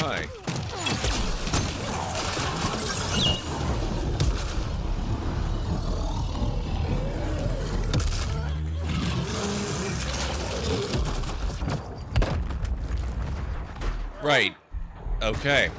high. Right. Okay.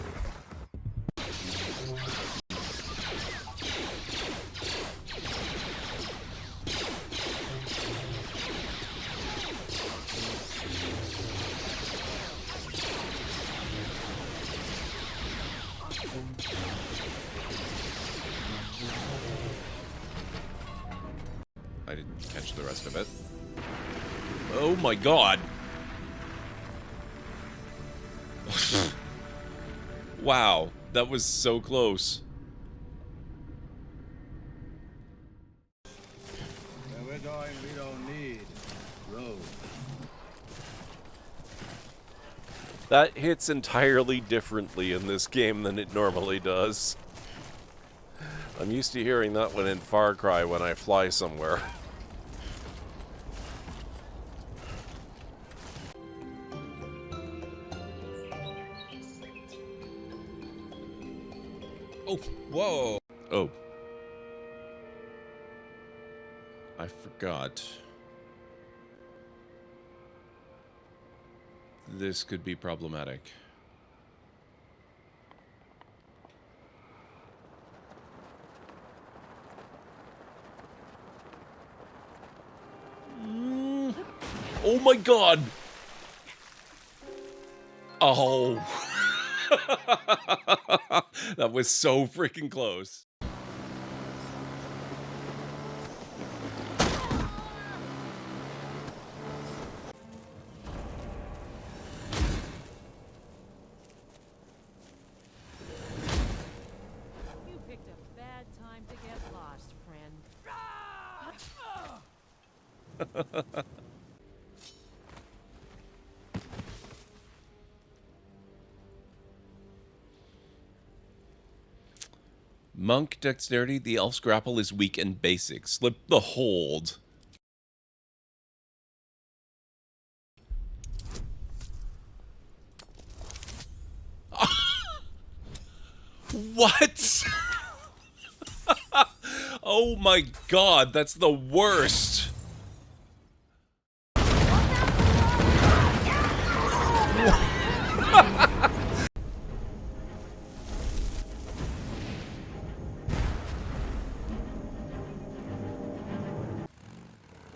I didn't catch the rest of it. Oh my god. Wow, that was so close. Where we're going, we don't need roads. That hits entirely differently in this game than it normally does. I'm used to hearing that one in Far Cry when I fly somewhere. Oh, whoa. Oh. I forgot. This could be problematic. Oh my god! Oh. That was so freaking close. You picked a bad time to get lost, friend. Monk dexterity, the elf's grapple is weak and basic. Slip the hold. What? Oh my god, that's the worst.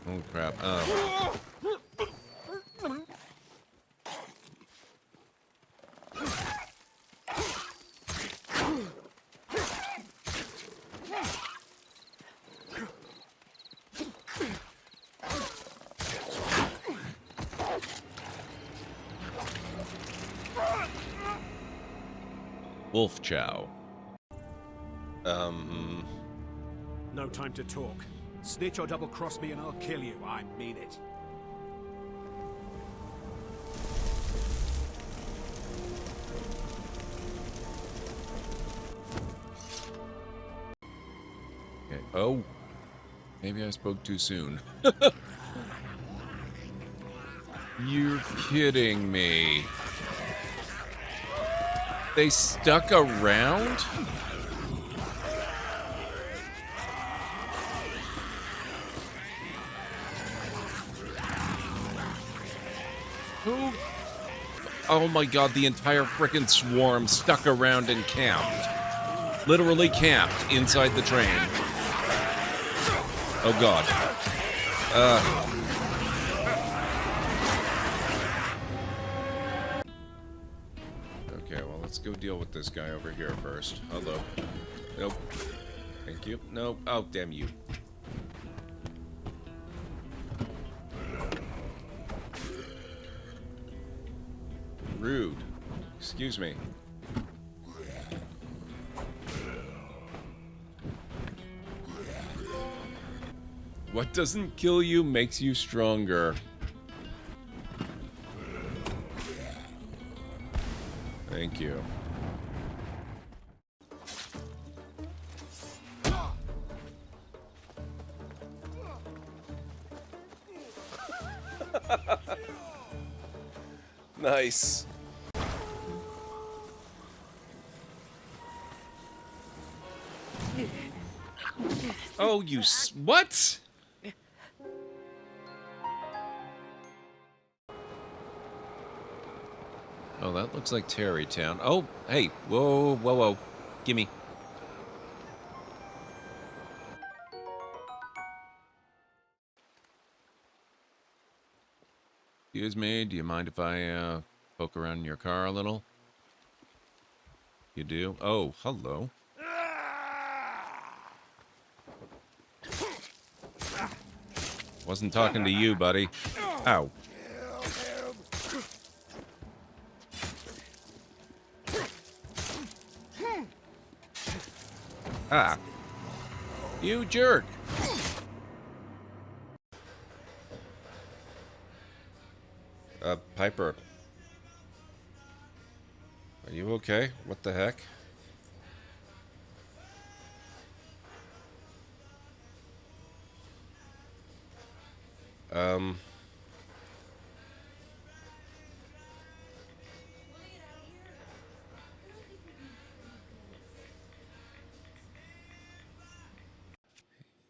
Oh crap. Wolf Chow. No time to talk. Snitch or double-cross me and I'll kill you. I mean it. Okay. Oh. Maybe I spoke too soon. You're kidding me. They stuck around? Who? Oh my god, the entire frickin' swarm stuck around and camped. Literally camped inside the train. Oh god. Okay, well, let's go deal with this guy over here first. Hello. Nope. Thank you. Nope. Oh, damn you. Rude. Excuse me. What doesn't kill you makes you stronger. Thank you. Nice. Oh, what? Oh, that looks like Terrytown. Oh, hey, whoa, whoa, whoa. Gimme. Excuse me, do you mind if I, poke around in your car a little? You do? Oh, hello. Wasn't talking to you, buddy. Ow. Ah. You jerk. Piper. Are you okay? What the heck?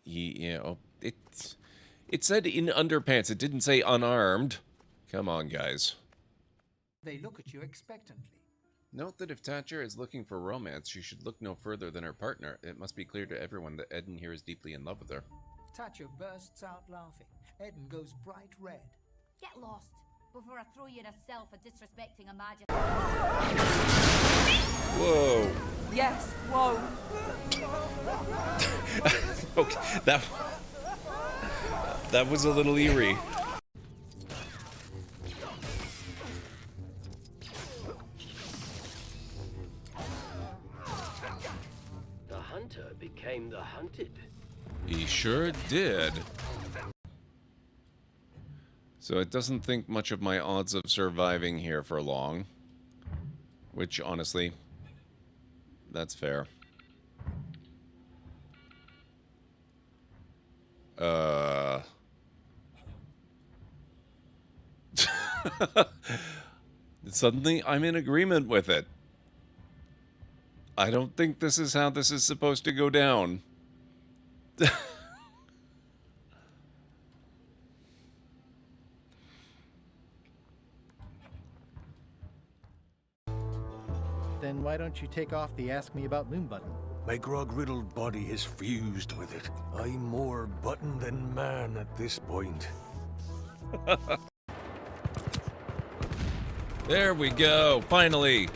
Yeah, oh, it said in underpants. It didn't say unarmed. Come on, guys. They look at you expectantly. Note that if Thatcher is looking for romance, she should look no further than her partner. It must be clear to everyone that Eden here is deeply in love with her. Thatcher bursts out laughing. Eden goes bright red. Get lost before I throw you in a cell for disrespecting a magic. Whoa. Yes, whoa. Okay, that was a little eerie. The hunter became the hunted. He sure did. So it doesn't think much of my odds of surviving here for long. Which, honestly, that's fair. Suddenly, I'm in agreement with it. I don't think this is how this is supposed to go down. Then why don't you take off the Ask Me About Moon button? My grog-riddled body is fused with it. I'm more button than man at this point. There we go, finally.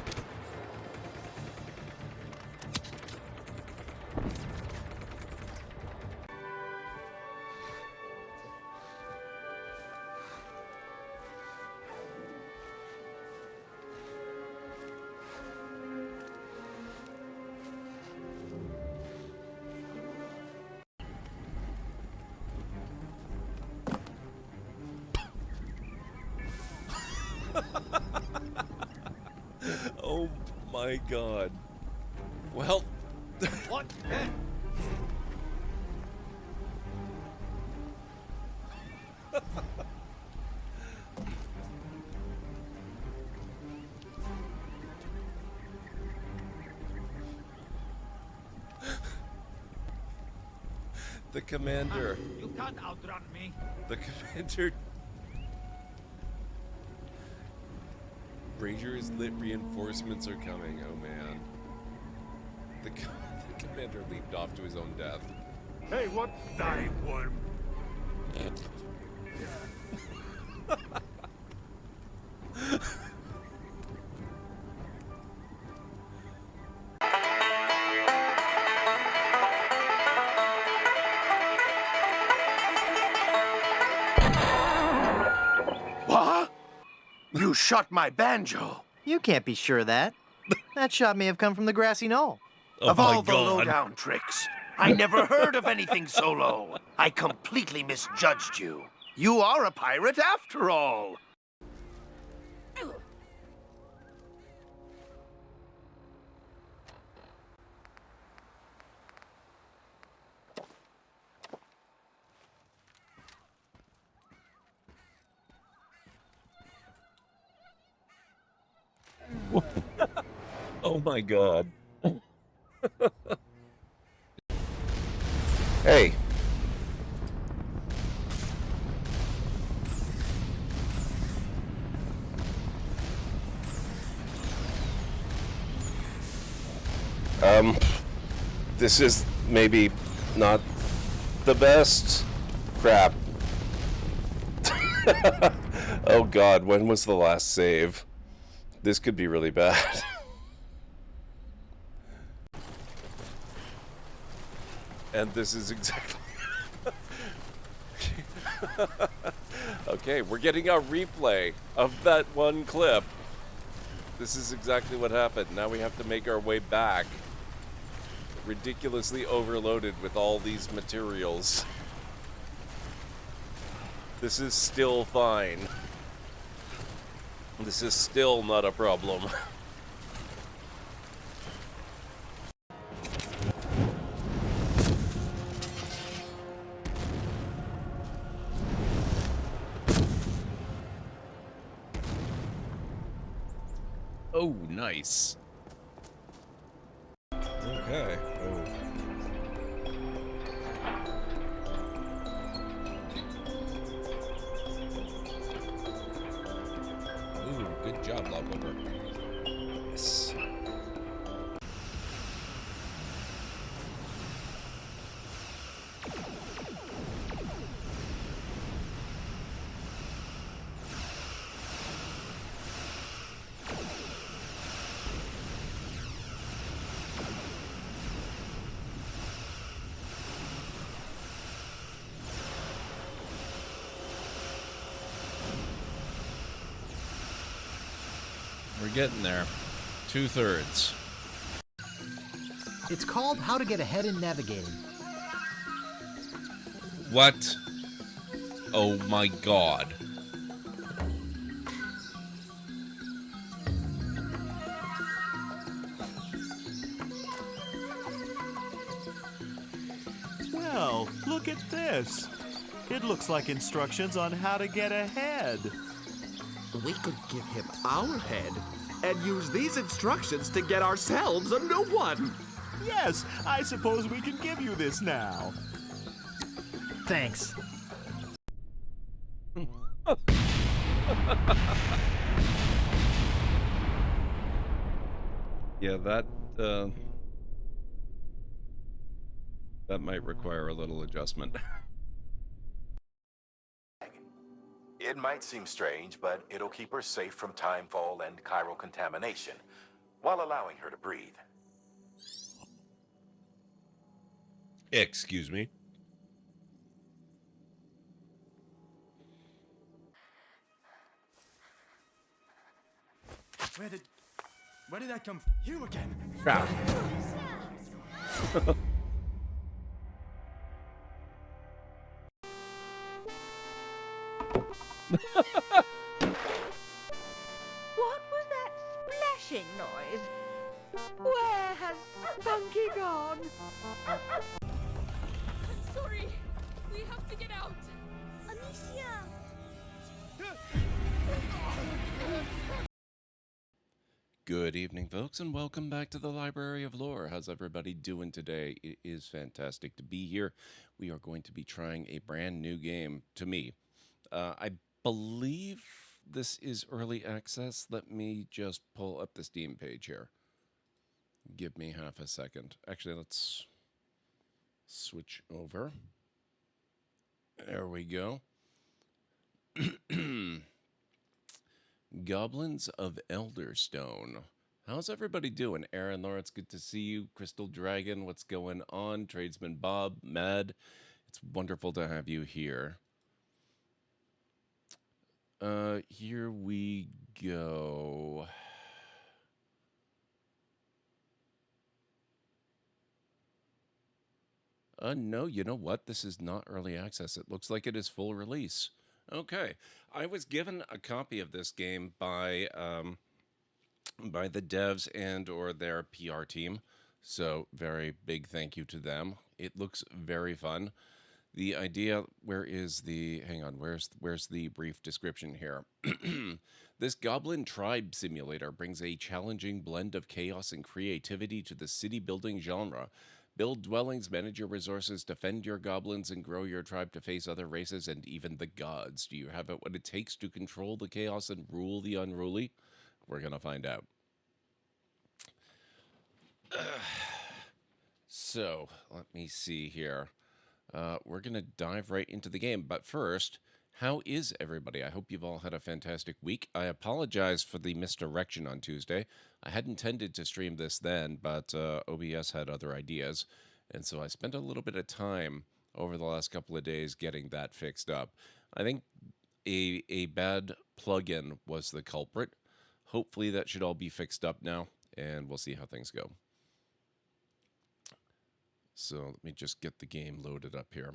Oh my god. Well, What? the commander. You can't outrun me. The commander. Ranger is lit. Reinforcements are coming. Oh man. The commander leaped off to his own death. Hey, what dive worm? What? You shot my banjo. You can't be sure of that. That shot may have come from the grassy knoll. Oh Of all the low-down tricks, I never heard of anything so low. I completely misjudged you. You are a pirate after all. Oh my god. Hey. This is maybe not the best. Crap. Oh god, when was the last save? This could be really bad. And this is exactly... Okay, we're getting a replay of that one clip. This is exactly what happened. Now we have to make our way back. Ridiculously overloaded with all these materials. This is still fine. This is still not a problem. Oh, nice. Okay. Oh. Ooh, good job, Lopover. Yes. We're getting there. 2/3. It's called How to Get Ahead in Navigating. What? Oh my god. Well, look at this. It looks like instructions on how to get ahead. We could give him our head and use these instructions to get ourselves a new one. Yes, I suppose we can give you this now. Thanks. Yeah, that might require a little adjustment. It might seem strange, but it'll keep her safe from timefall and chiral contamination, while allowing her to breathe. Excuse me. Where did I come? You again? Crap. What was that splashing noise? Where has Spunky gone? I'm sorry. We have to get out. Amicia! Good evening, folks, and welcome back to the Library of Lore. How's everybody doing today? It is fantastic to be here. We are going to be trying a brand new game to me. I believe this is early access. Let me just pull up the Steam page here. Give me half a second. Actually, let's switch over. There we go. Goblins of Elderstone. How's everybody doing? Aaron Lawrence, good to see you. Crystal Dragon, what's going on? Tradesman Bob, Mad, it's wonderful to have you here. Here we go. No, you know what? This is not early access. It looks like it is full release. Okay. I was given a copy of this game by the devs and or their PR team. So very big thank you to them. It looks very fun. The idea, hang on, where's the brief description here? This Goblin tribe simulator brings a challenging blend of chaos and creativity to the city building genre. Build dwellings, manage your resources, defend your goblins, and grow your tribe to face other races and even the gods. Do you have what it takes to control the chaos and rule the unruly? We're going to find out. So, let me see here. We're going to dive right into the game. But first, how is everybody? I hope you've all had a fantastic week. I apologize for the misdirection on Tuesday. I had intended to stream this then, but OBS had other ideas. And so I spent a little bit of time over the last couple of days getting that fixed up. I think a bad plugin was the culprit. Hopefully that should all be fixed up now, and we'll see how things go. So let me just get the game loaded up here.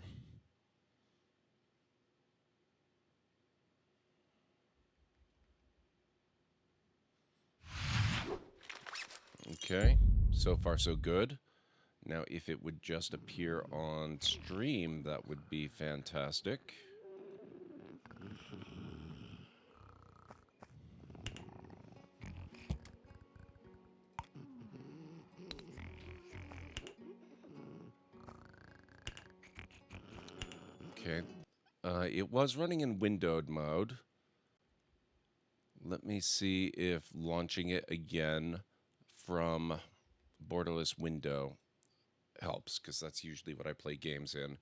Okay, so far so good. Now if it would just appear on stream, that would be fantastic. Okay, it was running in windowed mode. Let me see if launching it again from borderless window helps, because that's usually what I play games in,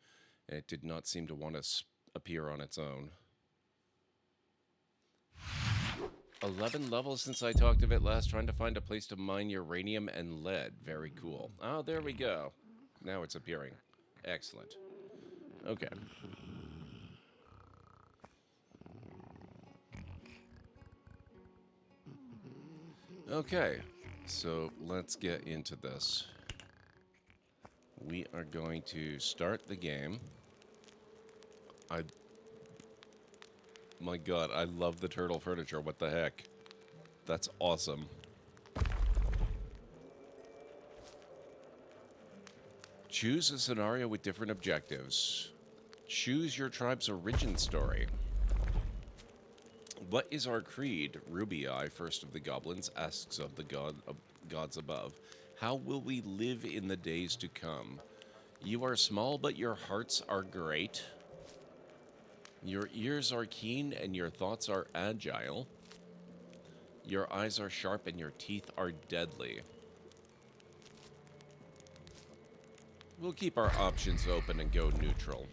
and it did not seem to want to appear on its own. 11 levels since I talked of it last, trying to find a place to mine uranium and lead. Very cool. Oh, there we go. Now it's appearing. Excellent. Okay. Okay, so let's get into this. We are going to start the game. My god, I love the turtle furniture. What the heck? That's awesome. Choose a scenario with different objectives. Choose your tribe's origin story. What is our creed? Ruby Eye, first of the goblins, asks of the gods above. How will we live in the days to come? You are small, but your hearts are great. Your ears are keen, and your thoughts are agile. Your eyes are sharp, and your teeth are deadly. We'll keep our options open and go neutral.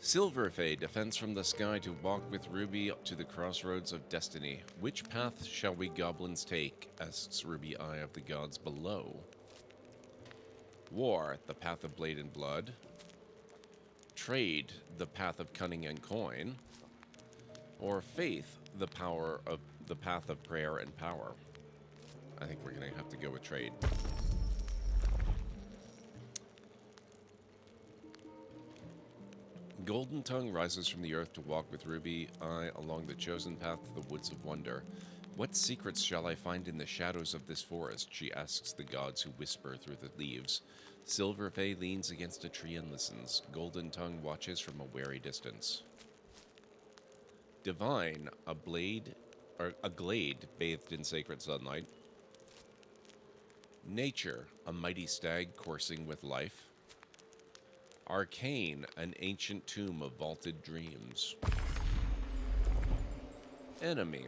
Silverfay defends from the sky to walk with Ruby to the crossroads of destiny. Which path shall we goblins take? Asks Ruby Eye of the gods below. War, the path of blade and blood. Trade, the path of cunning and coin. Or faith, the path of prayer and power. I think we're gonna have to go with trade. Golden Tongue rises from the earth to walk with Ruby Eye along the chosen path to the woods of wonder. What secrets shall I find in the shadows of this forest? She asks the gods who whisper through the leaves. Silverfay leans against a tree and listens. Golden Tongue watches from a wary distance. Divine, a glade bathed in sacred sunlight. Nature, a mighty stag coursing with life. Arcane, an ancient tomb of vaulted dreams. Enemy.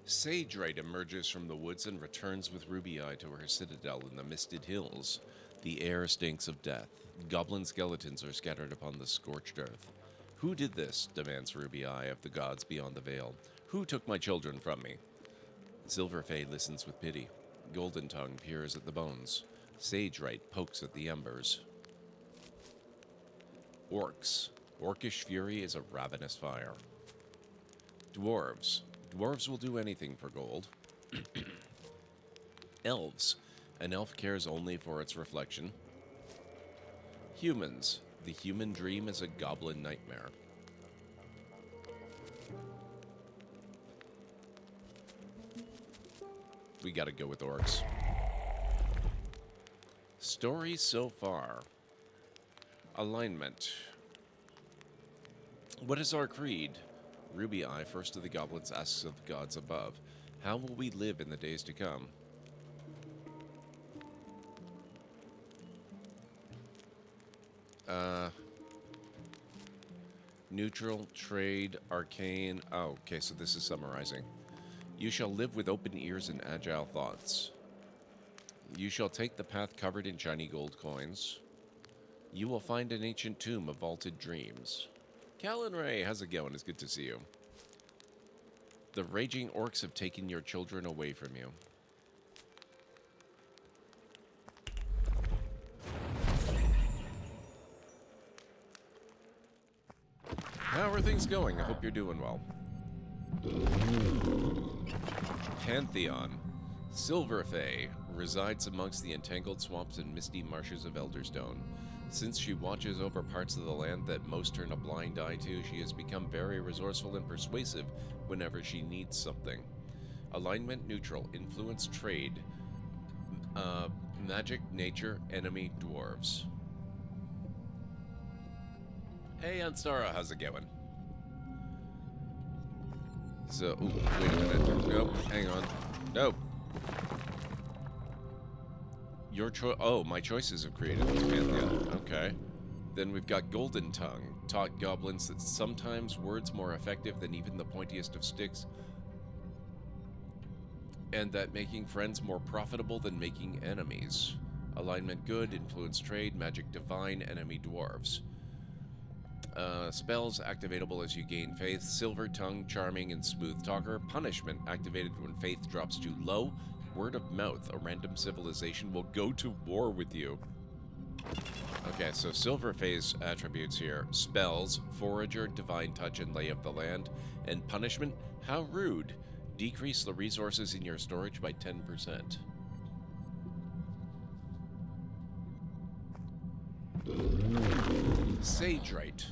Sagerite emerges from the woods and returns with Ruby Eye to her citadel in the misted hills. The air stinks of death. Goblin skeletons are scattered upon the scorched earth. Who did this? Demands Ruby Eye of the gods beyond the veil. Who took my children from me? Silverfay listens with pity. Golden Tongue peers at the bones. Sagerite pokes at the embers. Orcs. Orcish fury is a ravenous fire. Dwarves. Dwarves will do anything for gold. Elves. An elf cares only for its reflection. Humans. The human dream is a goblin nightmare. We gotta go with orcs. Story so far. Alignment. What is our creed? Ruby Eye, first of the goblins, asks of the gods above. How will we live in the days to come? Neutral, trade, arcane. Oh, okay, so this is summarizing. You shall live with open ears and agile thoughts. You shall take the path covered in shiny gold coins. You will find an ancient tomb of vaulted dreams. Callan Ray, how's it going? It's good to see you. The raging orcs have taken your children away from you. How are things going? I hope you're doing well. Pantheon. Silverfae resides amongst the entangled swamps and misty marshes of Elderstone. Since she watches over parts of the land that most turn a blind eye to, she has become very resourceful and persuasive whenever she needs something. Alignment neutral. Influence trade. Magic, nature, enemy, dwarves. Hey, Anstara, how's it going? So, ooh, wait a minute. Nope, hang on. Nope. Your choice. Oh, my choices have created this pantheon. Okay. Then we've got Golden Tongue. Taught goblins that sometimes words more effective than even the pointiest of sticks, and that making friends more profitable than making enemies. Alignment good, influence trade, magic divine, enemy dwarves. Spells activatable as you gain faith. Silver Tongue, charming and smooth talker. Punishment activated when faith drops too low. Word of mouth, a random civilization will go to war with you. Okay, so Silverfae's attributes here. Spells, Forager, Divine Touch, and Lay of the Land. And punishment, how rude. Decrease the resources in your storage by 10%. Sagerite.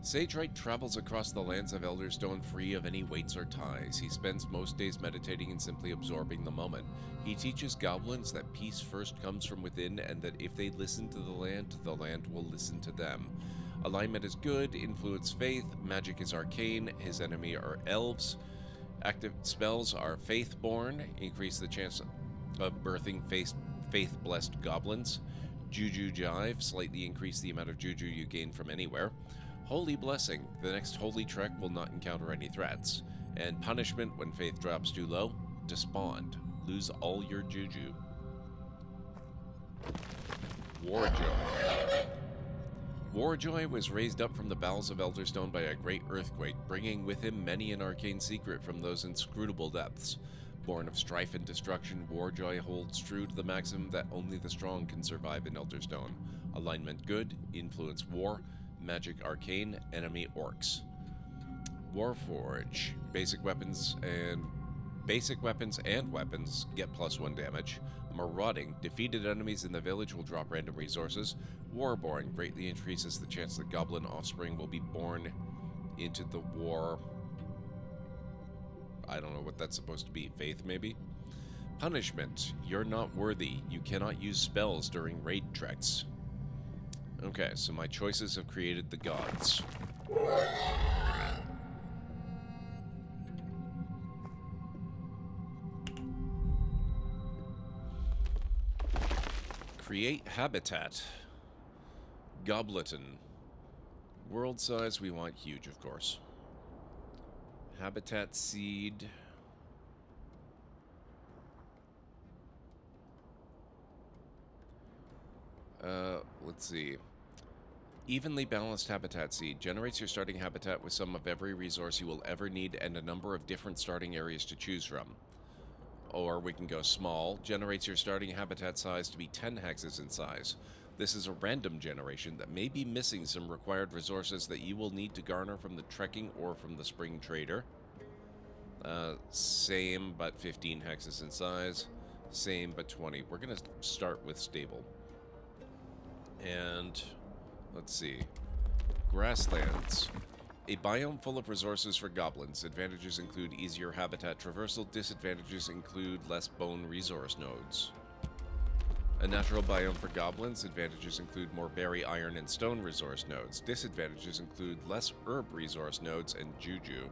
Sagerite travels across the lands of Elderstone free of any weights or ties. He spends most days meditating and simply absorbing the moment. He teaches goblins that peace first comes from within, and that if they listen to the land will listen to them. Alignment is good, influence faith, magic is arcane, his enemy are elves. Active spells are faithborn, increase the chance of birthing faith-blessed goblins. Juju Jive, slightly increase the amount of juju you gain from anywhere. Holy Blessing, the next holy trek will not encounter any threats. And punishment, when faith drops too low, despond. Lose all your juju. Warjoy. Warjoy was raised up from the bowels of Elderstone by a great earthquake, bringing with him many an arcane secret from those inscrutable depths. Born of strife and destruction, Warjoy holds true to the maxim that only the strong can survive in Elderstone. Alignment good, influence war, magic arcane, enemy orcs. Warforge. Basic weapons and weapons get +1 damage. Marauding. Defeated enemies in the village will drop random resources. Warborn greatly increases the chance that goblin offspring will be born into the war. I don't know what that's supposed to be. Faith, maybe? Punishment. You're not worthy. You cannot use spells during raid treks. Okay, so my choices have created the gods. Create habitat. Gobleton. World size, we want huge, of course. Habitat seed. Let's see. Evenly balanced habitat seed generates your starting habitat with some of every resource you will ever need and a number of different starting areas to choose from. Or we can go small, generates your starting habitat size to be 10 hexes in size. This is a random generation that may be missing some required resources that you will need to garner from the trekking or from the spring trader. Same, but 15 hexes in size. Same, but 20. We're going to start with stable. And let's see. Grasslands. A biome full of resources for goblins. Advantages include easier habitat traversal. Disadvantages include less bone resource nodes. A natural biome for goblins. Advantages include more berry, iron, and stone resource nodes. Disadvantages include less herb resource nodes and juju.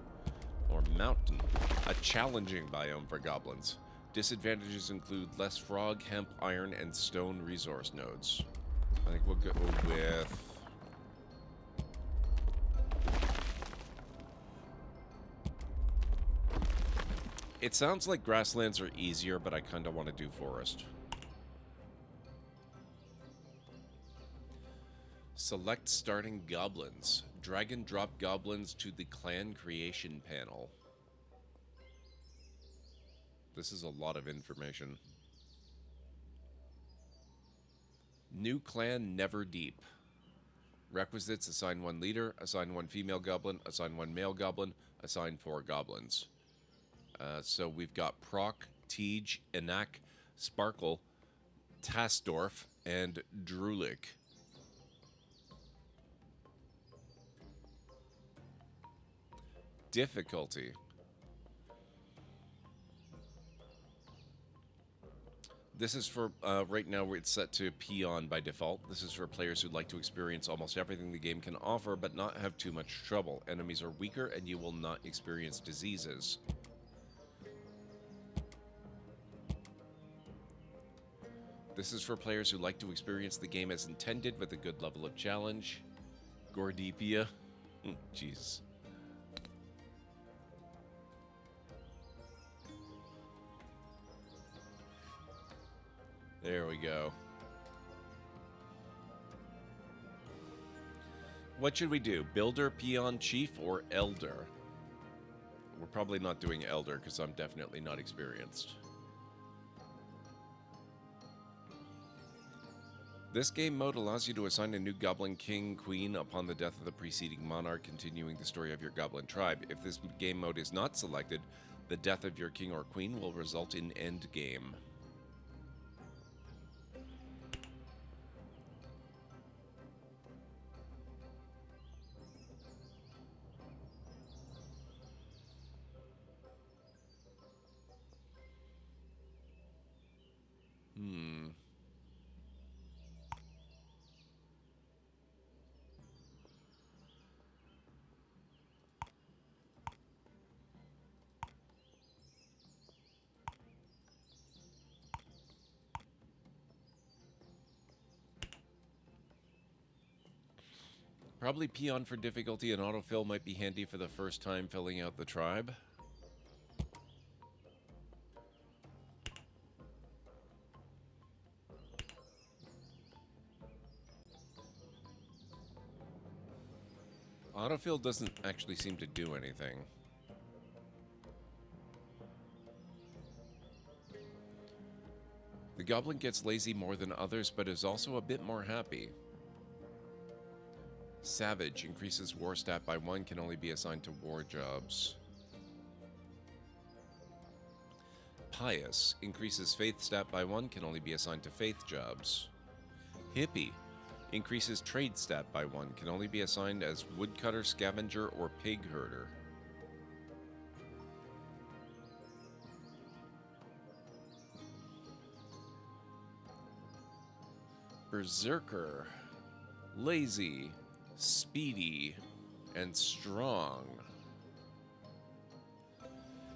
Or mountain. A challenging biome for goblins. Disadvantages include less frog, hemp, iron, and stone resource nodes. I think we'll go with It sounds like grasslands are easier, but I kind of want to do forest. Select starting goblins. Drag and drop goblins to the clan creation panel. This is a lot of information. New clan Never Deep. Requisites: assign 1 leader, assign 1 female goblin, assign 1 male goblin, assign 4 goblins. So we've got Proc, Tej, Enak, Sparkle, Tasdorf, and Drulik. Difficulty. This is for, right now it's set to Peon by default. This is for players who'd like to experience almost everything the game can offer, but not have too much trouble. Enemies are weaker, and you will not experience diseases. This is for players who like to experience the game as intended with a good level of challenge. Gordipia. Jeez. There we go. What should we do? Builder, Peon, Chief, or Elder? We're probably not doing Elder because I'm definitely not experienced. This game mode allows you to assign a new Goblin King, Queen upon the death of the preceding monarch, continuing the story of your Goblin tribe. If this game mode is not selected, the death of your King or Queen will result in end game. Probably Peon for difficulty, and autofill might be handy for the first time filling out the tribe. Autofill doesn't actually seem to do anything. The Goblin gets lazy more than others, but is also a bit more happy. Savage increases war stat by 1, can only be assigned to war jobs. Pious increases faith stat by 1, can only be assigned to faith jobs. Hippie increases trade stat by 1, can only be assigned as woodcutter, scavenger, or pig herder. Berserker, lazy, speedy, and strong.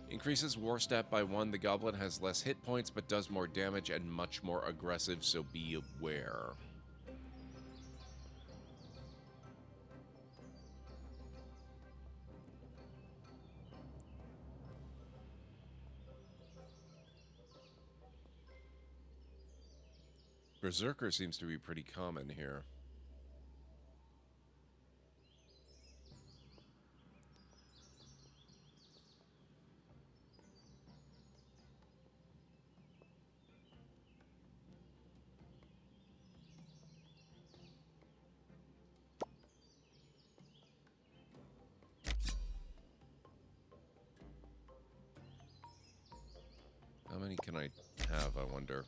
Increases war stat by 1. The Goblin has less hit points but does more damage and much more aggressive, so be aware. Berserker seems to be pretty common here. How many can I have, I wonder?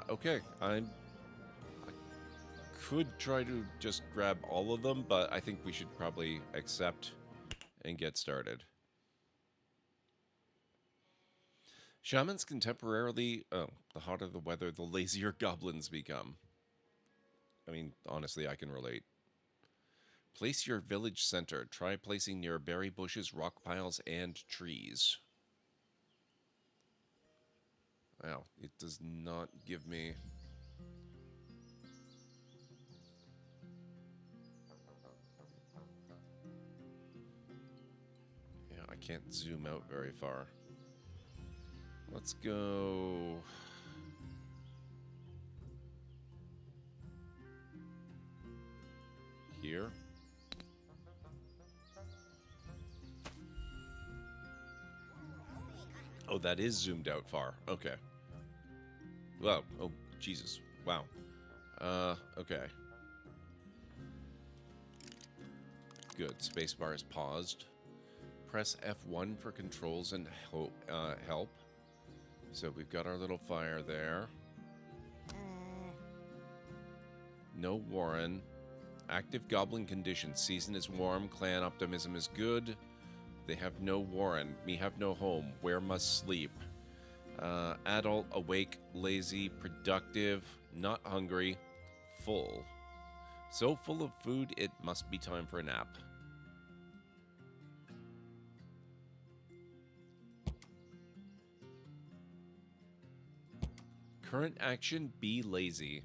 Okay, I could try to just grab all of them, but I think we should probably accept and get started. Shamans can temporarily... Oh, the hotter the weather, the lazier goblins become. I mean, honestly, I can relate. Place your village center. Try placing near berry bushes, rock piles, and trees. Wow, it does not give me... Yeah, I can't zoom out very far. Let's go... here. Oh, that is zoomed out far. Okay. Wow. Oh, Jesus. Wow. Okay. Good. Spacebar is paused. Press F1 for controls and help. So we've got our little fire there. No Warren. Active Goblin condition. Season is warm. Clan optimism is good. They have no Warren. Me have no home. Where must sleep? Adult, awake, lazy, productive, not hungry, full. So full of food, it must be time for a nap. Current action, be lazy.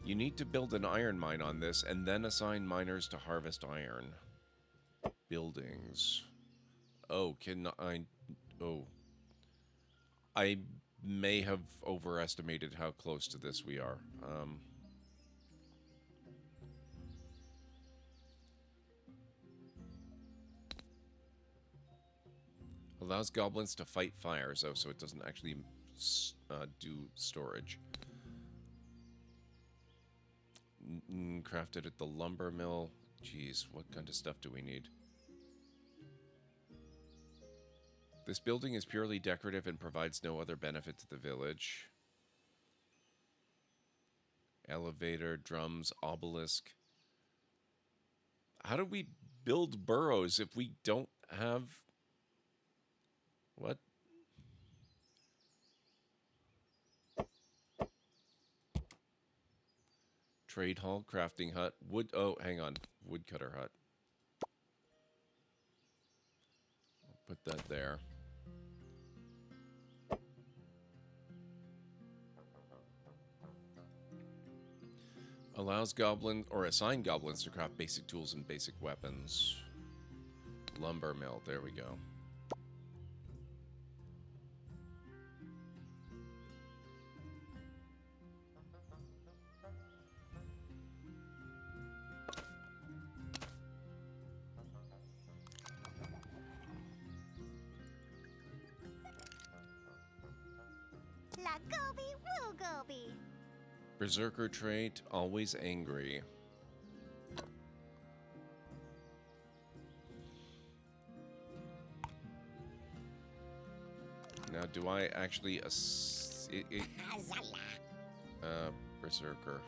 You need to build an iron mine on this and then assign miners to harvest iron. Buildings. Oh, can I... Oh. I may have overestimated how close to this we are. Allows goblins to fight fires, oh, so it doesn't actually do storage. Crafted at the lumber mill. Jeez, what kind of stuff do we need? This building is purely decorative and provides no other benefit to the village. Elevator, drums, obelisk. How do we build burrows if we don't have... What? Trade hall, crafting hut, wood... Oh, hang on. Woodcutter hut. I'll put that there. Allows goblins, or assign goblins to craft basic tools and basic weapons. Lumber mill, there we go. Berserker trait, always angry. Now, do I actually Berserker.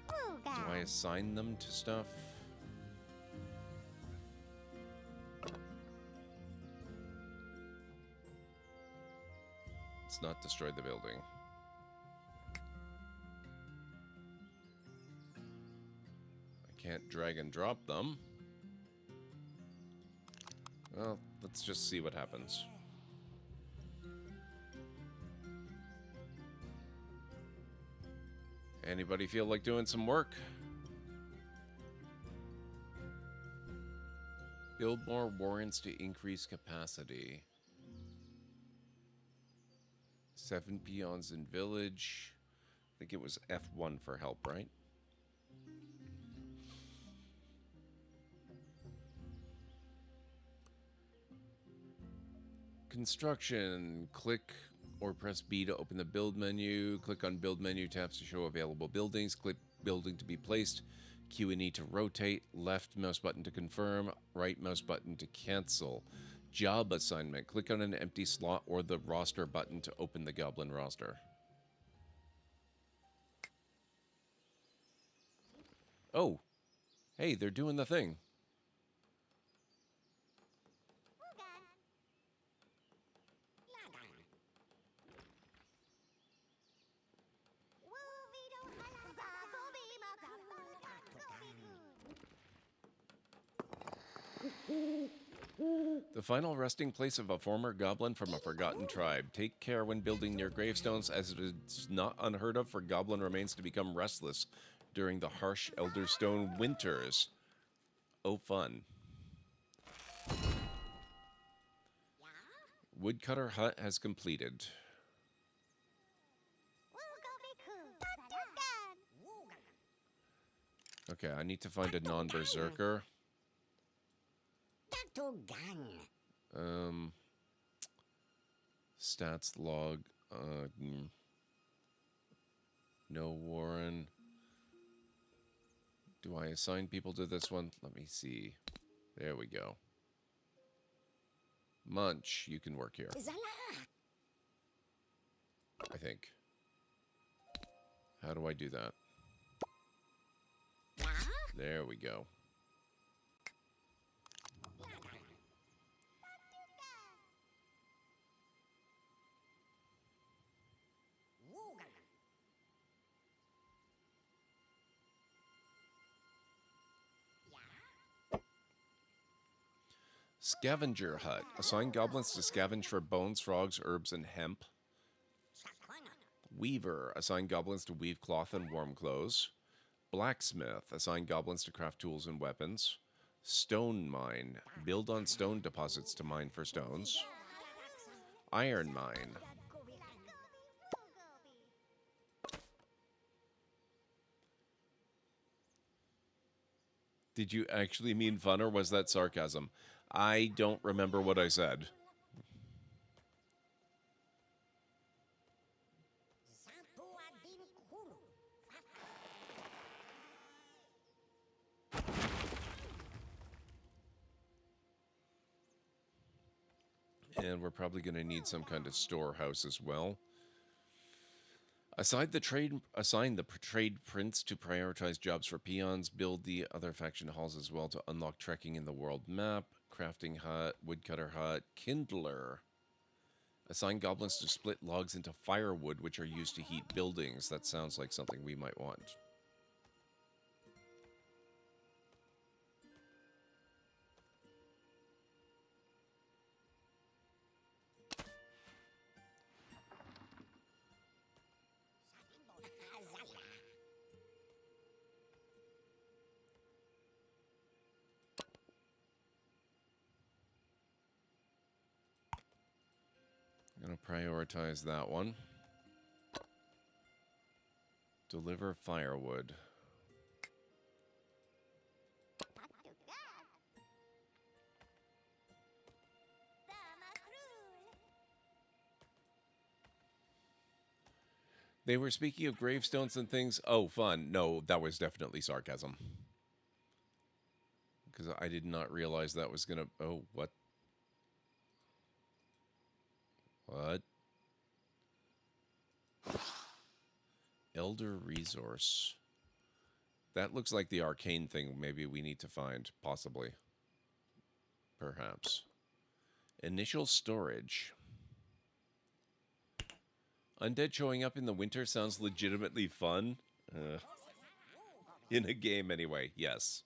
Do I assign them to stuff? Let's not destroy the building. Can't drag and drop them. Well, let's just see what happens. Anybody feel like doing some work? Build more warrants to increase capacity. 7 peons in village. I think it was F1 for help, right? Construction. Click or press B to open the build menu. Click on build menu tabs to show available buildings. Click building to be placed. Q and E to rotate. Left mouse button to confirm. Right mouse button to cancel. Job assignment. Click on an empty slot or the roster button to open the Goblin roster. Oh. Hey, they're doing the thing. The final resting place of a former goblin from a forgotten tribe. Take care when building near gravestones, as it is not unheard of for goblin remains to become restless during the harsh Elderstone winters. Oh, fun. Woodcutter hut has completed. Okay, I need to find a non-berserker. Stats log. No Warren. Do I assign people to this one? Let me see. There we go. Munch, you can work here. I think. How do I do that? There we go. Scavenger hut. Assign goblins to scavenge for bones, frogs, herbs, and hemp. Weaver. Assign goblins to weave cloth and warm clothes. Blacksmith. Assign goblins to craft tools and weapons. Stone mine. Build on stone deposits to mine for stones. Iron mine. Did you actually mean fun, or was that sarcasm? I don't remember what I said. And we're probably going to need some kind of storehouse as well. Assign the trade prince to prioritize jobs for peons. Build the other faction halls as well to unlock trekking in the world map. Crafting hut, woodcutter hut, kindler. Assign goblins to split logs into firewood, which are used to heat buildings. That sounds like something we might want. I'm going to prioritize that one. Deliver firewood. They were speaking of gravestones and things. Oh, fun. No, that was definitely sarcasm. Because I did not realize that was going to... Oh, what? What? Elder resource. That looks like the arcane thing maybe we need to find, possibly. Perhaps. Initial storage. Undead showing up in the winter sounds legitimately fun. In a game anyway, yes.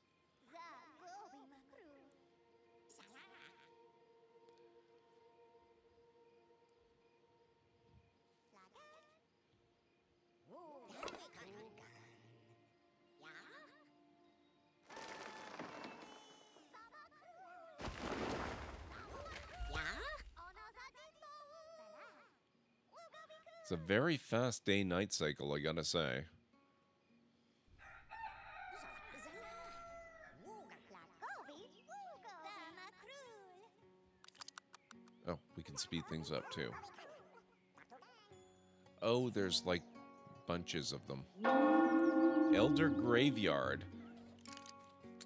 It's a very fast day-night cycle, I gotta say. Oh, we can speed things up, too. Oh, there's, like, bunches of them. Elder Graveyard.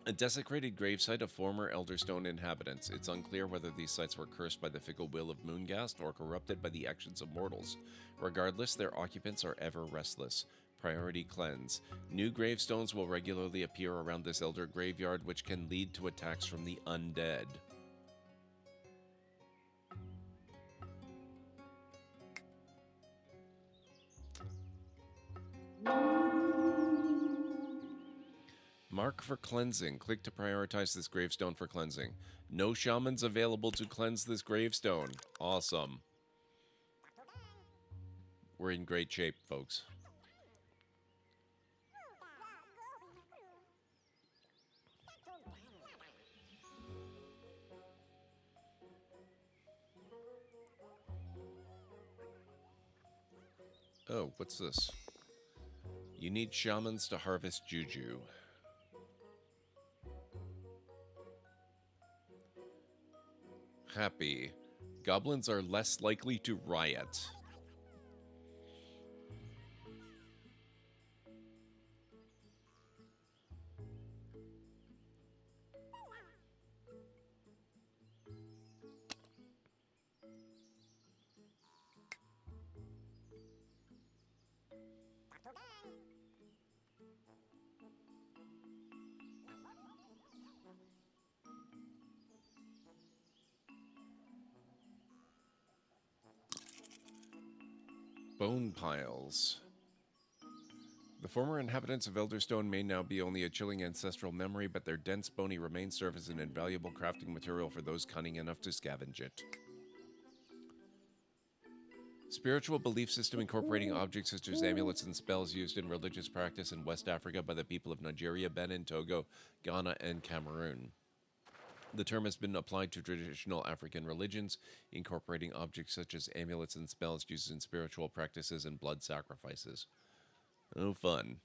A desecrated gravesite of former Elderstone inhabitants. It's unclear whether these sites were cursed by the fickle will of Moongast or corrupted by the actions of mortals. Regardless, their occupants are ever restless. Priority cleanse. New gravestones will regularly appear around this elder graveyard, which can lead to attacks from the undead. Mark for cleansing. Click to prioritize this gravestone for cleansing. No shamans available to cleanse this gravestone. Awesome. We're in great shape, folks. Oh, what's this? You need shamans to harvest juju. Happy. Goblins are less likely to riot. Bone piles. The former inhabitants of Elderstone may now be only a chilling ancestral memory, but their dense, bony remains serve as an invaluable crafting material for those cunning enough to scavenge it. Spiritual belief system incorporating objects such as amulets and spells used in religious practice in West Africa by the people of Nigeria, Benin, Togo, Ghana, and Cameroon. The term has been applied to traditional African religions, incorporating objects such as amulets and spells used in spiritual practices and blood sacrifices. Oh, fun.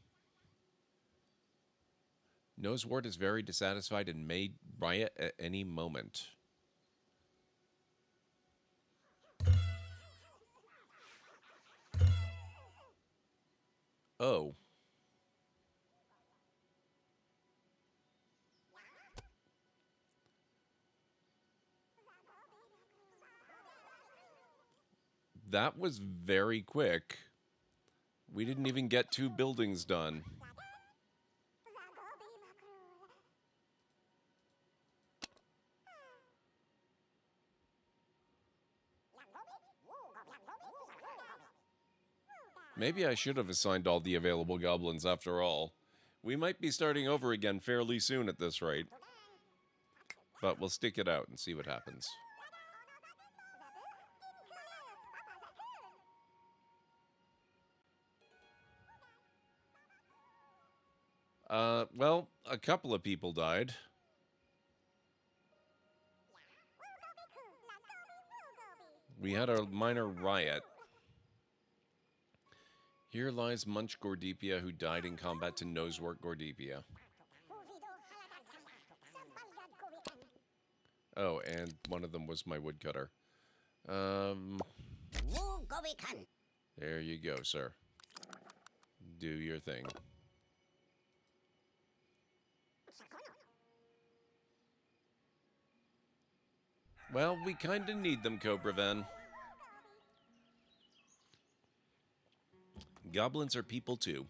Nosewort is very dissatisfied and may riot at any moment. Oh. That was very quick. We didn't even get 2 buildings done. Maybe I should have assigned all the available goblins after all. We might be starting over again fairly soon at this rate. But we'll stick it out and see what happens. Well, a couple of people died. We had a minor riot. Here lies Munch Gordipia, who died in combat to Nosewort Gordipia. Oh, and one of them was my woodcutter. There you go, sir. Do your thing. Well, we kinda need them, Cobra Ven. Goblins are people too.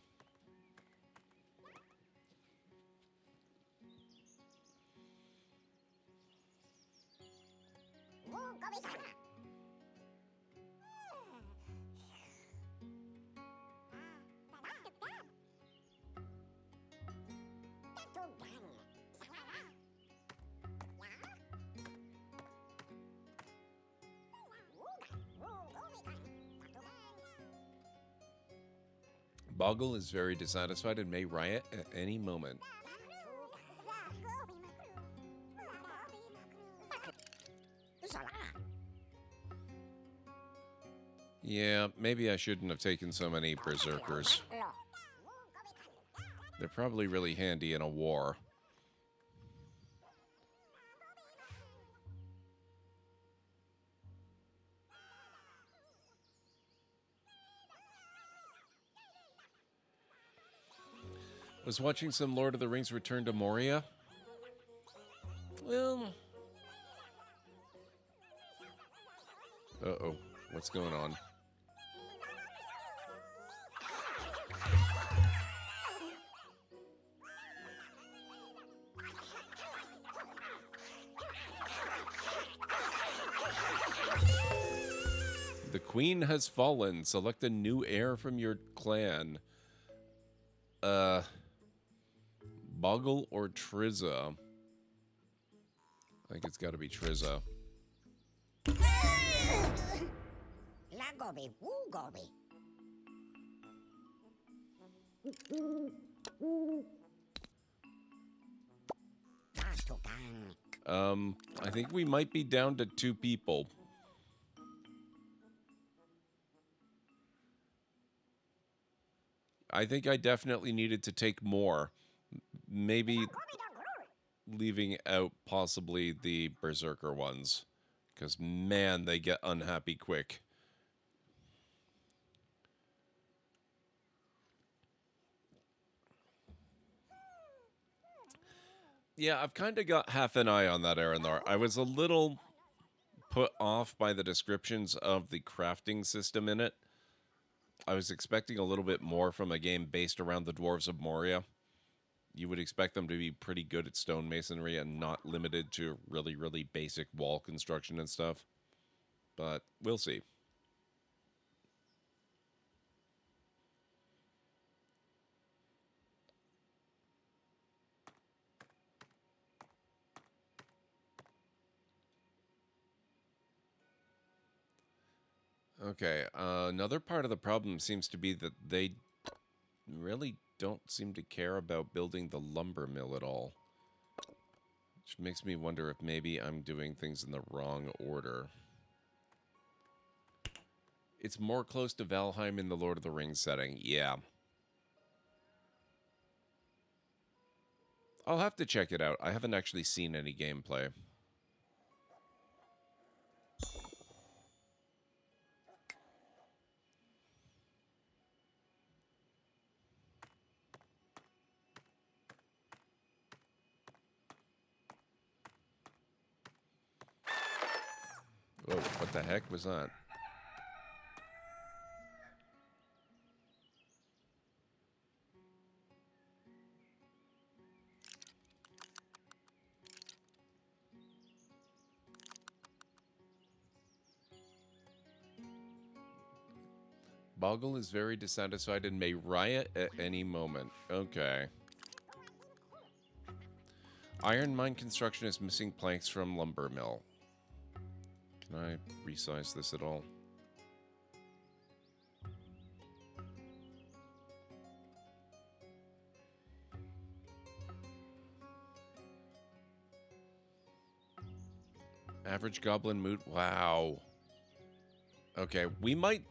Boggle is very dissatisfied and may riot at any moment. Yeah, maybe I shouldn't have taken so many berserkers. They're probably really handy in a war. Was watching some Lord of the Rings Return to Moria. Well... Uh-oh. What's going on? The queen has fallen. Select a new heir from your clan. Boggle or Trizza? I think it's got to be Trizza. I think we might be down to 2 people. I think I definitely needed to take more. Maybe leaving out possibly the berserker ones. Because, man, they get unhappy quick. Yeah, I've kind of got half an eye on that Arendar. I was a little put off by the descriptions of the crafting system in it. I was expecting a little bit more from a game based around the Dwarves of Moria. You would expect them to be pretty good at stonemasonry and not limited to really, really basic wall construction and stuff. But we'll see. Okay, another part of the problem seems to be that they really don't seem to care about building the lumber mill at all. Which makes me wonder if maybe I'm doing things in the wrong order. It's more close to Valheim in the Lord of the Rings setting, yeah. I'll have to check it out. I haven't actually seen any gameplay. Whoa, what the heck was that? Boggle is very dissatisfied and may riot at any moment. Okay. Iron mine construction is missing planks from lumber mill. Can I resize this at all? Average goblin mood. Wow. Okay, we might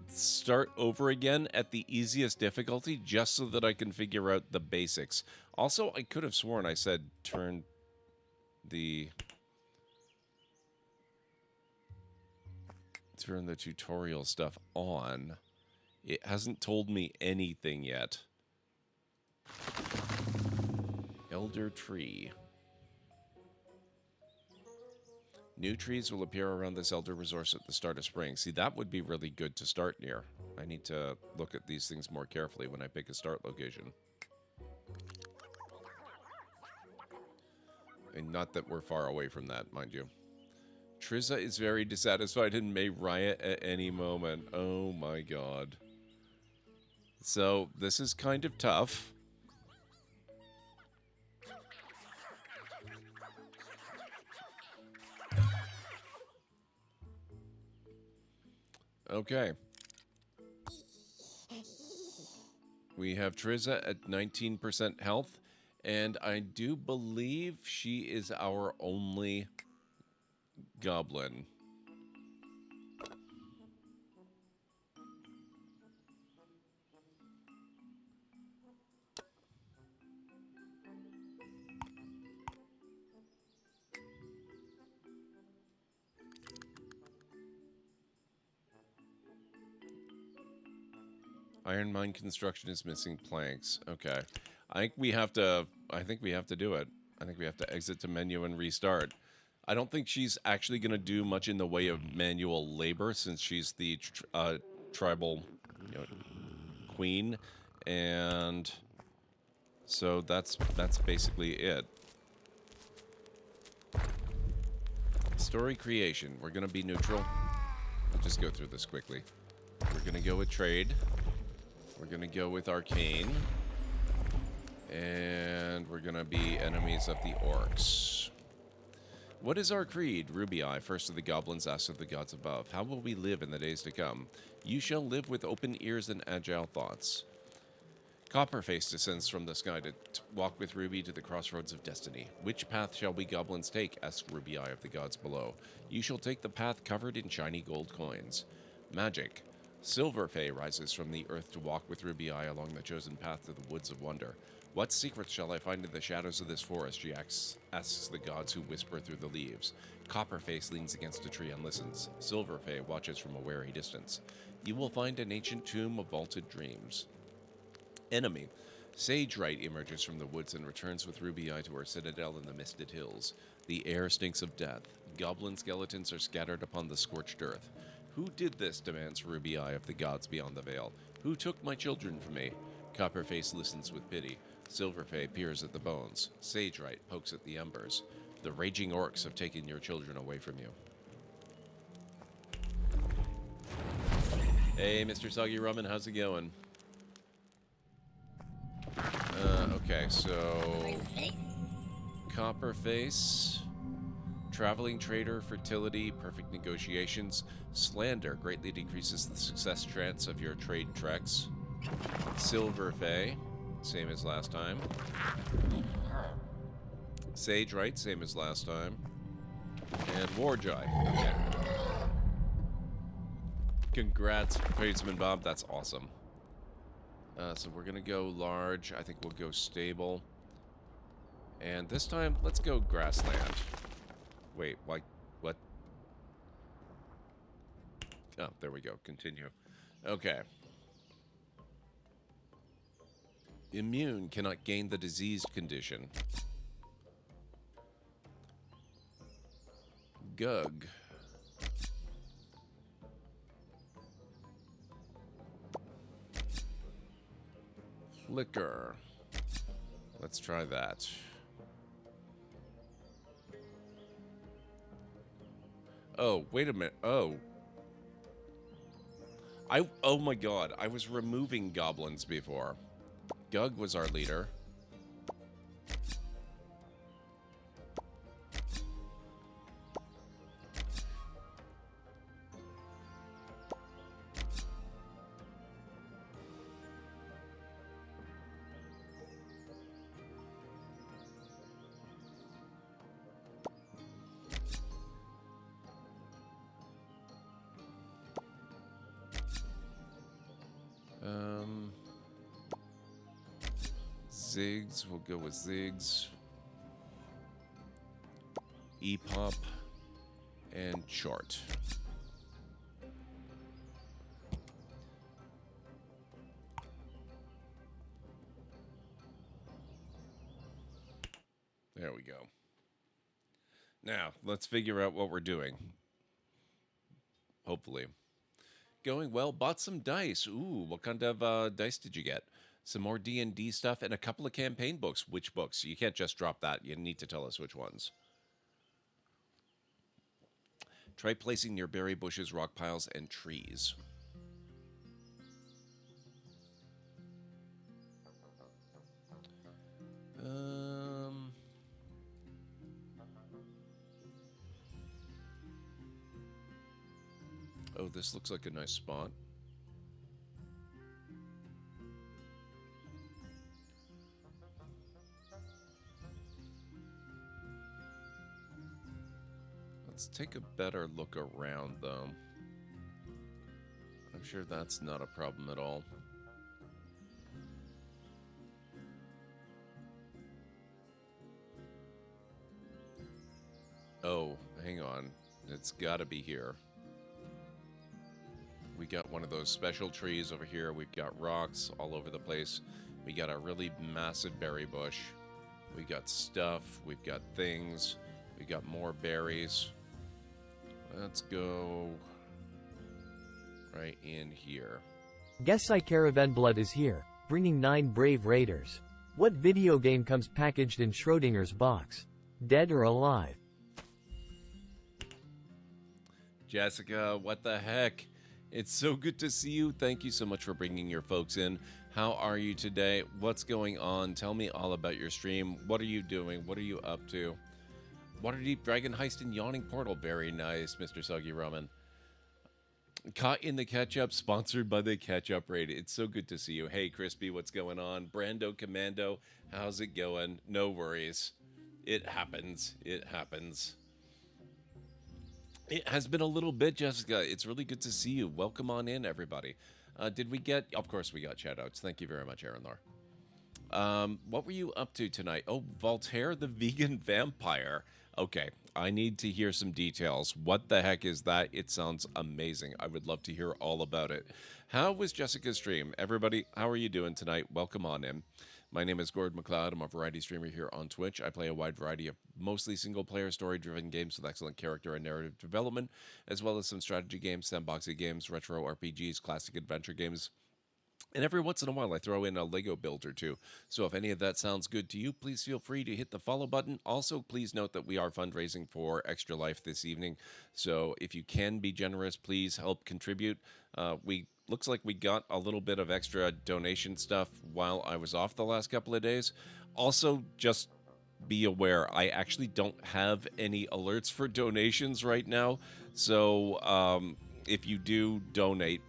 start over again at the easiest difficulty just so that I can figure out the basics. Also, I could have sworn I said turn the tutorial stuff on. It hasn't told me anything yet. Elder tree. New trees will appear around this elder resource at the start of spring. See, that would be really good to start near. I need to look at these things more carefully when I pick a start location. And not that we're far away from that, mind you. Trizza is very dissatisfied and may riot at any moment. Oh my god. So, this is kind of tough. Okay. We have Trizza at 19% health, and I do believe she is our only goblin. Iron mine construction is missing planks. Okay. I think we have to do it. I think we have to exit to menu and restart. I don't think she's actually going to do much in the way of manual labor since she's the tribal queen, and so that's basically it. Story creation. We're going to be neutral. We'll just go through this quickly. We're going to go with trade. We're going to go with arcane. And we're going to be enemies of the orcs. What is our creed? Ruby Eye, first of the goblins, asked of the gods above. How will we live in the days to come? You shall live with open ears and agile thoughts. Copperface descends from the sky to walk with Ruby to the crossroads of destiny. Which path shall we goblins take? Asked Ruby Eye of the gods below. You shall take the path covered in shiny gold coins. Magic. Silverfae rises from the earth to walk with Ruby Eye along the chosen path to the woods of wonder. What secrets shall I find in the shadows of this forest? She asks the gods who whisper through the leaves. Copperface leans against a tree and listens. Silverfae watches from a wary distance. You will find an ancient tomb of vaulted dreams. Enemy. Sage Right emerges from the woods and returns with Ruby Eye to her citadel in the misted hills. The air stinks of death. Goblin skeletons are scattered upon the scorched earth. Who did this? Demands Ruby Eye of the gods beyond the veil. Who took my children from me? Copperface listens with pity. Silverfae peers at the bones. Sage Right pokes at the embers. The raging orcs have taken your children away from you. Hey, Mr. Soggy Rummin, how's it going? Okay, so Copperface, traveling trader, fertility, perfect negotiations, slander greatly decreases the success chance of your trade treks. Silverfae, same as last time. Sage Right, same as last time. And Warjoy. Okay. Congrats, Tradesman Bob, that's awesome. So we're going to go large. I think we'll go stable. And this time, let's go grassland. Wait, what? Oh, there we go. Continue. Okay. Immune, cannot gain the diseased condition. Gug. Flicker. Let's try that. Oh, wait a minute. Oh, my god, I was removing goblins before. Gug was our leader. Ziggs, we'll go with Ziggs. E-Pop and Chart. There we go. Now, let's figure out what we're doing. Hopefully. Going well. Bought some dice. Ooh, what kind of dice did you get? Some more D&D stuff and a couple of campaign books. Which books? You can't just drop that. You need to tell us which ones. Try placing near berry bushes, rock piles, and trees. Oh, this looks like a nice spot. Let's take a better look around, though. I'm sure that's not a problem at all. Oh, hang on. It's gotta be here. We got one of those special trees over here. We've got rocks all over the place. We got a really massive berry bush. We got stuff. We've got things. We got more berries. Let's go right in here. Gesai Caravan Blood is here, bringing 9 brave raiders. What video game comes packaged in Schrodinger's box? Dead or alive? Jessica, what the heck? It's so good to see you. Thank you so much for bringing your folks in. How are you today? What's going on? Tell me all about your stream. What are you doing? What are you up to? Waterdeep Dragon Heist and Yawning Portal. Very nice, Mr. Soggy Ramen. Caught in the Ketchup, sponsored by the Ketchup Raid. It's so good to see you. Hey, Crispy, what's going on? Brando Commando, how's it going? No worries. It happens. It happens. It has been a little bit, Jessica. It's really good to see you. Welcome on in, everybody. Did we get... Of course, we got shout-outs. Thank you very much, Aaron Lar. What were you up to tonight? Oh, Voltaire the Vegan Vampire. Okay, I need to hear some details. What the heck is that? It sounds amazing. I would love to hear all about it. How was Jessica's stream? Everybody, how are you doing tonight? Welcome on in. My name is GordMcLeod. I'm a variety streamer here on Twitch. I play a wide variety of mostly single-player, story-driven games with excellent character and narrative development, as well as some strategy games, sandboxy games, retro RPGs, classic adventure games. And every once in a while, I throw in a Lego build or two. So if any of that sounds good to you, please feel free to hit the follow button. Also, please note that we are fundraising for Extra Life this evening. So if you can be generous, please help contribute. Looks like we got a little bit of extra donation stuff while I was off the last couple of days. Also, just be aware, I actually don't have any alerts for donations right now. So if you do donate,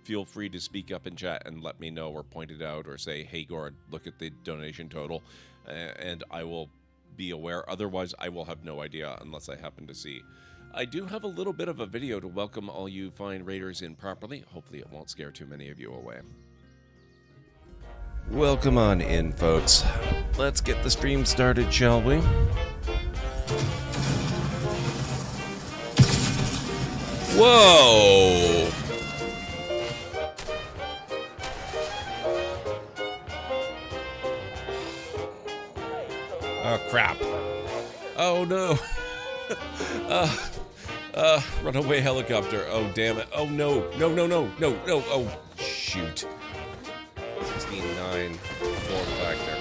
feel free to speak up in chat and let me know or point it out or say, hey, Gord, look at the donation total, and I will be aware. Otherwise, I will have no idea unless I happen to see. I do have a little bit of a video to welcome all you fine raiders in properly. Hopefully it won't scare too many of you away. Welcome on in, folks. Let's get the stream started, shall we? Whoa! Oh, crap. Oh, no. Runaway helicopter. Oh, damn it. Oh, no. No, no, no. No, no. Oh, shoot. 16:9 form factor.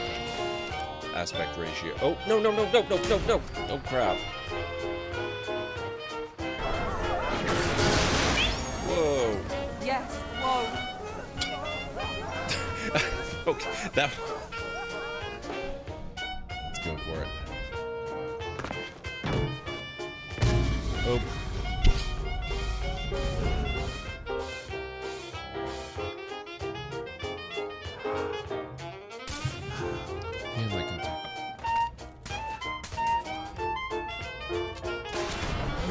Aspect ratio. Oh, no, no, no, no, no, no, no. Oh, crap. Whoa. Yes, whoa. Okay, that... Let's go for it. Oh. And I can do...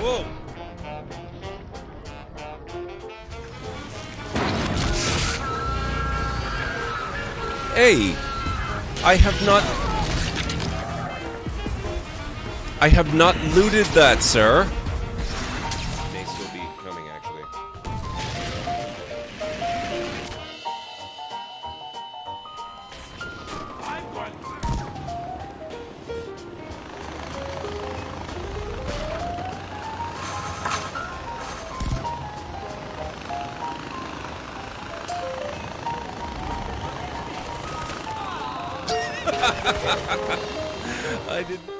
Whoa! Hey! I have not looted that, sir. May still be coming, actually. I didn't.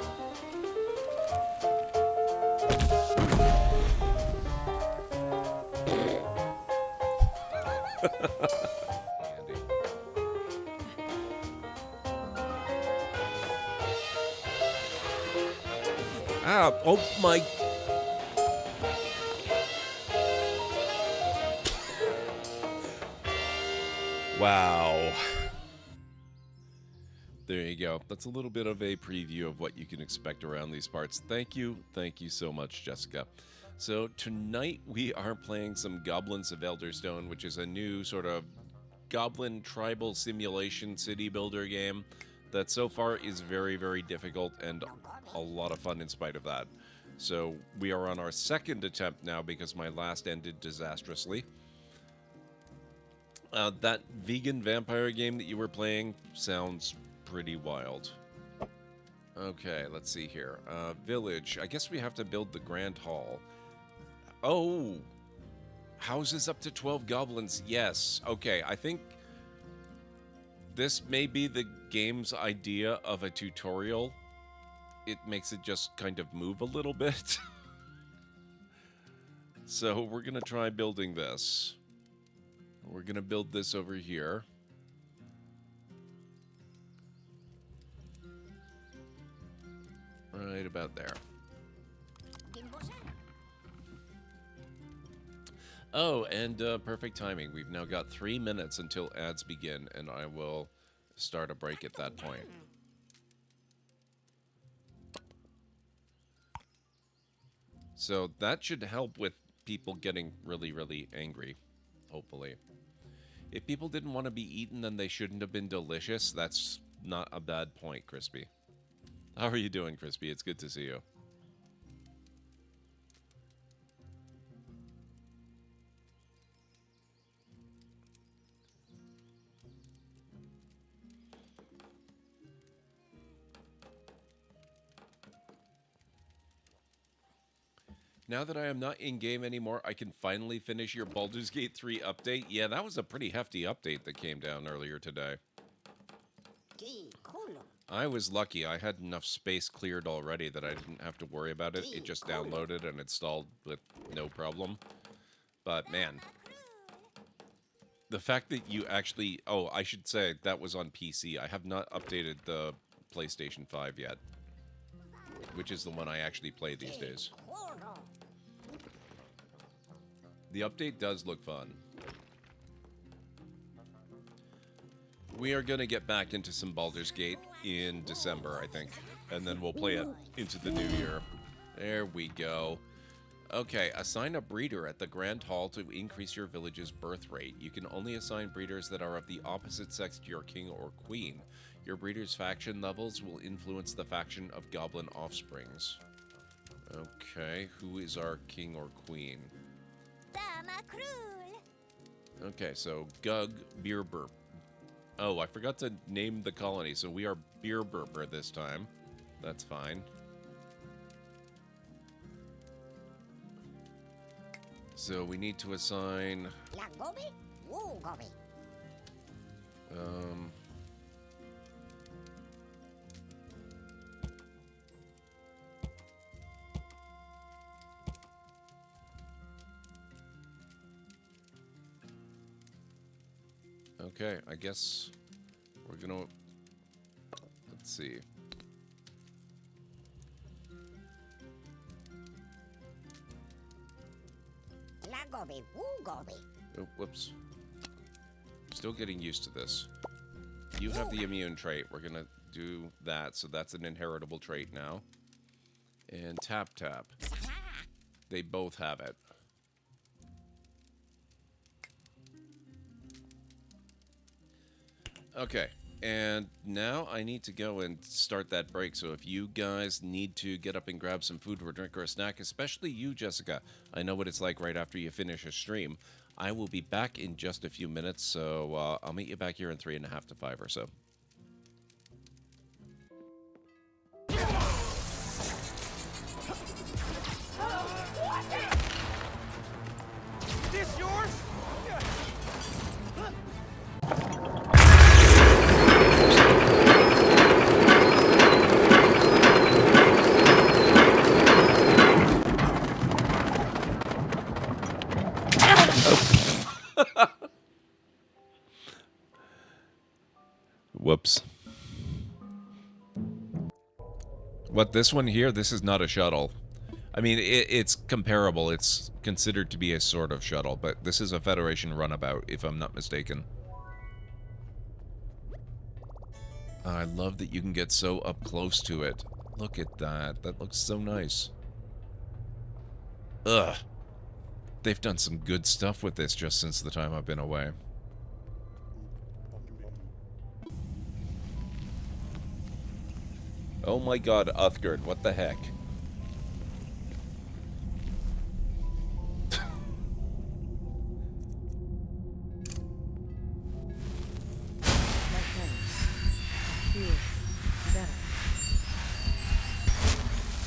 Ah, oh my. Wow. There you go. That's a little bit of a preview of what you can expect around these parts. Thank you so much, Jessica. So tonight we are playing some Goblins of Elderstone, which is a new sort of Goblin tribal simulation city builder game that so far is very, very difficult and a lot of fun in spite of that. So we are on our second attempt now because my last ended disastrously. That vegan vampire game that you were playing sounds pretty wild. Okay, let's see here. Village. I guess we have to build the Grand Hall. Oh! Houses up to 12 goblins. Yes. Okay, I think this may be the game's idea of a tutorial. It makes it just kind of move a little bit. So we're going to try building this. We're going to build this over here. Right about there. Oh, and perfect timing. We've now got 3 minutes until ads begin, and I will start a break at that point. So that should help with people getting really, really angry, hopefully. If people didn't want to be eaten, then they shouldn't have been delicious. That's not a bad point, Crispy. How are you doing, Crispy? It's good to see you. Now that I am not in-game anymore, I can finally finish your Baldur's Gate 3 update. Yeah, that was a pretty hefty update that came down earlier today. I was lucky. I had enough space cleared already that I didn't have to worry about it. It just downloaded and installed with no problem. But, man, the fact that you actually... Oh, I should say that was on PC. I have not updated the PlayStation 5 yet, which is the one I actually play these days. The update does look fun. We are going to get back into some Baldur's Gate in December, I think. And then we'll play it into the new year. There we go. Okay, assign a breeder at the Grand Hall to increase your village's birth rate. You can only assign breeders that are of the opposite sex to your king or queen. Your breeder's faction levels will influence the faction of goblin offsprings. Okay, who is our king or queen? Okay, so Gug Beerburp. Oh, I forgot to name the colony, so we are Beerburper this time. That's fine. So we need to assign... Okay, I guess we're gonna... Let's see. Oh, whoops. Still getting used to this. You have the immune trait. We're gonna do that, so that's an inheritable trait now. And Tap Tap. They both have it. Okay, and now I need to go and start that break, so if you guys need to get up and grab some food or a drink or a snack, especially you, Jessica, I know what it's like right after you finish a stream. I will be back in just a few minutes, so I'll meet you back here in 3.5 to 5 or so. This yours? Whoops. What, this one here? This is not a shuttle. I mean, it's comparable. It's considered to be a sort of shuttle, but this is a Federation runabout, if I'm not mistaken. I love that you can get so up close to it. Look at that. That looks so nice. Ugh. They've done some good stuff with this just since the time I've been away. Oh my god, Uthgard, what the heck?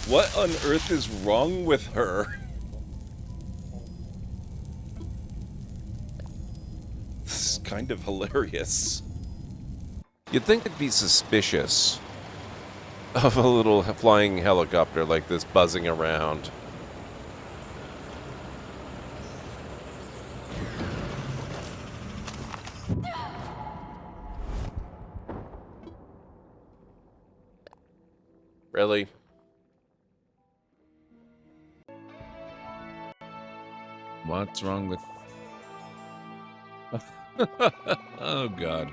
What on earth is wrong with her? This is kind of hilarious. You'd think it'd be suspicious of a little flying helicopter like this buzzing around. Really? What's wrong with... Oh, God.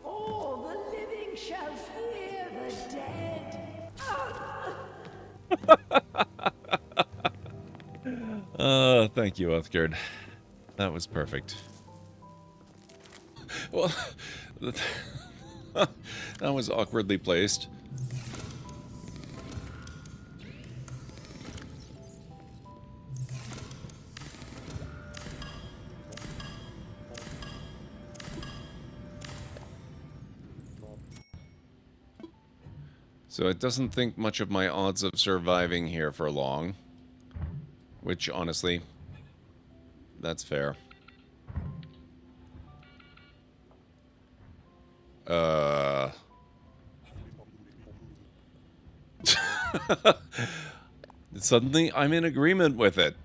All the living shall fear the dead. Thank you, Oathguard. That was perfect. Well, that was awkwardly placed. So it doesn't think much of my odds of surviving here for long. Which, honestly, that's fair. Suddenly, I'm in agreement with it.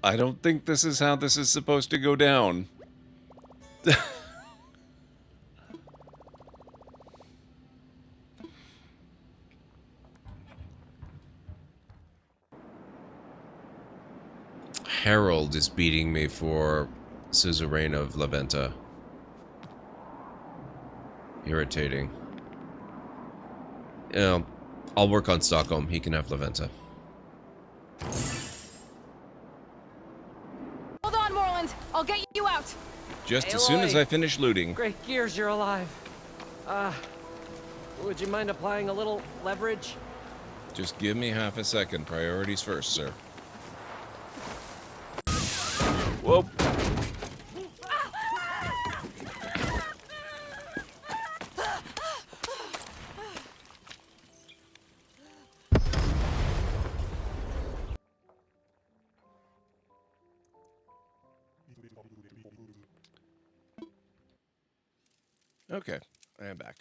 I don't think this is how this is supposed to go down. Harold is beating me for Suzerain of Laventa. Irritating. Yeah, I'll work on Stockholm. He can have Laventa. Hold on, Morland. I'll get you out. Just as soon as I finish looting. Great gears, you're alive. Would you mind applying a little leverage? Just give me half a second. Priorities first, sir. Whoa. Okay, I am back.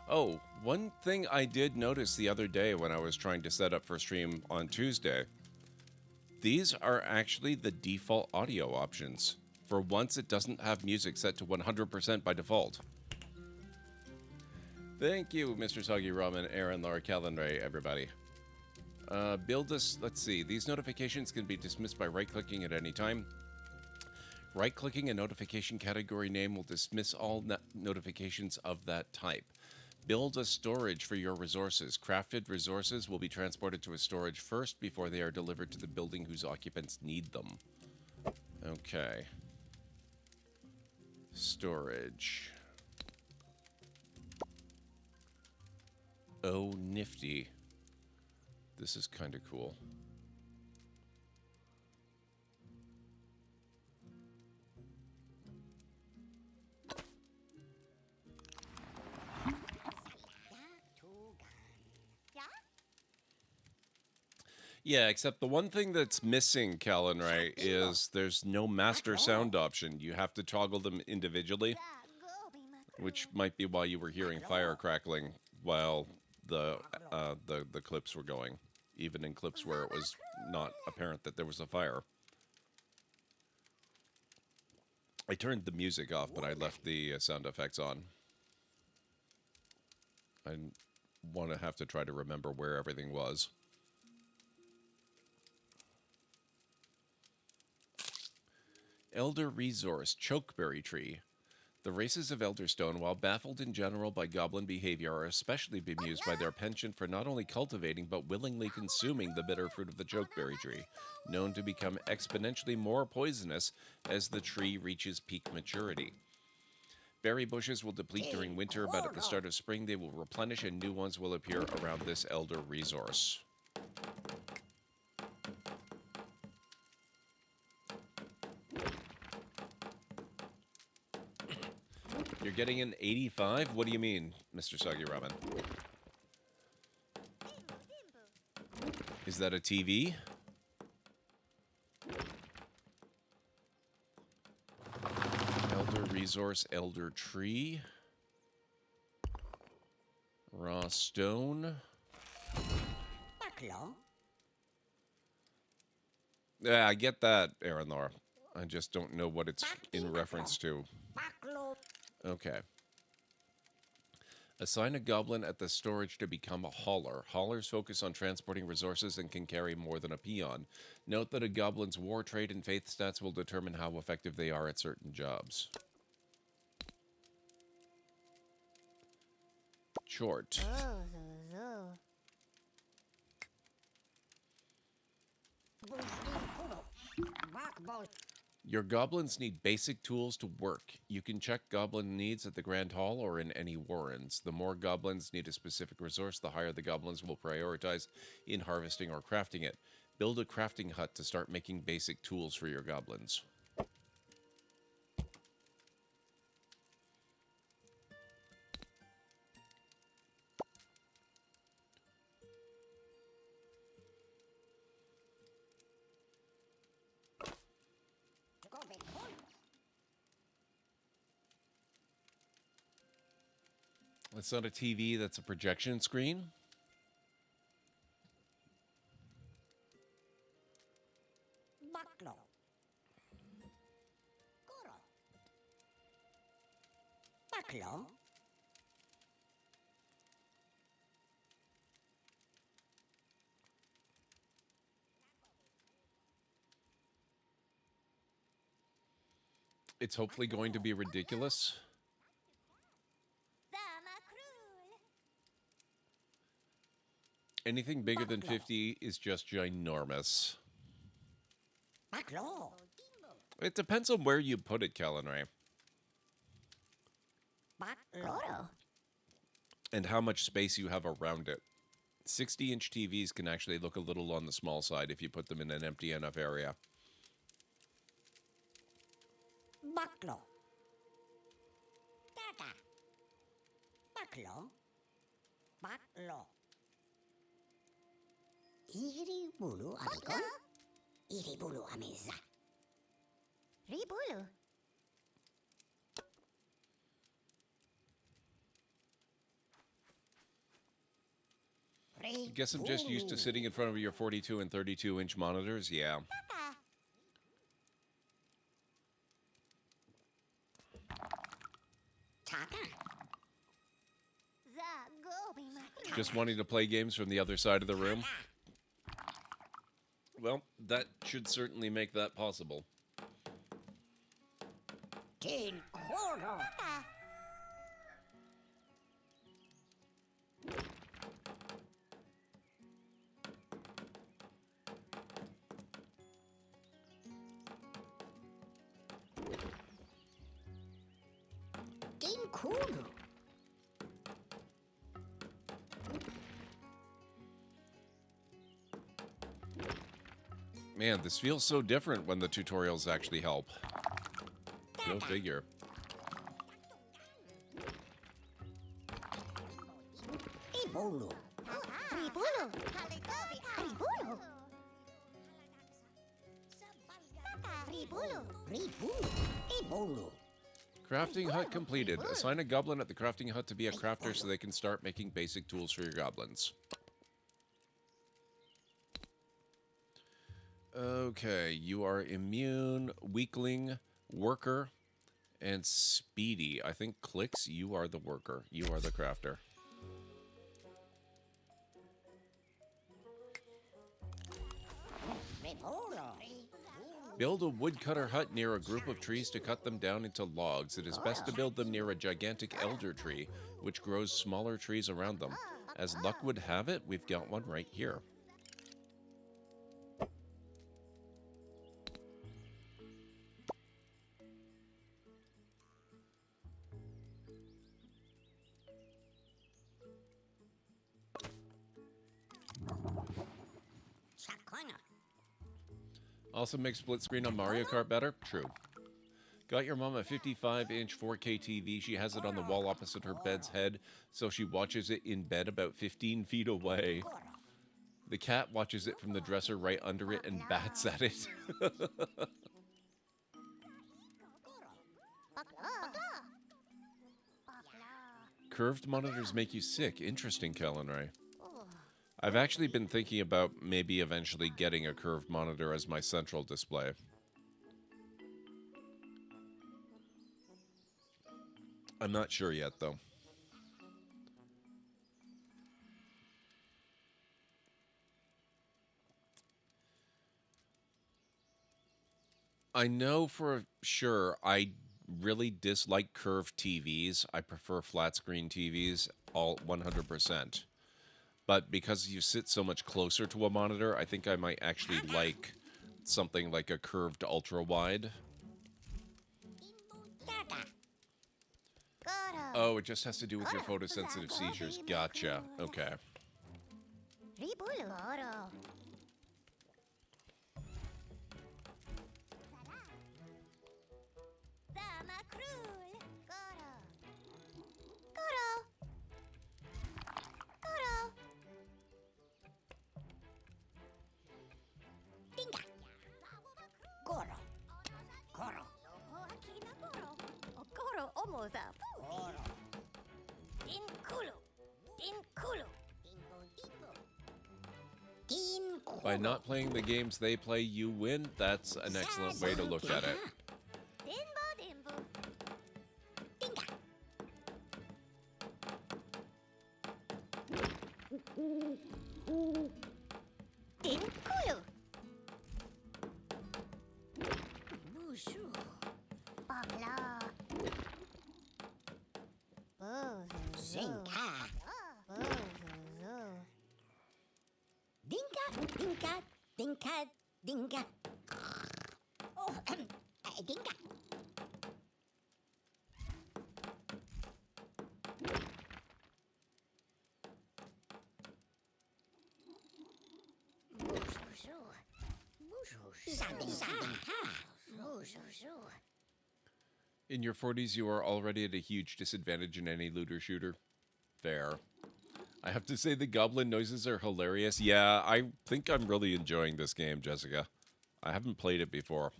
Oh, one thing I did notice the other day when I was trying to set up for stream on Tuesday. These are actually the default audio options. For once, it doesn't have music set to 100% by default. Thank you, Mr. Soggy Ramen, Aaron, Laura, Calendray, everybody. Build us, let's see. These notifications can be dismissed by right-clicking at any time. Right-clicking a notification category name will dismiss all notifications of that type. Build a storage for your resources. Crafted resources will be transported to a storage first before they are delivered to the building whose occupants need them. Okay. Storage. Oh, nifty. This is kind of cool. Yeah, except the one thing that's missing, Calendray, is there's no master sound option. You have to toggle them individually, which might be why you were hearing fire crackling while the clips were going, even in clips where it was not apparent that there was a fire. I turned the music off, but I left the sound effects on. I want to have to try to remember where everything was. Elder Resource, Chokeberry Tree. The races of Elderstone, while baffled in general by goblin behavior, are especially bemused by their penchant for not only cultivating but willingly consuming the bitter fruit of the chokeberry tree, known to become exponentially more poisonous as the tree reaches peak maturity. Berry bushes will deplete during winter, but at the start of spring they will replenish and new ones will appear around this elder resource. You're getting an 85? What do you mean, Mr. Soggy Ramen? Is that a TV? Elder resource, elder tree. Raw stone. Yeah, I get that, Aranor. I just don't know what it's in reference to. Okay. Assign a goblin at the storage to become a hauler. Haulers focus on transporting resources and can carry more than a peon. Note that a goblin's war trait and faith stats will determine how effective they are at certain jobs. Short. Your goblins need basic tools to work. You can check goblin needs at the Grand Hall or in any warrens. The more goblins need a specific resource, the higher the goblins will prioritize in harvesting or crafting it. Build a crafting hut to start making basic tools for your goblins. That's not a TV, that's a projection screen. It's hopefully going to be ridiculous. Anything bigger than 50 is just ginormous. It depends on where you put it, Kalenray. And how much space you have around it. 60-inch TVs can actually look a little on the small side if you put them in an empty enough area. Iribulu amikon. Iribulu ameza. Ribulu. Guess I'm just used to sitting in front of your 42 and 32-inch monitors. Yeah. Just wanting to play games from the other side of the room. Well, that should certainly make that possible. Man, this feels so different when the tutorials actually help. Go figure. Crafting hut completed. Assign a goblin at the crafting hut to be a crafter so they can start making basic tools for your goblins. Okay, you are immune, weakling, worker, and speedy. I think Clicks, you are the worker. You are the crafter. Build a woodcutter hut near a group of trees to cut them down into logs. It is best to build them near a gigantic elder tree, which grows smaller trees around them. As luck would have it, we've got one right here. Also makes split screen on Mario Kart better? True. Got your mom a 55-inch 4K TV. She has it on the wall opposite her bed's head, so she watches it in bed about 15 feet away. The cat watches it from the dresser right under it and bats at it. Curved monitors make you sick. Interesting, Kellen Ray. I've actually been thinking about maybe eventually getting a curved monitor as my central display. I'm not sure yet, though. I know for sure I really dislike curved TVs. I prefer flat screen TVs, all 100%. But because you sit so much closer to a monitor, I think I might actually like something like a curved ultra-wide. Oh, it just has to do with your photosensitive seizures. Gotcha. Okay. By not playing the games they play, you win. That's an excellent way to look at it. Dinka. Oh, dinka. In your 40s, you are already at a huge disadvantage in any looter shooter. Fair. I have to say the goblin noises are hilarious. Yeah, I think I'm really enjoying this game, Jessica. I haven't played it before.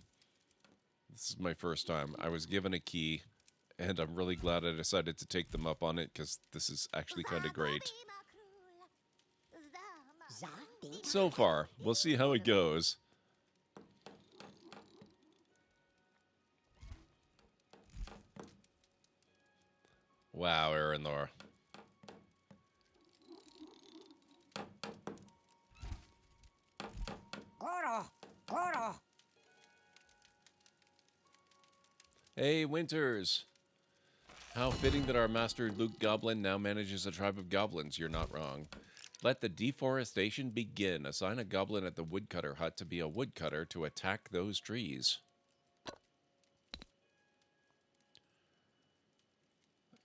This is my first time. I was given a key, and I'm really glad I decided to take them up on it, because this is actually kind of great. So far, we'll see how it goes. Wow, Aaronor. Hey, Winters. How fitting that our master Luke Goblin now manages a tribe of goblins. You're not wrong. Let the deforestation begin. Assign a goblin at the woodcutter hut to be a woodcutter to attack those trees.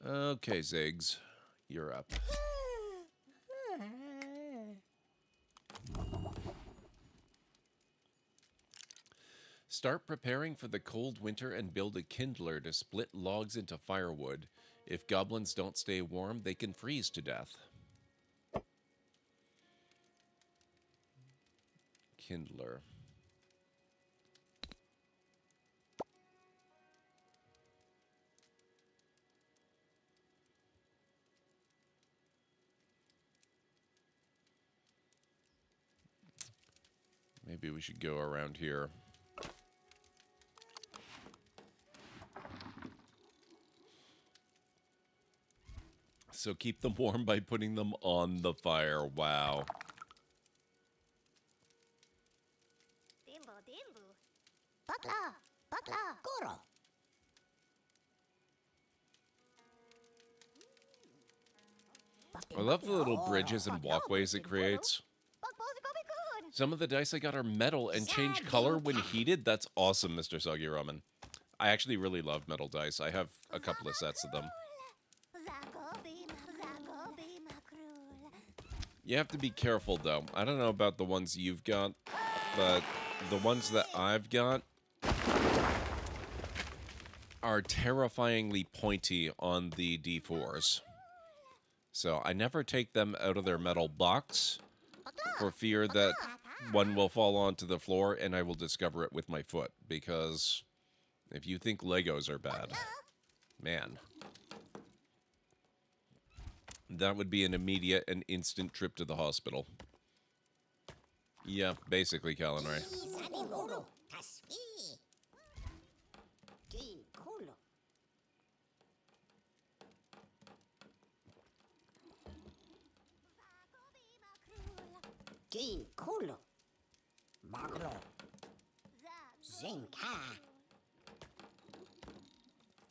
Okay, Ziggs. You're up. Start preparing for the cold winter and build a kindler to split logs into firewood. If goblins don't stay warm, they can freeze to death. Kindler. Maybe we should go around here. So keep them warm by putting them on the fire. Wow. I love the little bridges and walkways it creates. Some of the dice I got are metal and change color when heated. That's awesome, Mr. Soggy Ramen. I actually really love metal dice. I have a couple of sets of them. You have to be careful, though. I don't know about the ones you've got, but the ones that I've got, are terrifyingly pointy on the D4s. So I never take them out of their metal box for fear that one will fall onto the floor and I will discover it with my foot. Because if you think Legos are bad, man, that would be an immediate and instant trip to the hospital. Yeah, basically, Callan Ray.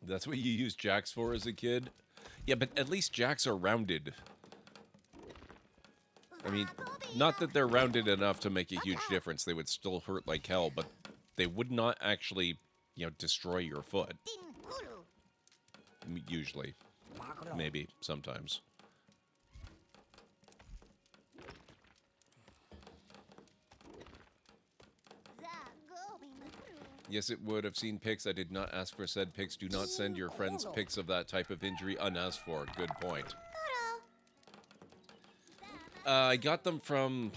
That's what you used jacks for as a kid? Yeah, but at least jacks are rounded. I mean, not that they're rounded enough to make a huge difference. They would still hurt like hell, but they would not actually, you know, destroy your foot. Usually. Maybe. Sometimes. Yes, it would. I've seen pics. I did not ask for said pics. Do not send your friends pics of that type of injury unasked for. Good point. I got them from,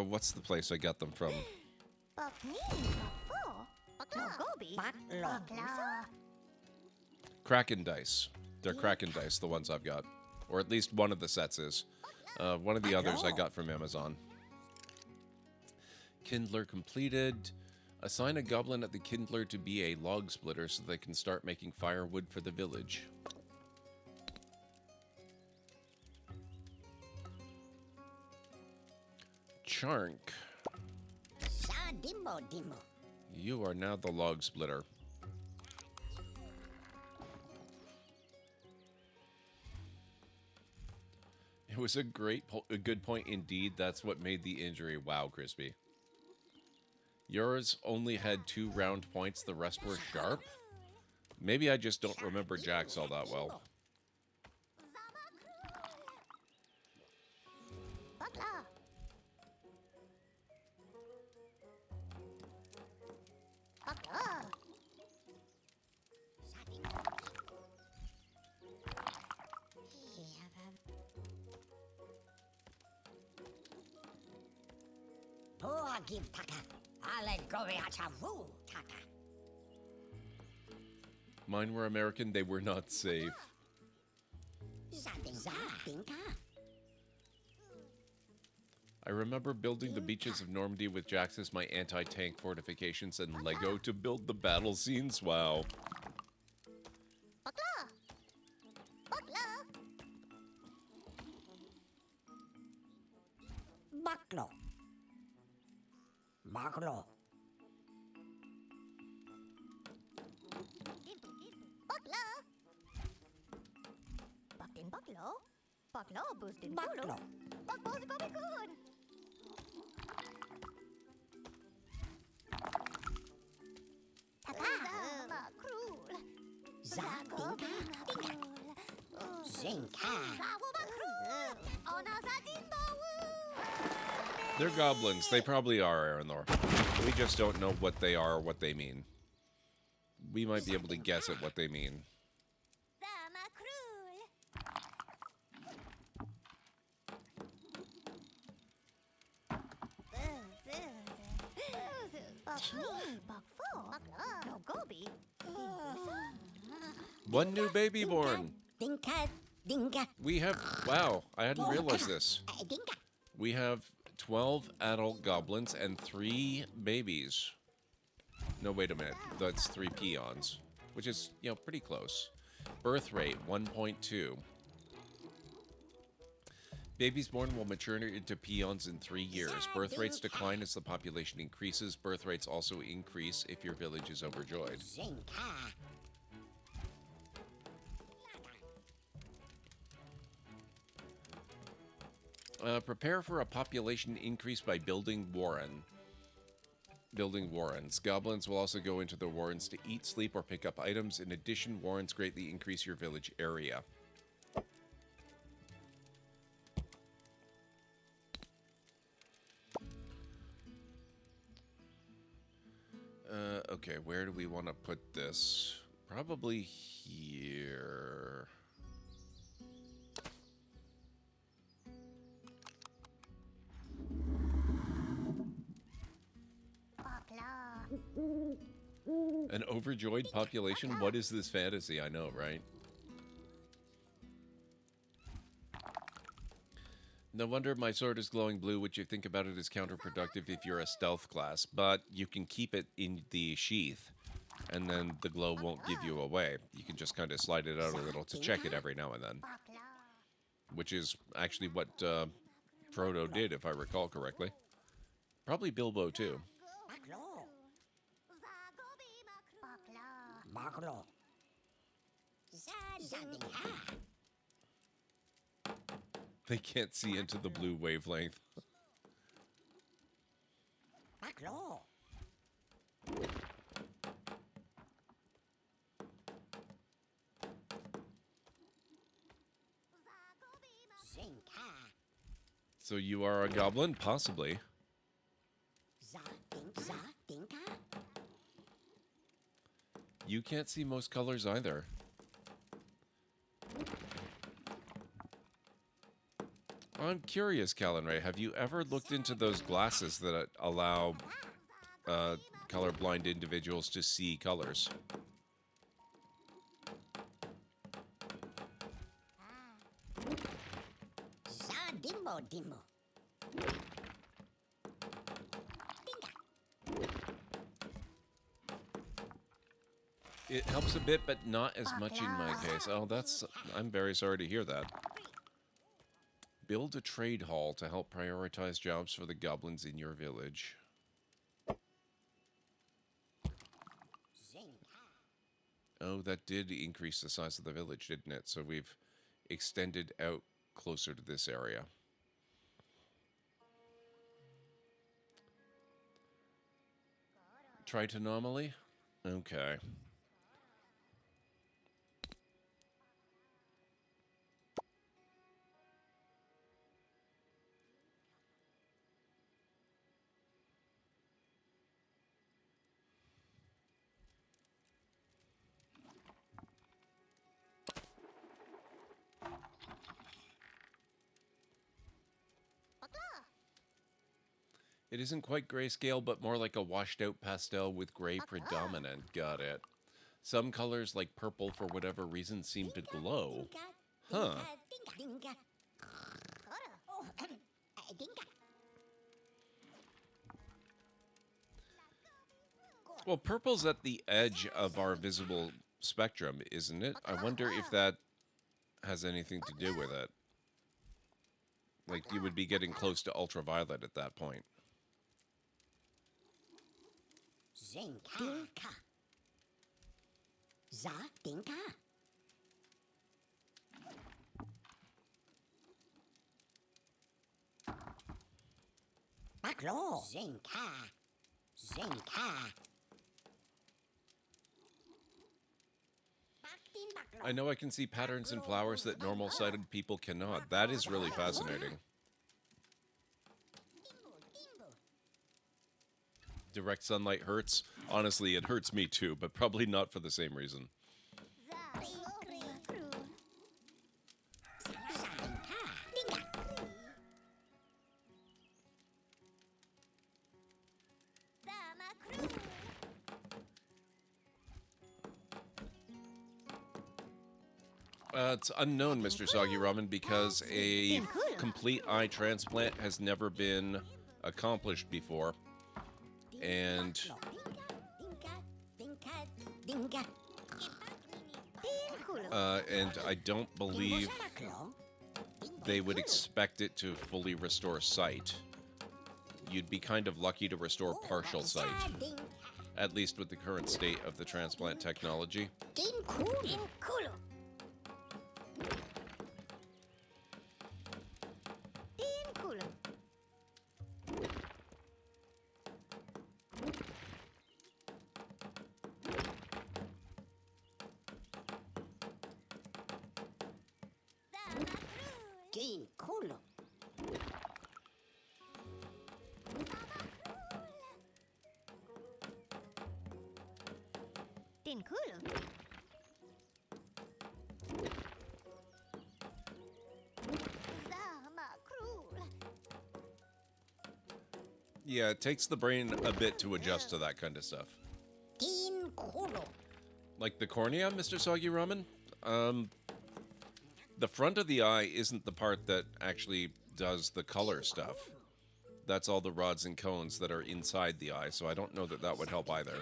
what's the place I got them from? Kraken Dice. They're Kraken Dice, the ones I've got. Or at least one of the sets is. One of the others I got from Amazon. Kindler completed. Assign a goblin at the Kindler to be a log splitter so they can start making firewood for the village. Charnk. You are now the log splitter. It was a good point indeed. That's what made the injury. Wow, Crispy. Yours only had 2 round points. The rest were sharp? Maybe I just don't remember Jack's all that well. Mine were American, they were not safe. I remember building the beaches of Normandy with Jax as my anti-tank fortifications and Lego to build the battle scenes. Wow. They're goblins. They probably are, Aranor. We just don't know what they are or what they mean. We might be able to guess at what they mean. One new baby born. We have... Wow, I hadn't realized this. We have 12 adult goblins and 3 babies. No, wait a minute. That's 3 peons, which is, you know, pretty close. Birth rate, 1.2. Babies born will mature into peons in 3 years. Birth rates decline as the population increases. Birth rates also increase if your village is overjoyed. Prepare for a population increase by building warrens. Goblins will also go into the warrens to eat, sleep, or pick up items. In addition, warrens greatly increase your village area. Okay, where do we want to put this? Probably here. An overjoyed population? What is this fantasy? I know, right? No wonder my sword is glowing blue, which you think about it as counterproductive if you're a stealth class, but you can keep it in the sheath, and then the glow won't give you away. You can just kind of slide it out a little to check it every now and then. Which is actually what Frodo did, if I recall correctly. Probably Bilbo, too. They can't see into the blue wavelength. So you are a goblin? Possibly. You can't see most colors either. I'm curious, Callan-Ray, have you ever looked into those glasses that allow colorblind individuals to see colors? It helps a bit, but not as much in my case. Oh, I'm very sorry to hear that. Build a trade hall to help prioritize jobs for the goblins in your village. Oh, that did increase the size of the village, didn't it? So we've extended out closer to this area. Trite anomaly? Okay. It isn't quite grayscale, but more like a washed-out pastel with gray predominant. Got it. Some colors, like purple, for whatever reason, seem to glow. Huh. Well, purple's at the edge of our visible spectrum, isn't it? I wonder if that has anything to do with it. Like, you would be getting close to ultraviolet at that point. I know I can see patterns in flowers that normal-sighted people cannot. That is really fascinating. Direct sunlight hurts. Honestly, it hurts me too, but probably not for the same reason. It's unknown, Mr. Soggy Ramen, because a complete eye transplant has never been accomplished before. And I don't believe they would expect it to fully restore sight. You'd be kind of lucky to restore partial sight, at least with the current state of the transplant technology. Yeah, it takes the brain a bit to adjust to that kind of stuff. Like the cornea, Mr. Soggy Ramen? The front of the eye isn't the part that actually does the color stuff. That's all the rods and cones that are inside the eye, so I don't know that that would help either.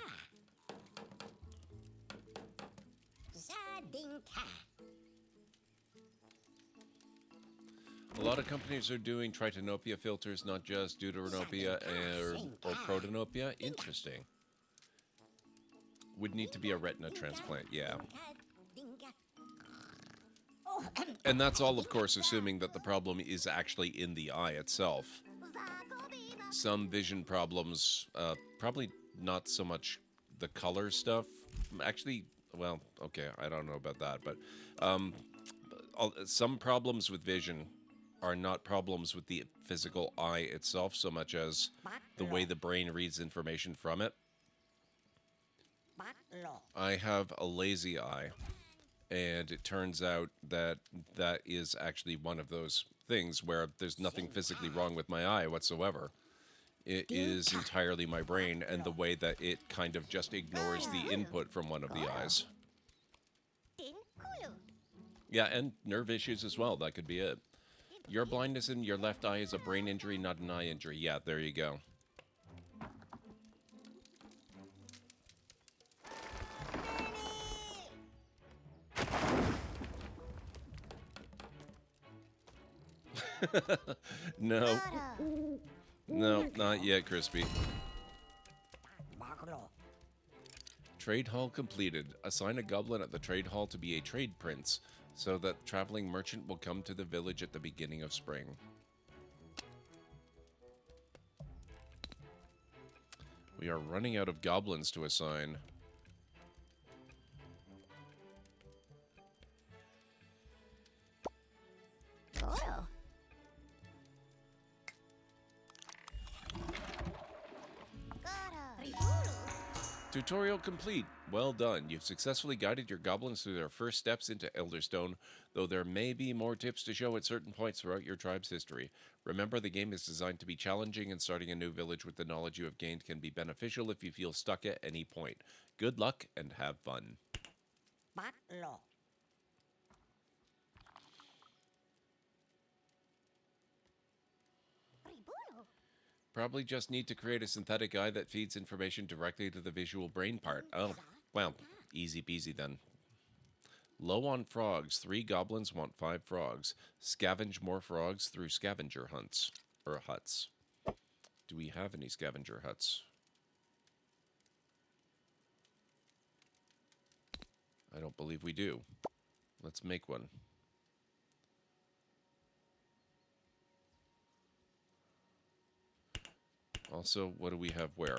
A lot of companies are doing tritanopia filters, not just deuteranopia or protanopia. Interesting. Would need to be a retina transplant, yeah. And that's all, of course, assuming that the problem is actually in the eye itself. Some vision problems, probably not so much the color stuff. Actually, well, okay, I don't know about that, but some problems with vision are not problems with the physical eye itself so much as the way the brain reads information from it. I have a lazy eye, and it turns out that that is actually one of those things where there's nothing physically wrong with my eye whatsoever. It is entirely my brain and the way that it kind of just ignores the input from one of the eyes. Yeah, and nerve issues as well. That could be it. Your blindness in your left eye is a brain injury, not an eye injury. Yeah, there you go. No. No, not yet, Crispy. Trade hall completed. Assign a goblin at the trade hall to be a trade prince, so that traveling merchant will come to the village at the beginning of spring. We are running out of goblins to assign. Tutorial complete. Well done. You've successfully guided your goblins through their first steps into Elderstone, though there may be more tips to show at certain points throughout your tribe's history. Remember, the game is designed to be challenging, and starting a new village with the knowledge you have gained can be beneficial if you feel stuck at any point. Good luck and have fun. Probably just need to create a synthetic eye that feeds information directly to the visual brain part. Oh, well, easy peasy then. Low on frogs. 3 goblins want 5 frogs. Scavenge more frogs through scavenger hunts. Or huts. Do we have any scavenger huts? I don't believe we do. Let's make one. Also, what do we have where?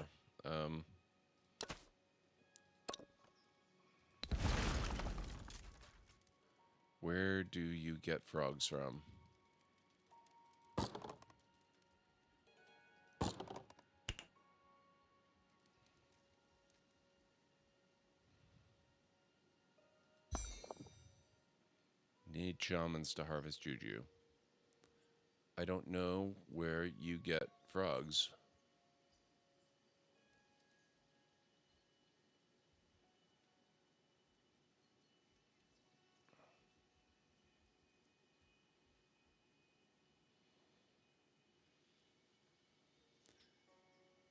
Where do you get frogs from? Need shamans to harvest juju. I don't know where you get frogs.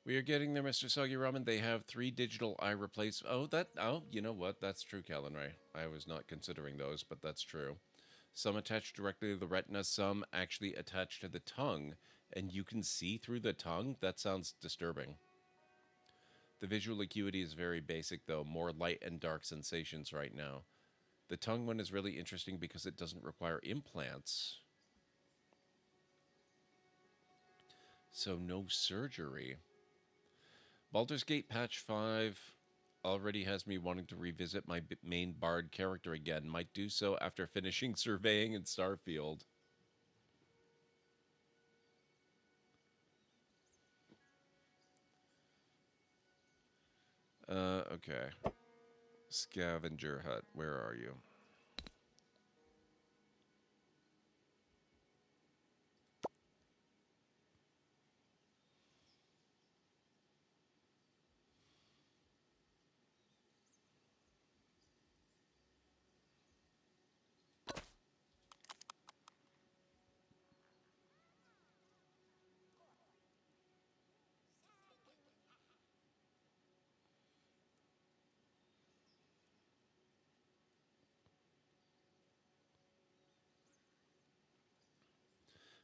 We are getting there, Mr. Soggy Ramen. They have 3 digital eye replace. Oh, you know what? That's true, Calenray. I was not considering those, but that's true. Some attach directly to the retina, some actually attach to the tongue, and you can see through the tongue? That sounds disturbing. The visual acuity is very basic, though. More light and dark sensations right now. The tongue one is really interesting because it doesn't require implants. So no surgery. Baldur's Gate Patch 5 already has me wanting to revisit my main bard character again. Might do so after finishing surveying in Starfield. Okay. Scavenger hut, where are you?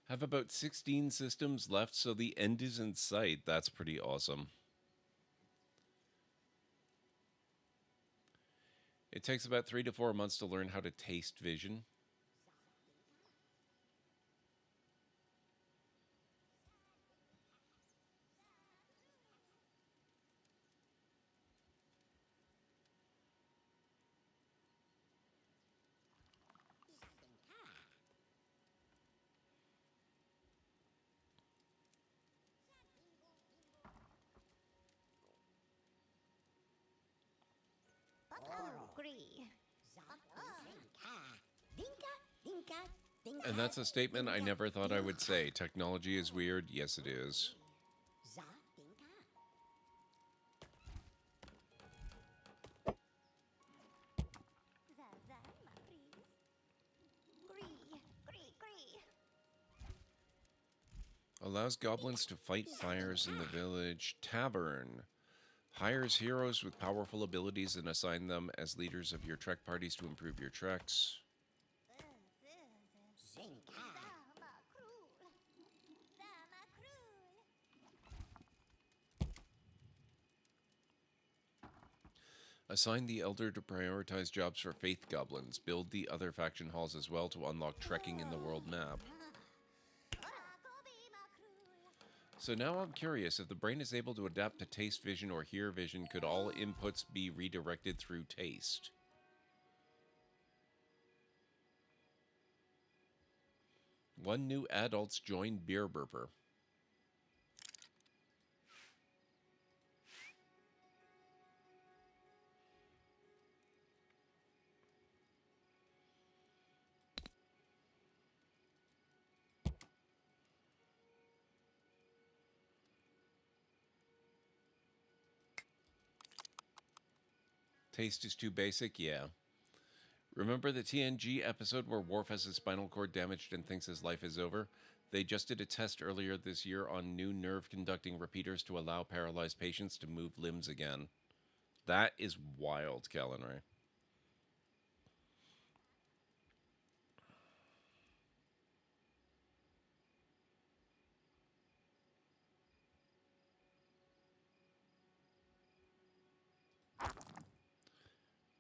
Have about 16 systems left, so the end is in sight. That's pretty awesome. It takes about 3 to 4 months to learn how to taste vision. And that's a statement I never thought I would say. Technology is weird. Yes, it is. Allows goblins to fight fires in the village. Tavern. Hires heroes with powerful abilities and assign them as leaders of your trek parties to improve your treks. Assign the Elder to prioritize jobs for Faith Goblins. Build the other faction halls as well to unlock trekking in the world map. So now I'm curious, if the brain is able to adapt to taste vision or hear vision, could all inputs be redirected through taste? One new adults joined Beer Burper. Taste is too basic? Yeah. Remember the TNG episode where Worf has his spinal cord damaged and thinks his life is over? They just did a test earlier this year on new nerve-conducting repeaters to allow paralyzed patients to move limbs again. That is wild, Calenray.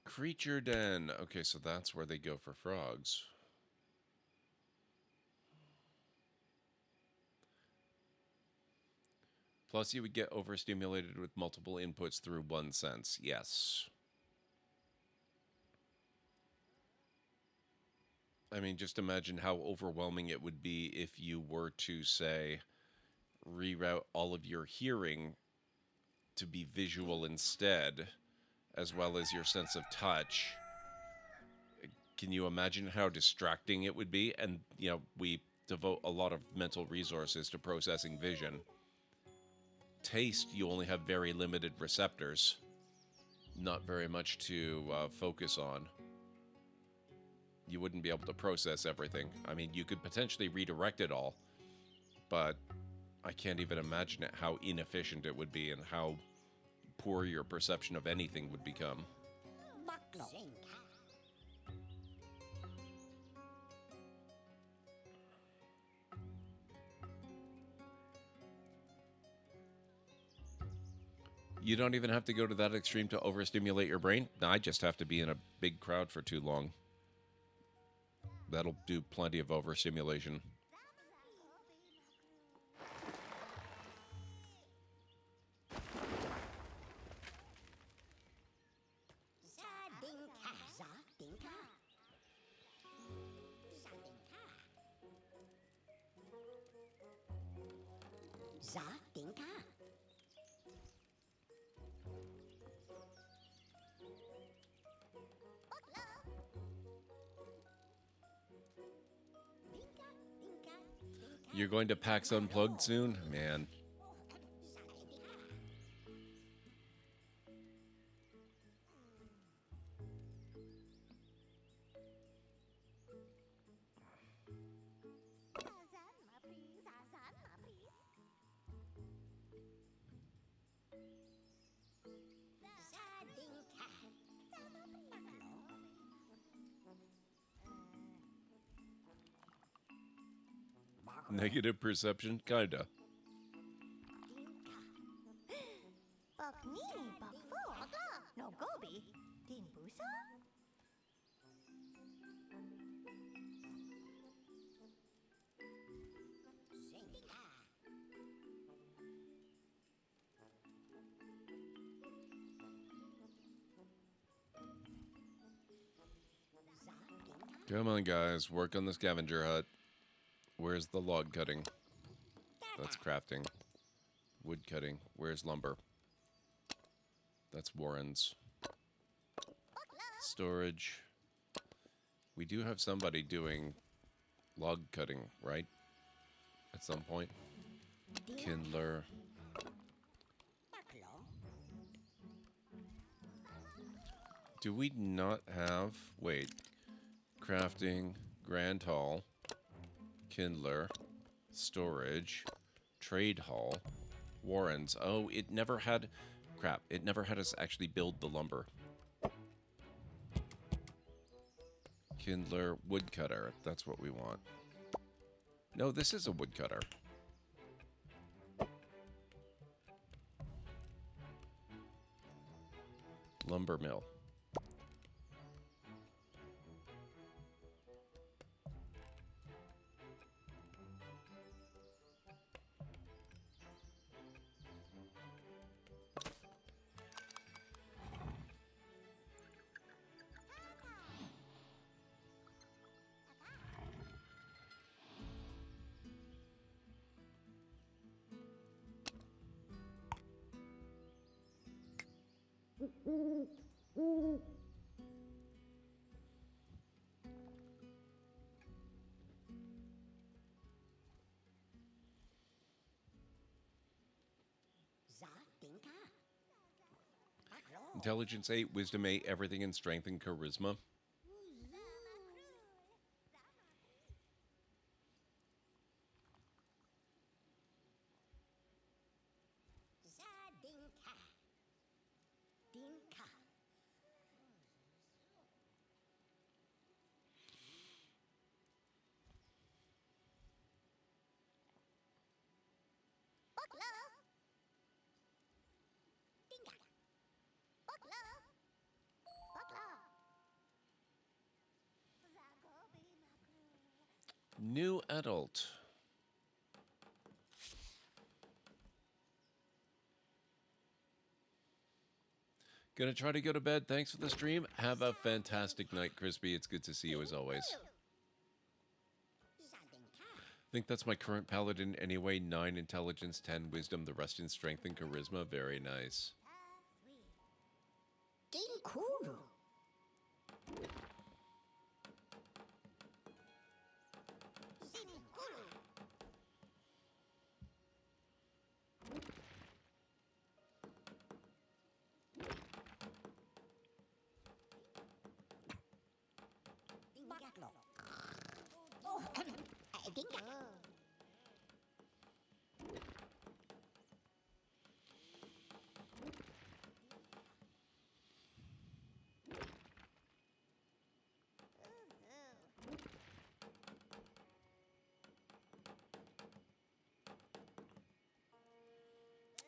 Creature Den. Okay, so that's where they go for frogs. Plus, you would get overstimulated with multiple inputs through one sense. Yes. I mean, just imagine how overwhelming it would be if you were to, say, reroute all of your hearing to be visual instead, as well as your sense of touch. Can you imagine how distracting it would be? And, you know, we devote a lot of mental resources to processing vision. Taste, you only have very limited receptors. Not very much to focus on. You wouldn't be able to process everything. I mean, you could potentially redirect it all, but I can't even imagine it, how inefficient it would be and how poor your perception of anything would become. You don't even have to go to that extreme to overstimulate your brain. No, I just have to be in a big crowd for too long. That'll do plenty of overstimulation. You're going to PAX Unplugged soon? Man. Negative perception? Kinda. Buck me, buck fo, no gobi, din busa? Come on, guys. Work on the scavenger hut. Where's the log cutting? That's crafting. Wood cutting. Where's lumber? That's Warren's. Storage. We do have somebody doing log cutting, right? At some point. Kindler. Do we not have... Wait. Crafting, Grand Hall, Kindler, Storage, Trade Hall, Warren's. Oh, it never had... Crap, it never had us actually build the lumber. Kindler, Woodcutter. That's what we want. No, this is a woodcutter. Lumber mill. Intelligence 8, Wisdom 8, everything in Strength and Charisma. New adult. Gonna try to go to bed. Thanks for the stream. Have a fantastic night, Crispy. It's good to see you as always. I think that's my current paladin anyway. 9 intelligence, 10 wisdom, the rest in strength and charisma. Very nice.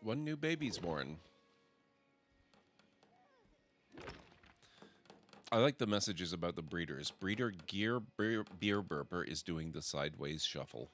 One new baby's born. I like the messages about the breeders. Breeder Gear Beer Burper is doing the sideways shuffle.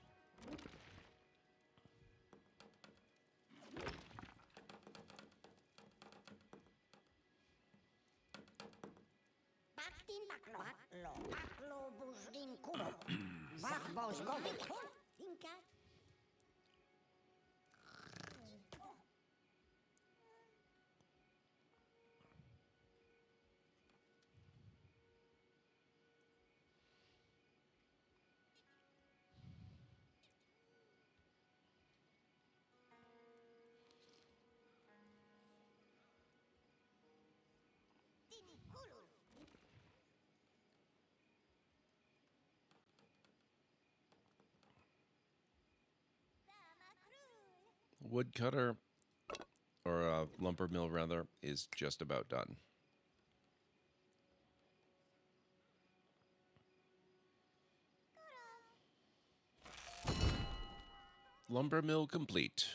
Woodcutter, or lumber mill rather, is just about done. Lumber mill complete.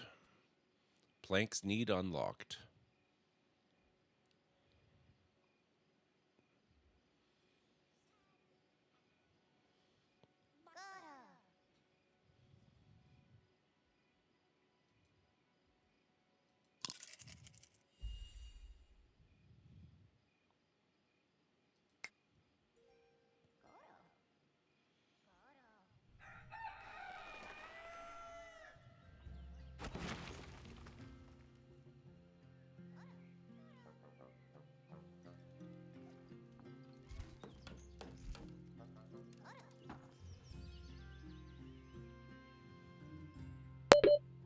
Planks need unlocked.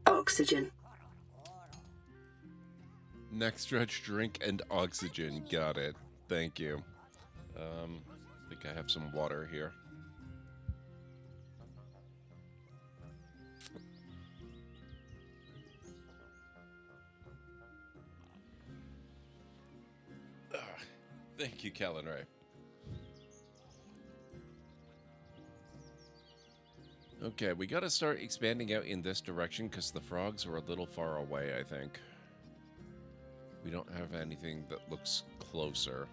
Oxygen. Next stretch, drink and oxygen. Got it. Thank you. I think I have some water here. Thank you, Callan Ray. Okay, we gotta start expanding out in this direction because the frogs are a little far away, I think. We don't have anything that looks closer.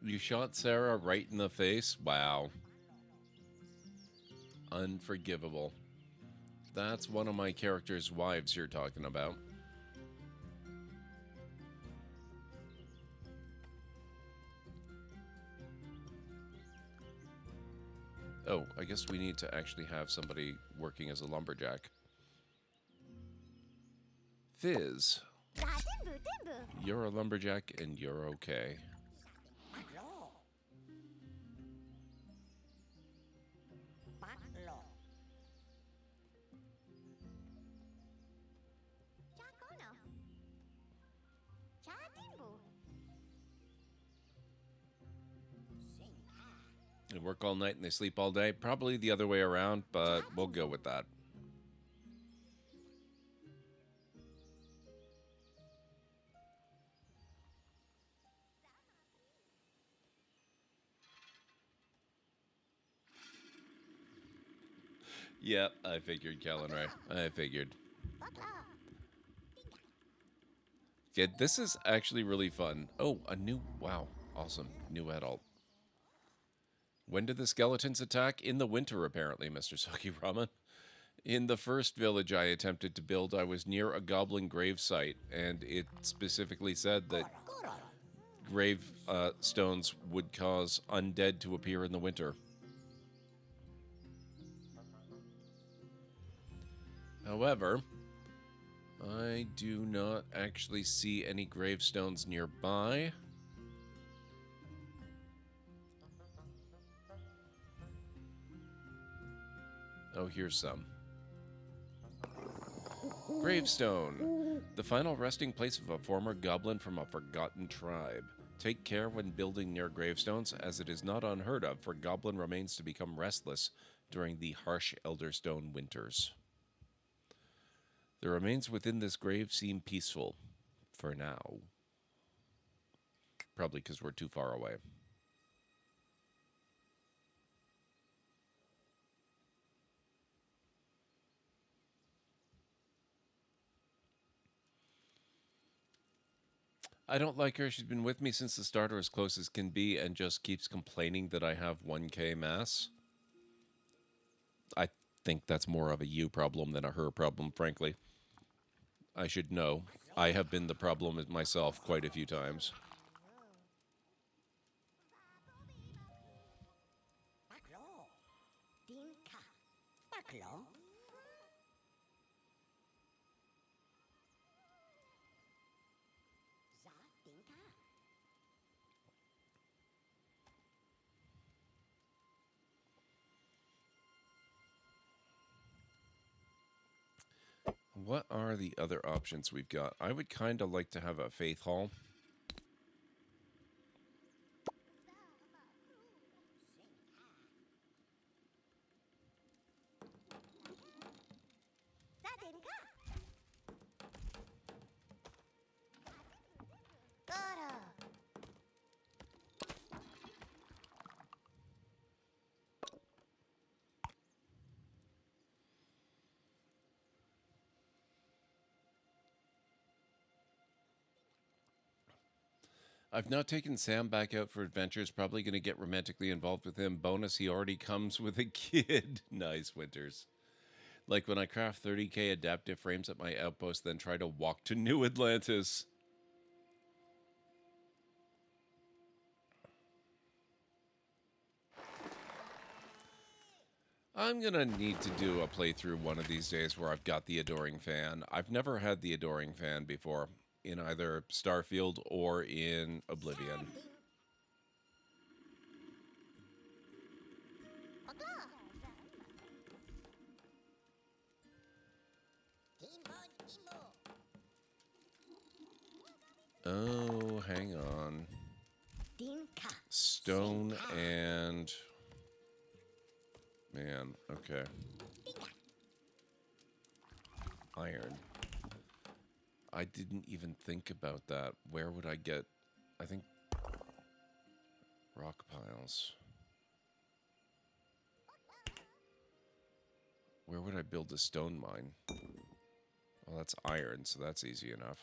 You shot Sarah right in the face? Wow. Unforgivable. That's one of my character's wives you're talking about. Oh, I guess we need to actually have somebody working as a lumberjack. Fizz. You're a lumberjack and you're okay. They work all night and they sleep all day. Probably the other way around, but we'll go with that. Yep, I figured, Callan Ray. I figured. Yeah, this is actually really fun. Oh, a new... Wow, awesome. New adult. When did the skeletons attack? In the winter, apparently, Mr. Saki Ramen. In the first village I attempted to build, I was near a goblin grave site, and it specifically said that grave stones would cause undead to appear in the winter. However, I do not actually see any gravestones nearby. Oh, here's some. Gravestone. The final resting place of a former goblin from a forgotten tribe. Take care when building near gravestones, as it is not unheard of for goblin remains to become restless during the harsh Elderstone winters. The remains within this grave seem peaceful. For now. Probably because we're too far away. I don't like her. She's been with me since the start or as close as can be and just keeps complaining that I have 1K mass. I think that's more of a you problem than a her problem, frankly. I should know. I have been the problem myself quite a few times. What are the other options we've got? I would kind of like to have a faith hall. I've now taken Sam back out for adventures. Probably going to get romantically involved with him. Bonus, he already comes with a kid. Nice, Winters. Like when I craft 30k adaptive frames at my outpost, then try to walk to New Atlantis. I'm going to need to do a playthrough one of these days where I've got the Adoring Fan. I've never had the Adoring Fan before in either Starfield or in Oblivion. Oh, hang on. Stone and... Man, okay. Iron. I didn't even think about that. Where would I get... I think... Rock piles. Where would I build a stone mine? Well, that's iron, so that's easy enough.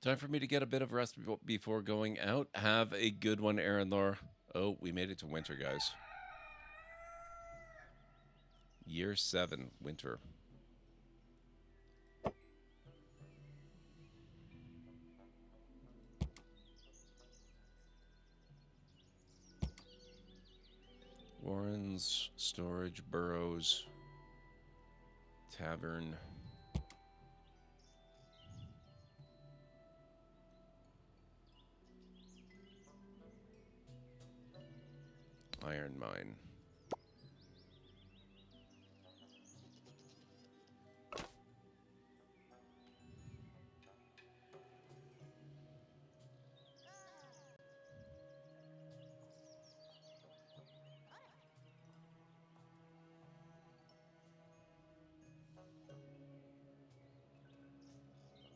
Time for me to get a bit of rest before going out. Have a good one, Aaron Laura. Oh, we made it to winter, guys. Year 7, winter. Warrens, storage, burrows, tavern. Iron mine.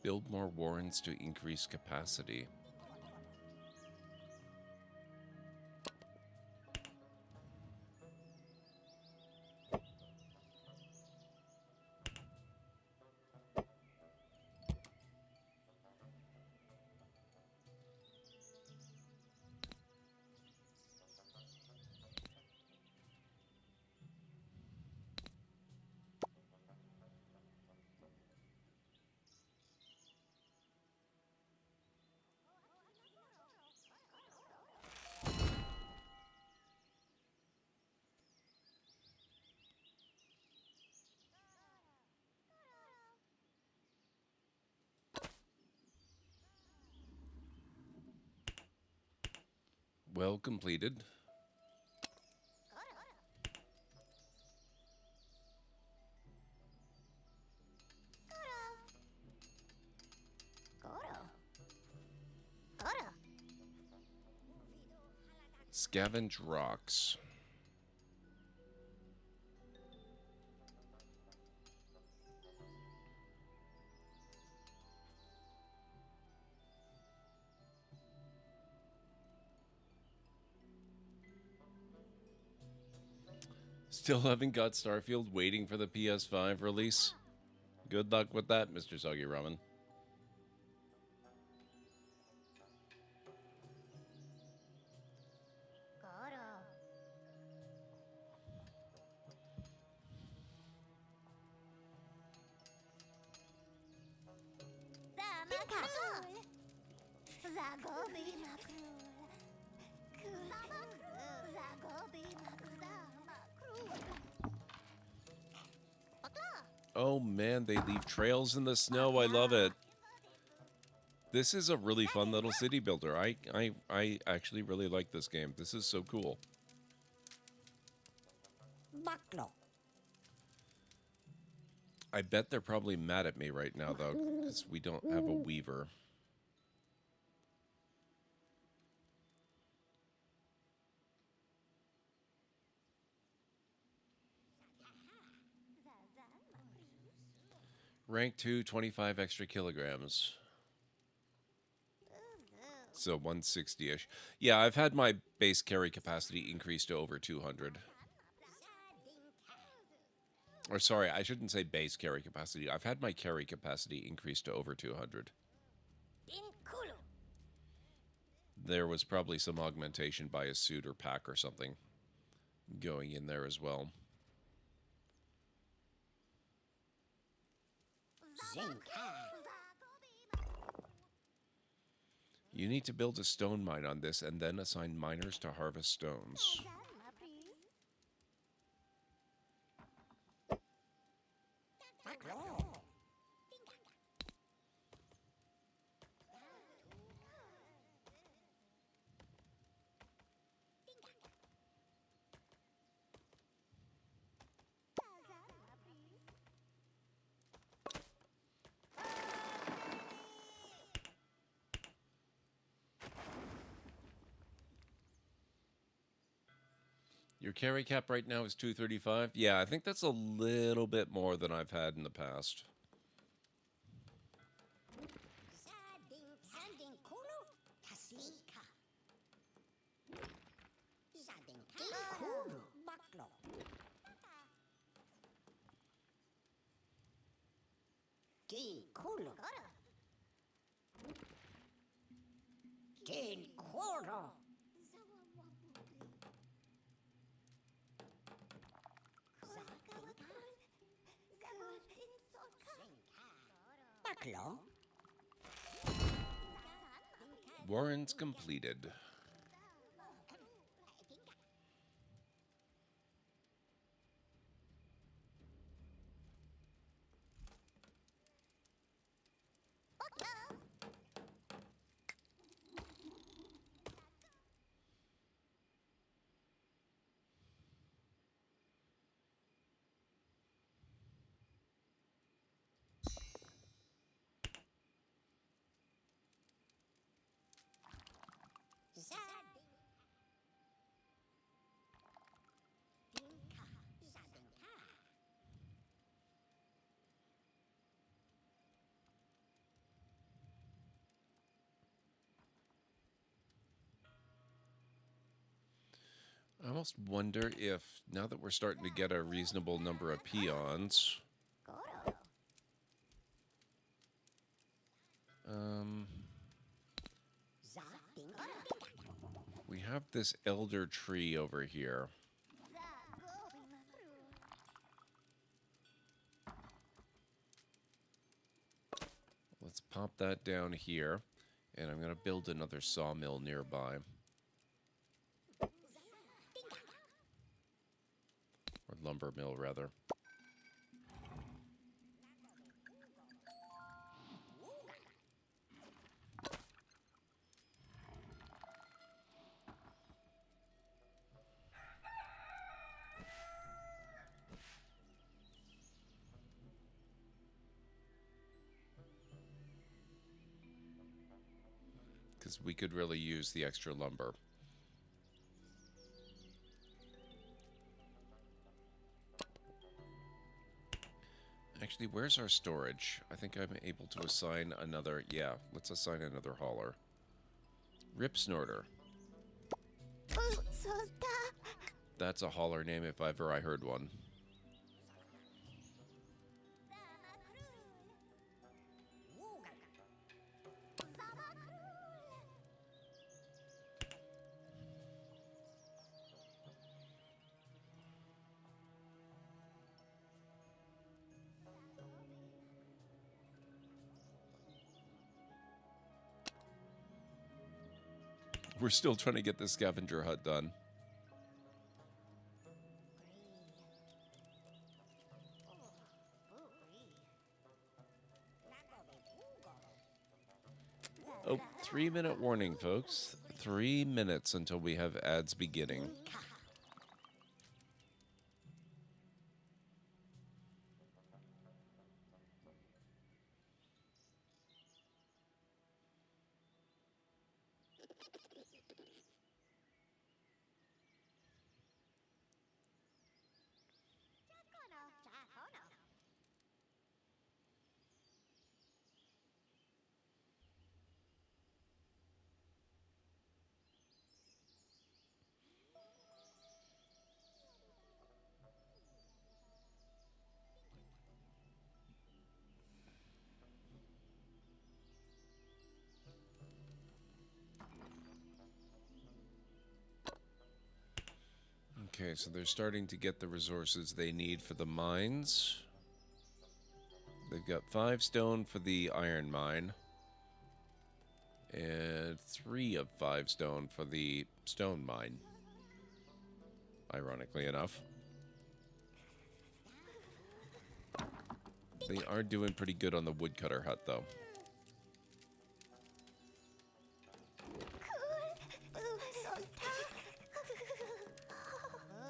Build more warrens to increase capacity. Well completed. Scavenge rocks. Still haven't got Starfield, waiting for the PS5 release. Good luck with that, Mr. Soggy Ramen. Oh man, they leave trails in the snow. I love it. This is a really fun little city builder. I actually really like this game. This is so cool. I bet they're probably mad at me right now, though, because we don't have a weaver. Rank 2, 25 extra kilograms. So 160-ish. Yeah, I've had my base carry capacity increased to over 200. Or sorry, I shouldn't say base carry capacity. I've had my carry capacity increased to over 200. There was probably some augmentation by a suit or pack or something going in there as well. You need to build a stone mine on this and then assign miners to harvest stones. Your carry cap right now is 235. Yeah, I think that's a little bit more than I've had in the past. Warrants completed. I almost wonder if, now that we're starting to get a reasonable number of peons, we have this elder tree over here. Let's pop that down here, and I'm going to build another sawmill nearby. Or lumber mill, rather. Because we could really use the extra lumber. Actually, where's our storage? I think I'm able to assign another... Yeah, let's assign another hauler. Rip Snorter. That's a hauler name if ever I heard one. We're still trying to get the scavenger hut done. Oh, 3-minute warning, folks. 3 minutes until we have ads beginning. Okay, so they're starting to get the resources they need for the mines. They've got 5 stone for the iron mine. And 3 of 5 stone for the stone mine. Ironically enough. They are doing pretty good on the woodcutter hut, though.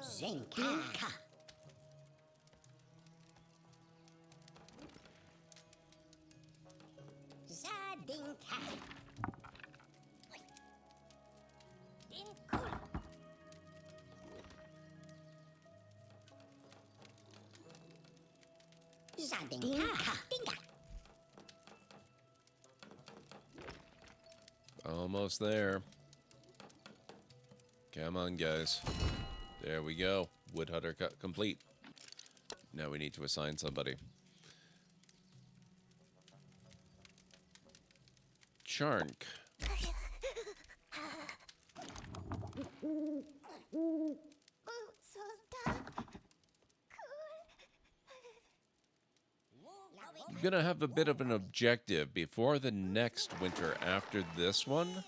Zinka. Zadinka. Dinkul. Zadinka. Dinka. Almost there. Come on, guys. There we go. Woodhutter cut complete. Now we need to assign somebody. Charnk. I'm gonna have a bit of an objective. Before the next winter after this one,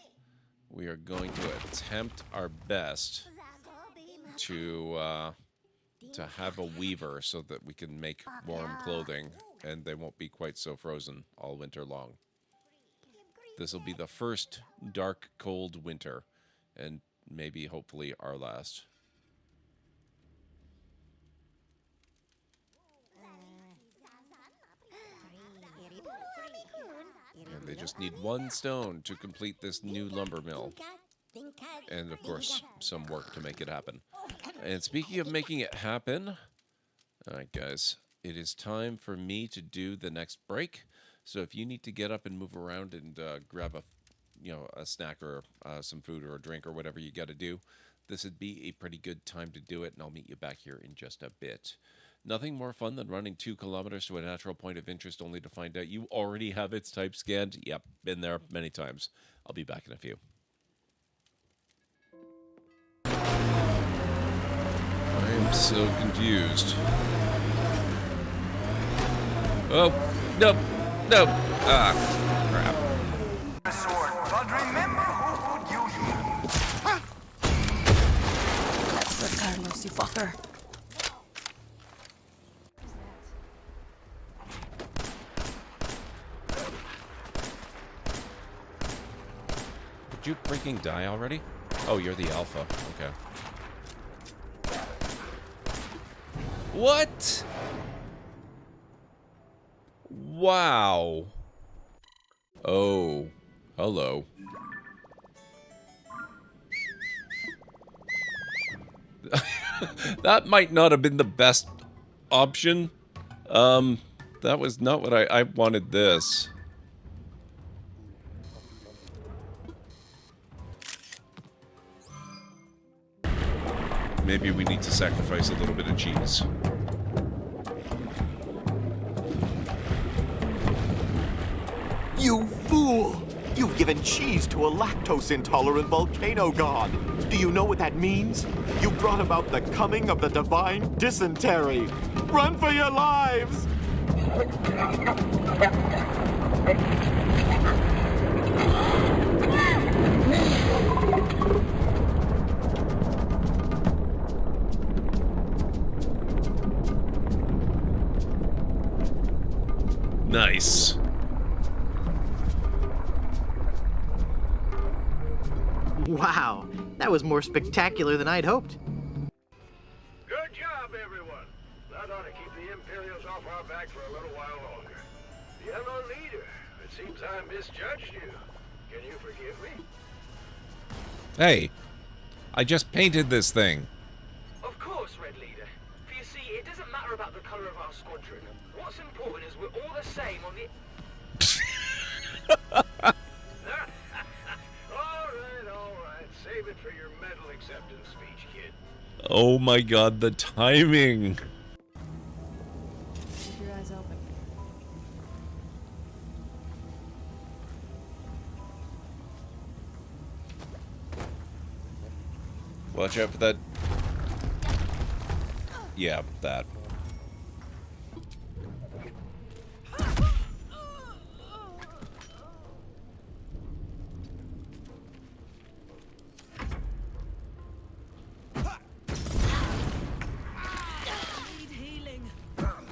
we are going to attempt our best to have a weaver so that we can make warm clothing and they won't be quite so frozen all winter long. This will be the first dark, cold winter and maybe, hopefully, our last. And they just need 1 stone to complete this new lumber mill. And, of course, some work to make it happen. And speaking of making it happen, alright guys, it is time for me to do the next break. So if you need to get up and move around and grab a snack or some food or a drink or whatever you got to do, this would be a pretty good time to do it, and I'll meet you back here in just a bit. Nothing more fun than running 2 kilometers to a natural point of interest only to find out you already have its type scanned. Yep, been there many times. I'll be back in a few. I'm so confused. Oh, no, no. Ah, crap. Sword, but remember who put you here. That's the Carlos, you fucker. Did you freaking die already? Oh, you're the alpha. Okay. What? Wow. Oh, hello. That might not have been the best option. That was not what I wanted this. Maybe we need to sacrifice a little bit of cheese. You fool! You've given cheese to a lactose-intolerant volcano god. Do you know what that means? You brought about the coming of the divine dysentery. Run for your lives! Nice. Wow, that was more spectacular than I'd hoped. Good job, everyone. That ought to keep the Imperials off our back for a little while longer. Yellow Leader, it seems I misjudged you. Can you forgive me? Hey, I just painted this thing. Of course, Red Leader. For you see, it doesn't matter about the color of our squadron. What's important is we're all the same on the... All right. Save it for your medal acceptance speech, kid. Oh my god, the timing. Keep your eyes open. Watch out for that Yeah, that.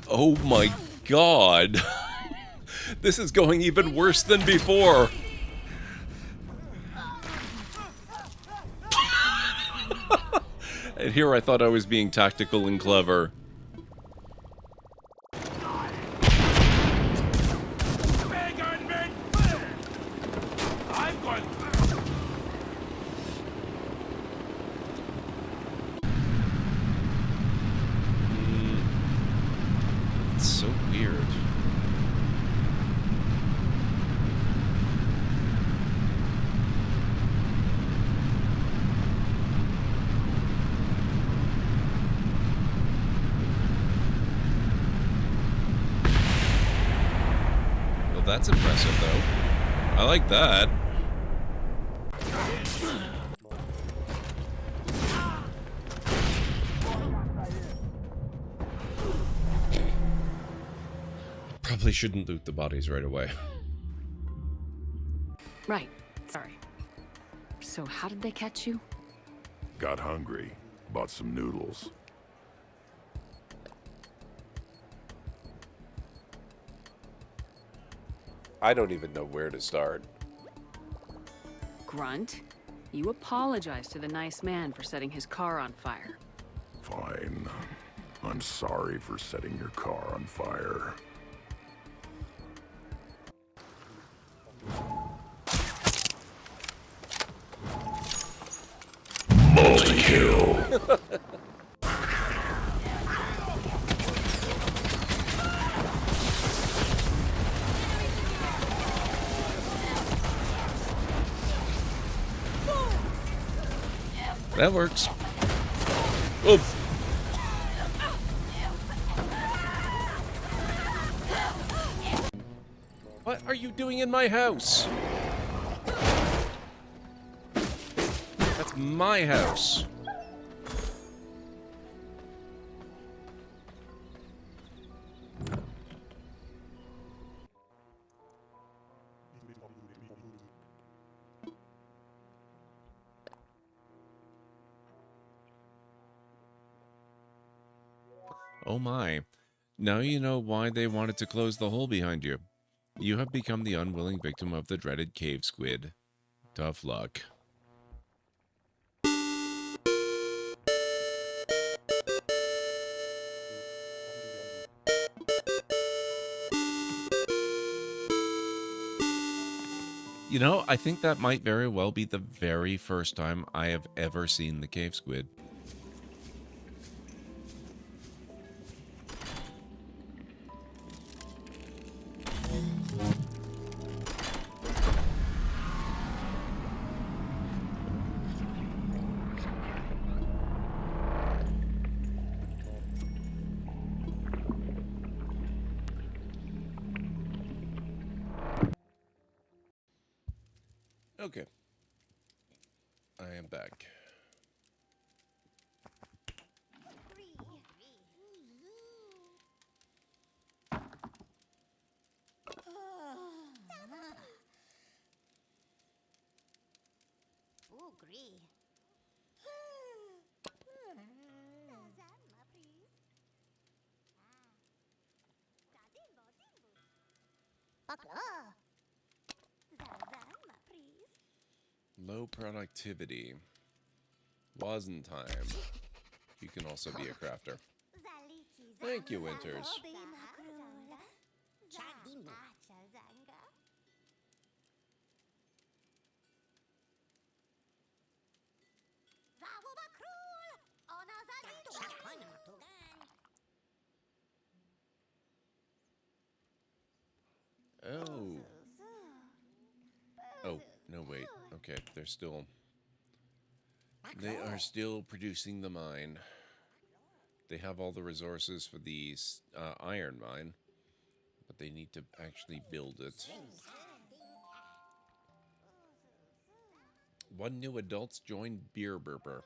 Oh my god! This is going even worse than before! And here I thought I was being tactical and clever. It's so weird. Well, that's impressive, though. I like that. Probably shouldn't loot the bodies right away. Right. Sorry. So how did they catch you? Got hungry. Bought some noodles. I don't even know where to start. Grunt, you apologize to the nice man for setting his car on fire. Fine. I'm sorry for setting your car on fire. Multi-kill. That works. Oh. What are you doing in my house? That's my house. Oh my. Now you know why they wanted to close the hole behind you. You have become the unwilling victim of the dreaded cave squid. Tough luck. You know, I think that might very well be the very first time I have ever seen the cave squid. Okay. I am back. Low productivity. Wasn't time. You can also be a crafter. Thank you, Winters. Oh. Oh, no, wait. Okay, they're still... They are still producing the mine. They have all the resources for the iron mine, but they need to actually build it. One new adults joined Beer Burper.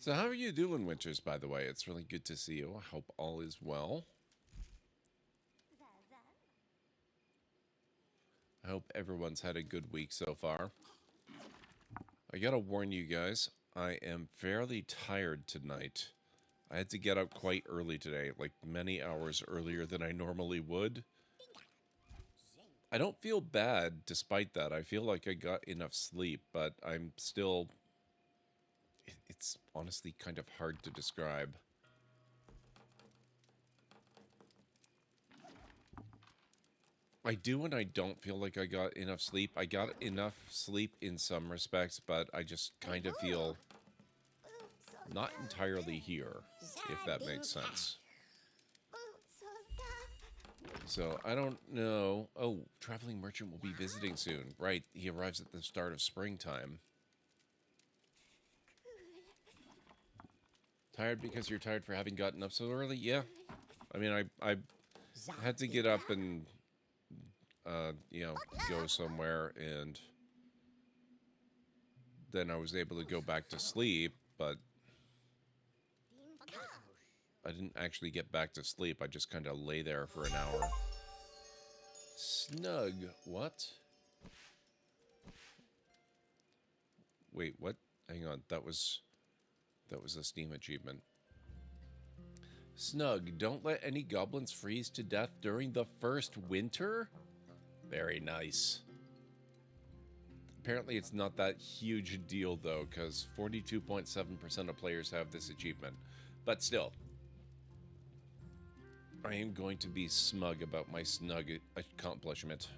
So how are you doing, Winters, by the way? It's really good to see you. I hope all is well. I hope everyone's had a good week so far. I gotta warn you guys, I am fairly tired tonight. I had to get up quite early today, like many hours earlier than I normally would. I don't feel bad despite that. I feel like I got enough sleep, but I'm still... It's honestly kind of hard to describe. I do and I don't feel like I got enough sleep. I got enough sleep in some respects, but I just kind of feel not entirely here, if that makes sense. So, I don't know. Oh, Traveling Merchant will be visiting soon. Right, he arrives at the start of springtime. Tired because you're tired for having gotten up so early? Yeah. I mean, I had to get up and, you know, go somewhere, and then I was able to go back to sleep, but I didn't actually get back to sleep. I just kind of lay there for an hour. Snug. What? Wait, what? Hang on. That was a Steam achievement. Snug. Don't let any goblins freeze to death during the first winter? Very nice. Apparently it's not that huge a deal, though, because 42.7% of players have this achievement. But still, I am going to be smug about my snug accomplishment.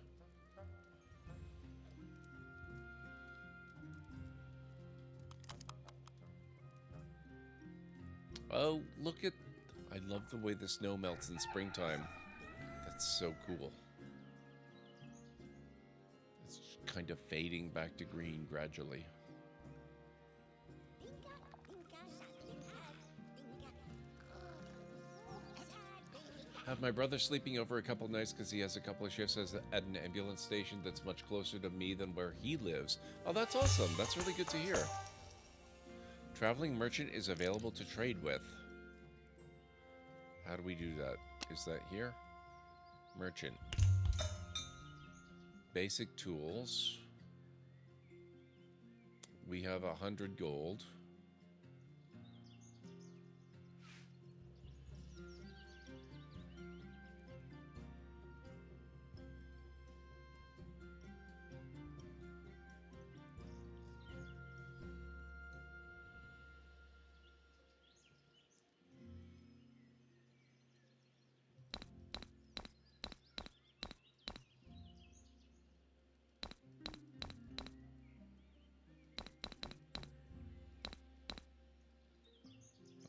Oh, look at... I love the way the snow melts in springtime. That's so cool. It's kind of fading back to green gradually. Have my brother sleeping over a couple nights because he has a couple of shifts at an ambulance station that's much closer to me than where he lives. Oh, that's awesome. That's really good to hear. Traveling Merchant is available to trade with. How do we do that? Is that here? Merchant. Basic tools. We have 100 gold.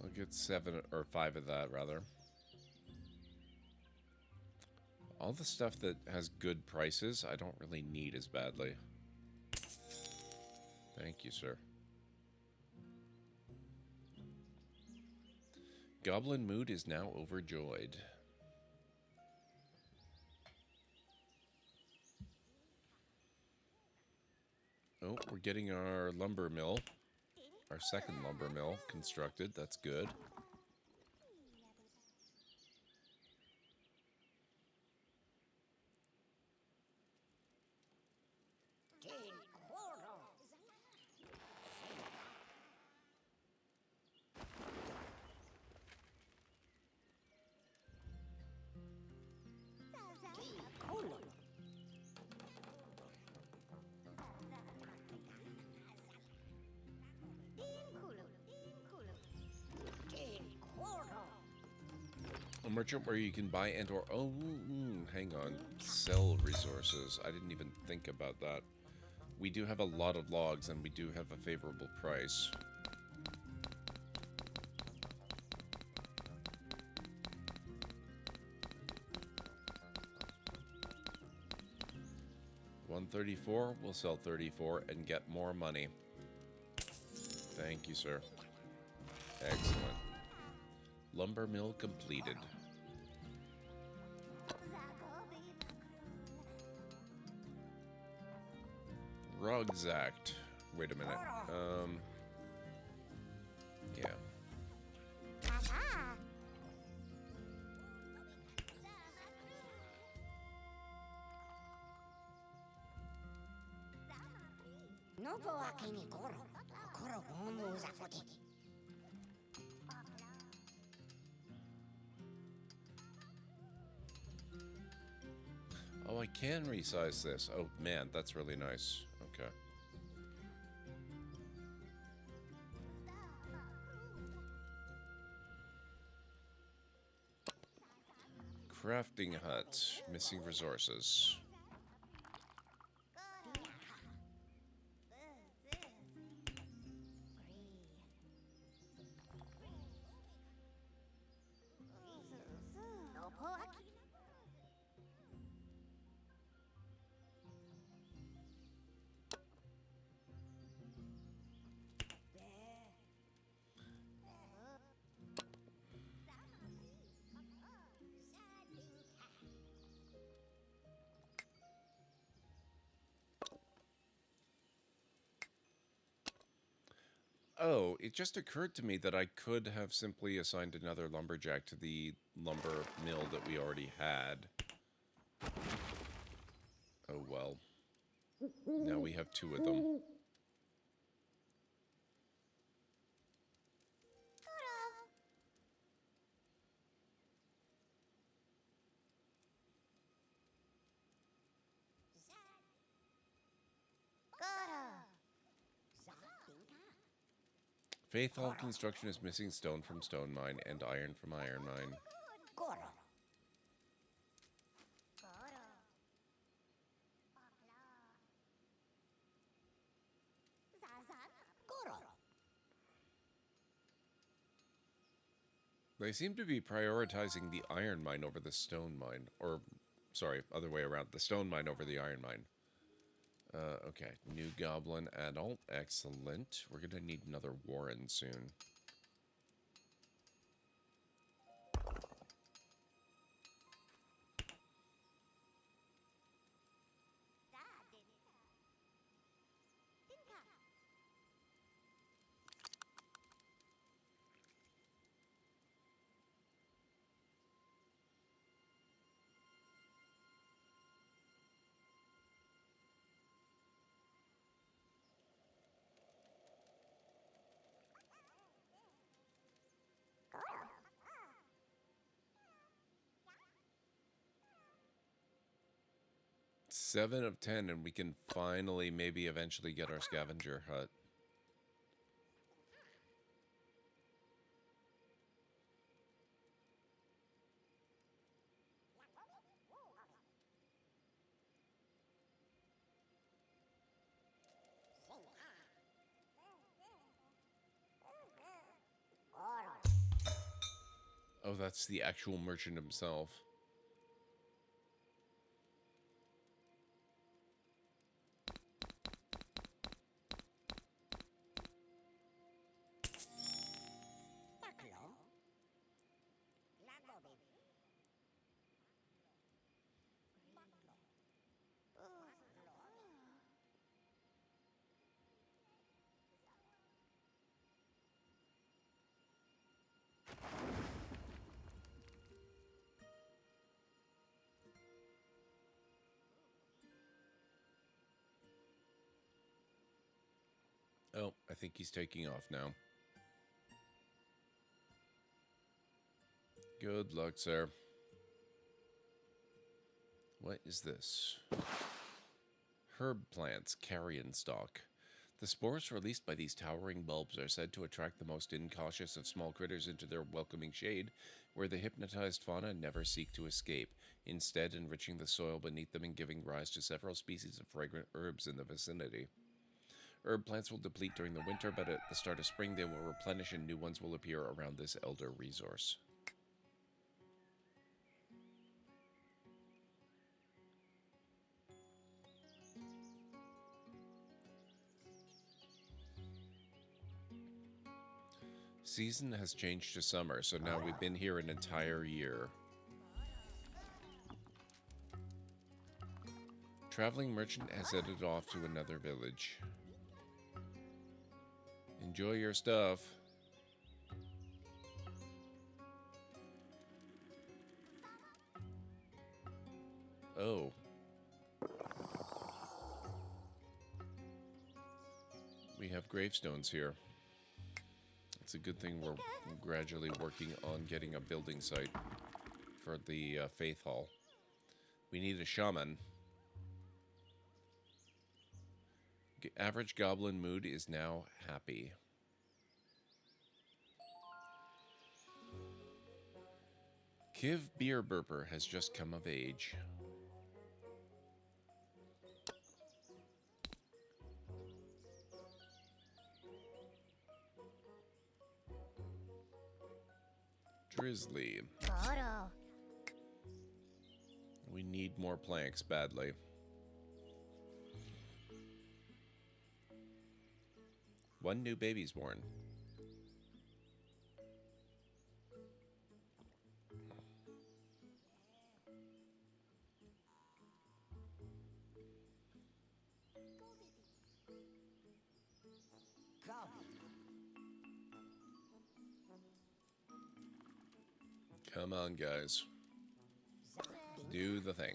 I'll get 7 or 5 of that, rather. All the stuff that has good prices, I don't really need as badly. Thank you, sir. Goblin Mood is now overjoyed. Oh, we're getting our lumber mill. Our second lumber mill constructed. That's good. A merchant where you can buy and or... Oh, hang on. Sell resources. I didn't even think about that. We do have a lot of logs, and we do have a favorable price. $134. We'll sell 34 and get more money. Thank you, sir. Excellent. Lumber mill completed. Rugs Act. Wait a minute. Yeah. Oh, I can resize this. Oh, man, that's really nice. Okay. Crafting hut. Missing resources. Oh, it just occurred to me that I could have simply assigned another lumberjack to the lumber mill that we already had. Oh well. Now we have two of them. Faith Hall construction is missing stone from stone mine and iron from iron mine. They seem to be prioritizing the iron mine over the stone mine. Or, sorry, other way around. The stone mine over the iron mine. Okay. New Goblin adult. Excellent. We're gonna need another Warren soon. Seven of 10, and we can finally, maybe eventually get our scavenger hut. Oh, that's the actual merchant himself. Oh, I think he's taking off now. Good luck, sir. What is this? Herb plants, carrion stalk. The spores released by these towering bulbs are said to attract the most incautious of small critters into their welcoming shade, where the hypnotized fauna never seek to escape, instead enriching the soil beneath them and giving rise to several species of fragrant herbs in the vicinity. Herb plants will deplete during the winter, but at the start of spring they will replenish and new ones will appear around this elder resource. Season has changed to summer, so now we've been here an entire year. Traveling merchant has headed off to another village. Enjoy your stuff. Oh. gravestones here. It's a good thing we're gradually working on getting a building site for the Faith Hall. We need a shaman. Average goblin mood is now happy. Kiv Beer Burper has just come of age. Drizzly. We need more planks badly. One new baby's born. Come on, guys. Do the thing.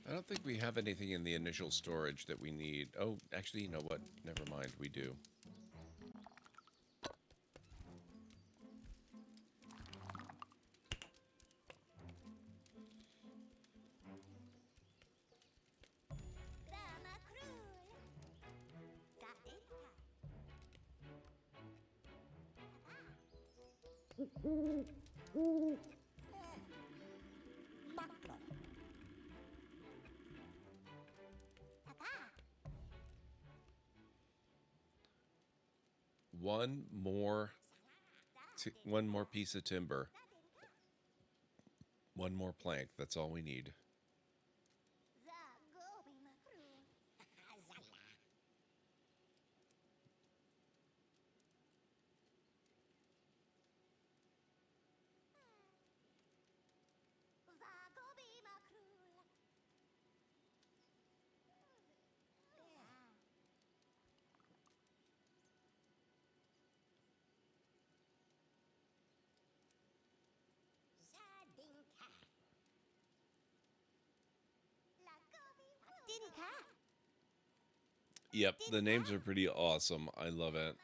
I don't think we have anything in the initial storage that we need. Oh, actually, you know what? Never mind, we do. One more piece of timber. One more plank. That's all we need. Yep, the names are pretty awesome. I love it.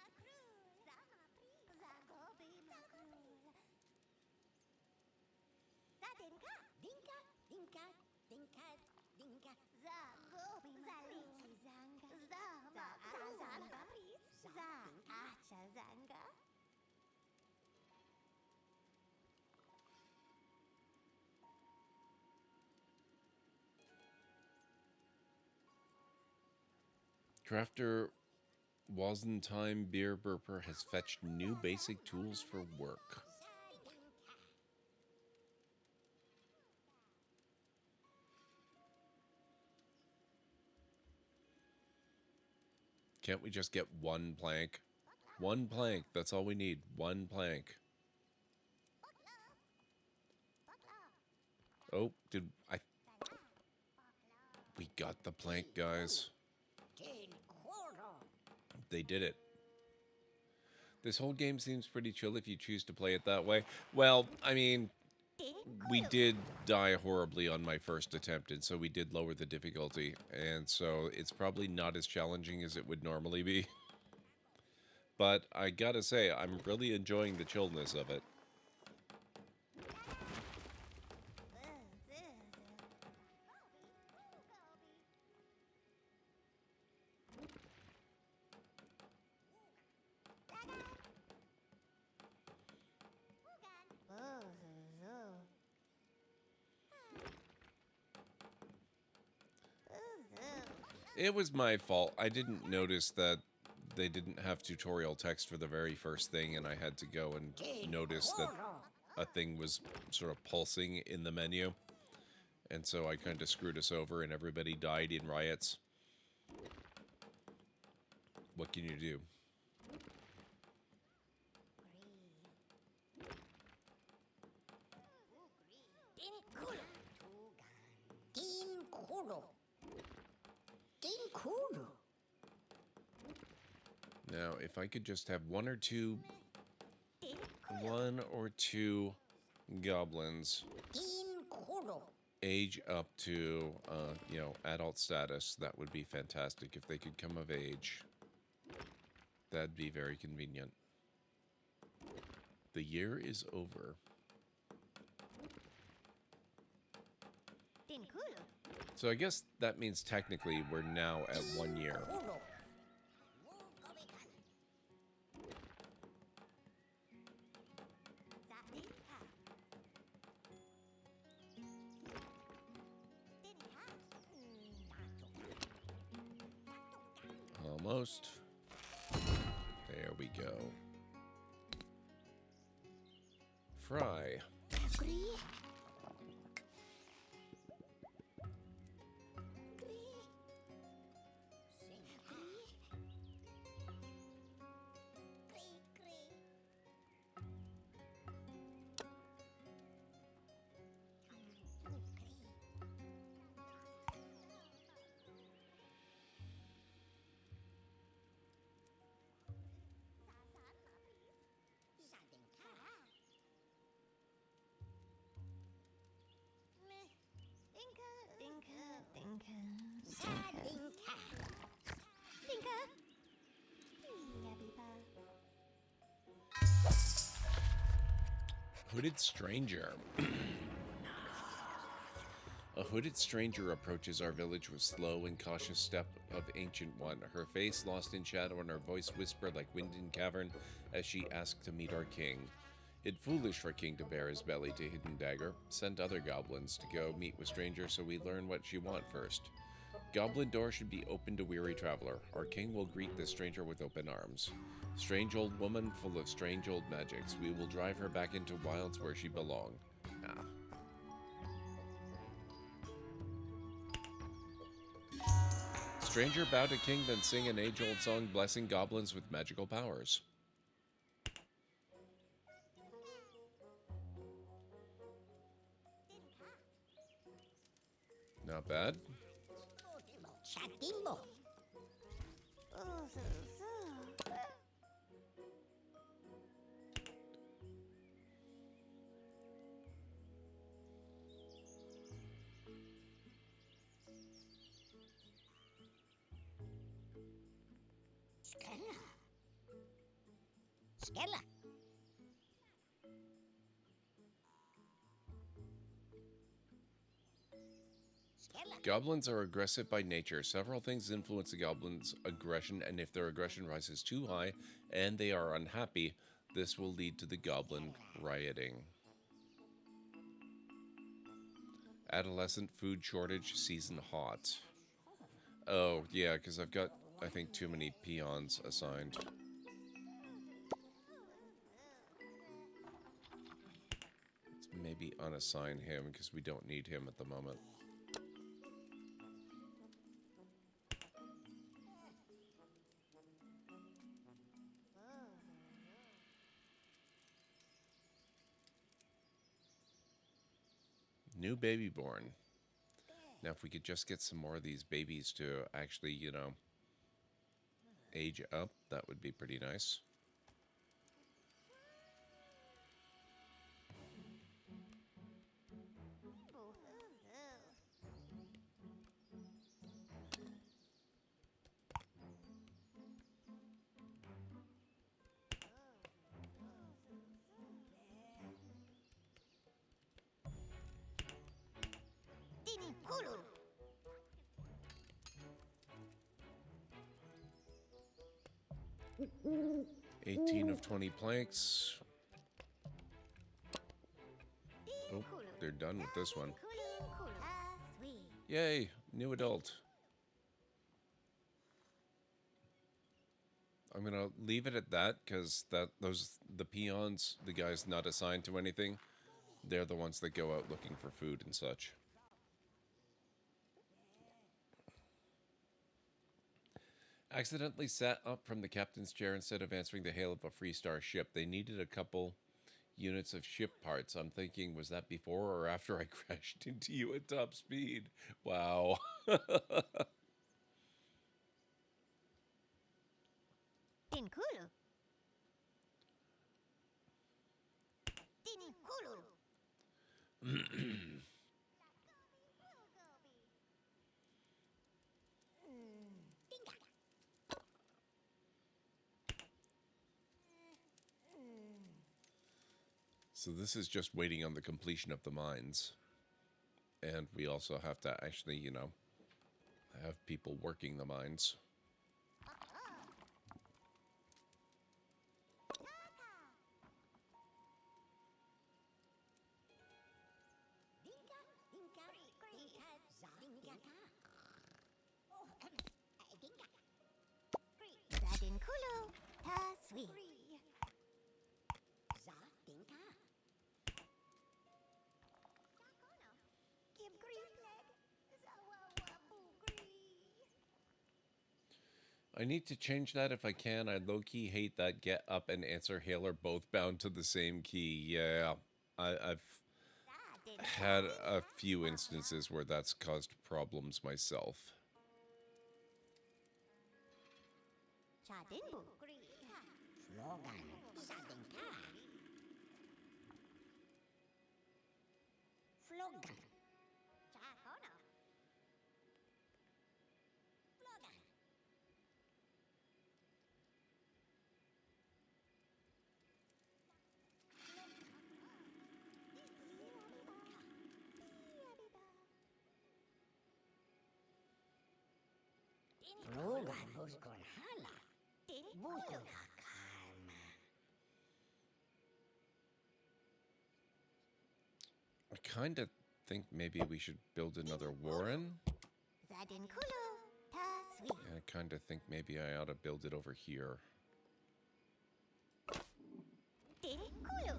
Crafter Wasentime Beer Burper has fetched new basic tools for work. Can't we just get one plank? One plank, that's all we need. One plank. Oh, we got the plank, guys. They did it. This whole game seems pretty chill if you choose to play it that way. Well, I mean, we did die horribly on my first attempt, and so we did lower the difficulty. And so it's probably not as challenging as it would normally be. But I gotta say, I'm really enjoying the chillness of it. It was my fault. I didn't notice that they didn't have tutorial text for the very first thing, and I had to go and notice that a thing was sort of pulsing in the menu. And so I kind of screwed us over, and everybody died in riots. What can you do? Now, if I could just have one or two goblins age up to, you know, adult status, that would be fantastic. If they could come of age, that'd be very convenient. The year is over. So I guess that means technically we're now at 1 year. Almost. There we go. Fry. Hooded stranger. A hooded stranger approaches our village with slow and cautious step of ancient one, her face lost in shadow and her voice whispered like wind in cavern as she asked to meet our king. It foolish for king to bare his belly to hidden dagger. Send other goblins to go meet with stranger so we learn what she want first. Goblin door should be open to weary traveler. Our king will greet the stranger with open arms. Strange old woman full of strange old magics. We will drive her back into wilds where she belong. Ah. Stranger bow to king, then sing an age-old song blessing goblins with magical powers. Not bad. Skella. Goblins are aggressive by nature. Several things influence the goblins' aggression, and if their aggression rises too high and they are unhappy, this will lead to the goblin rioting. Adolescent food shortage, season hot. Oh, yeah, because I've got, I think, too many peons assigned. Let's maybe unassign him, because we don't need him at the moment. New baby born. Now, if we could just get some more of these babies to actually, you know, age up, that would be pretty nice. Hulu. 18 of 20 planks. Oh, they're done with this one. Yay, new adult. I'm gonna leave it at that because the peons, the guys not assigned to anything, they're the ones that go out looking for food and such. Accidentally sat up from the captain's chair instead of answering the hail of a Freestar ship. They needed a couple units of ship parts. I'm thinking, was that before or after I crashed into you at top speed? Wow. Dinkulu. Dinkulu. So this is just waiting on the completion of the mines. And we also have to actually, you know, have people working the mines. Zadinkulu. Taswi. I need to change that if I can. I low-key hate that get up and answer hail are both bound to the same key. Yeah, I've had a few instances where that's caused problems myself. Chadinbu. Slogan. Sadinka. Flogan. Chakono. Flogan. Flogan. Buscon hala. Buscon hakalma. I kind of think maybe we should build another warren. Zadinkulu. Taswi. And I kind of think maybe I ought to build it over here. Dinkulu.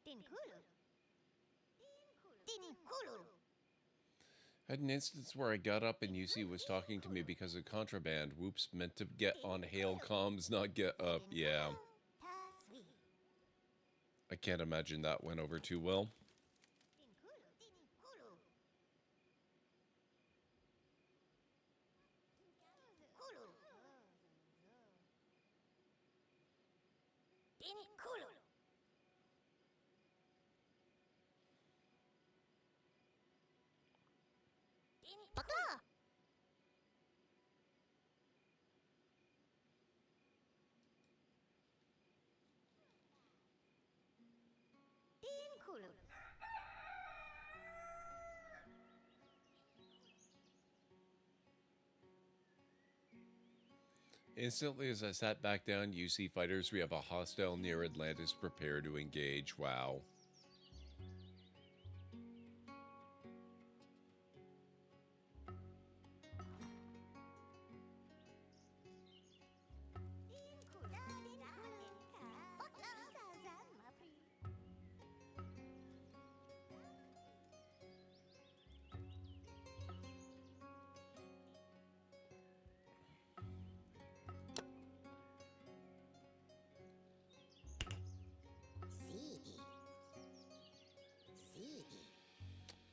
Dinkulu. Dinkulu. Had an instance where I got up and UC was talking to me because of contraband. Whoops, meant to get on hail comms, not get up. Yeah. I can't imagine that went over too well. Bakla. Dinkulu. Instantly as I sat back down, UC fighters, we have a hostile near Atlantis, prepare to engage. Wow.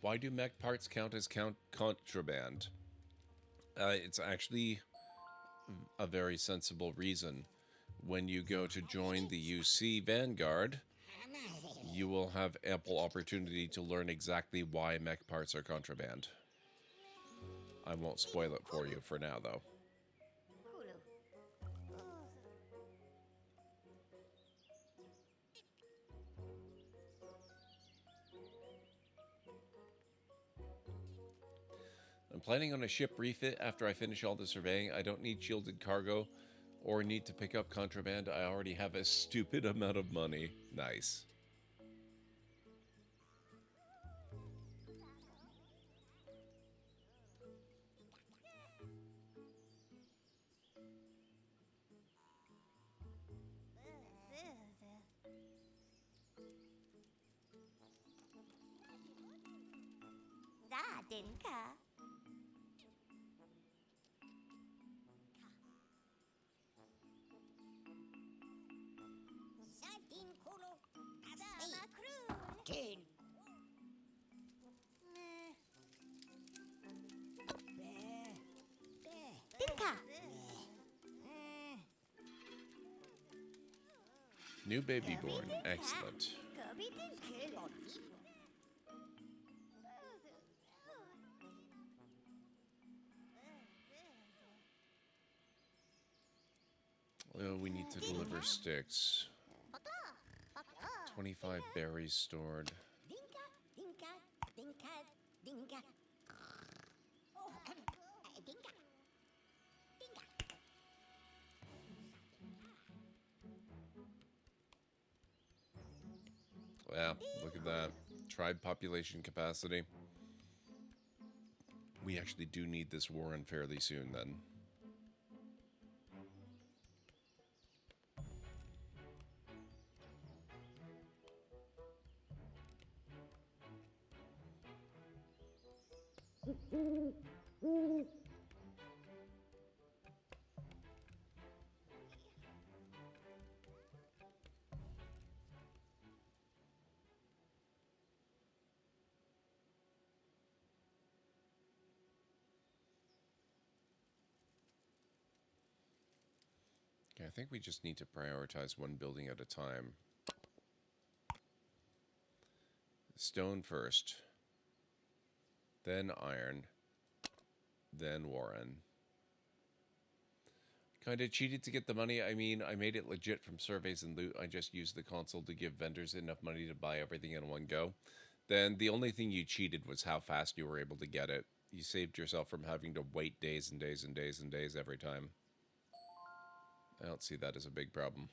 Why do mech parts count as contraband? It's actually a very sensible reason. When you go to join the UC Vanguard, you will have ample opportunity to learn exactly why mech parts are contraband. I won't spoil it for you for now, though. I'm planning on a ship refit after I finish all the surveying. I don't need shielded cargo or need to pick up contraband. I already have a stupid amount of money. Nice. Dinka. Sadin Kulu. Adama Krul. Tin. Dinka. New baby born. Excellent. Gobi Dinka. Well, we need to deliver sticks. 25 berries stored. Dinka, dinka, dinka, dinka. Oh, dinka. Dinka. Well, look at that. Tribe population capacity. We actually do need this warren fairly soon then. Okay, I think we just need to prioritize one building at a time. Stone first, then iron, then warren. Kind of cheated to get the money. I mean, I made it legit from surveys and loot. I just used the console to give vendors enough money to buy everything in one go. Then the only thing you cheated was how fast you were able to get it. You saved yourself from having to wait days and days and days and days every time. I don't see that as a big problem.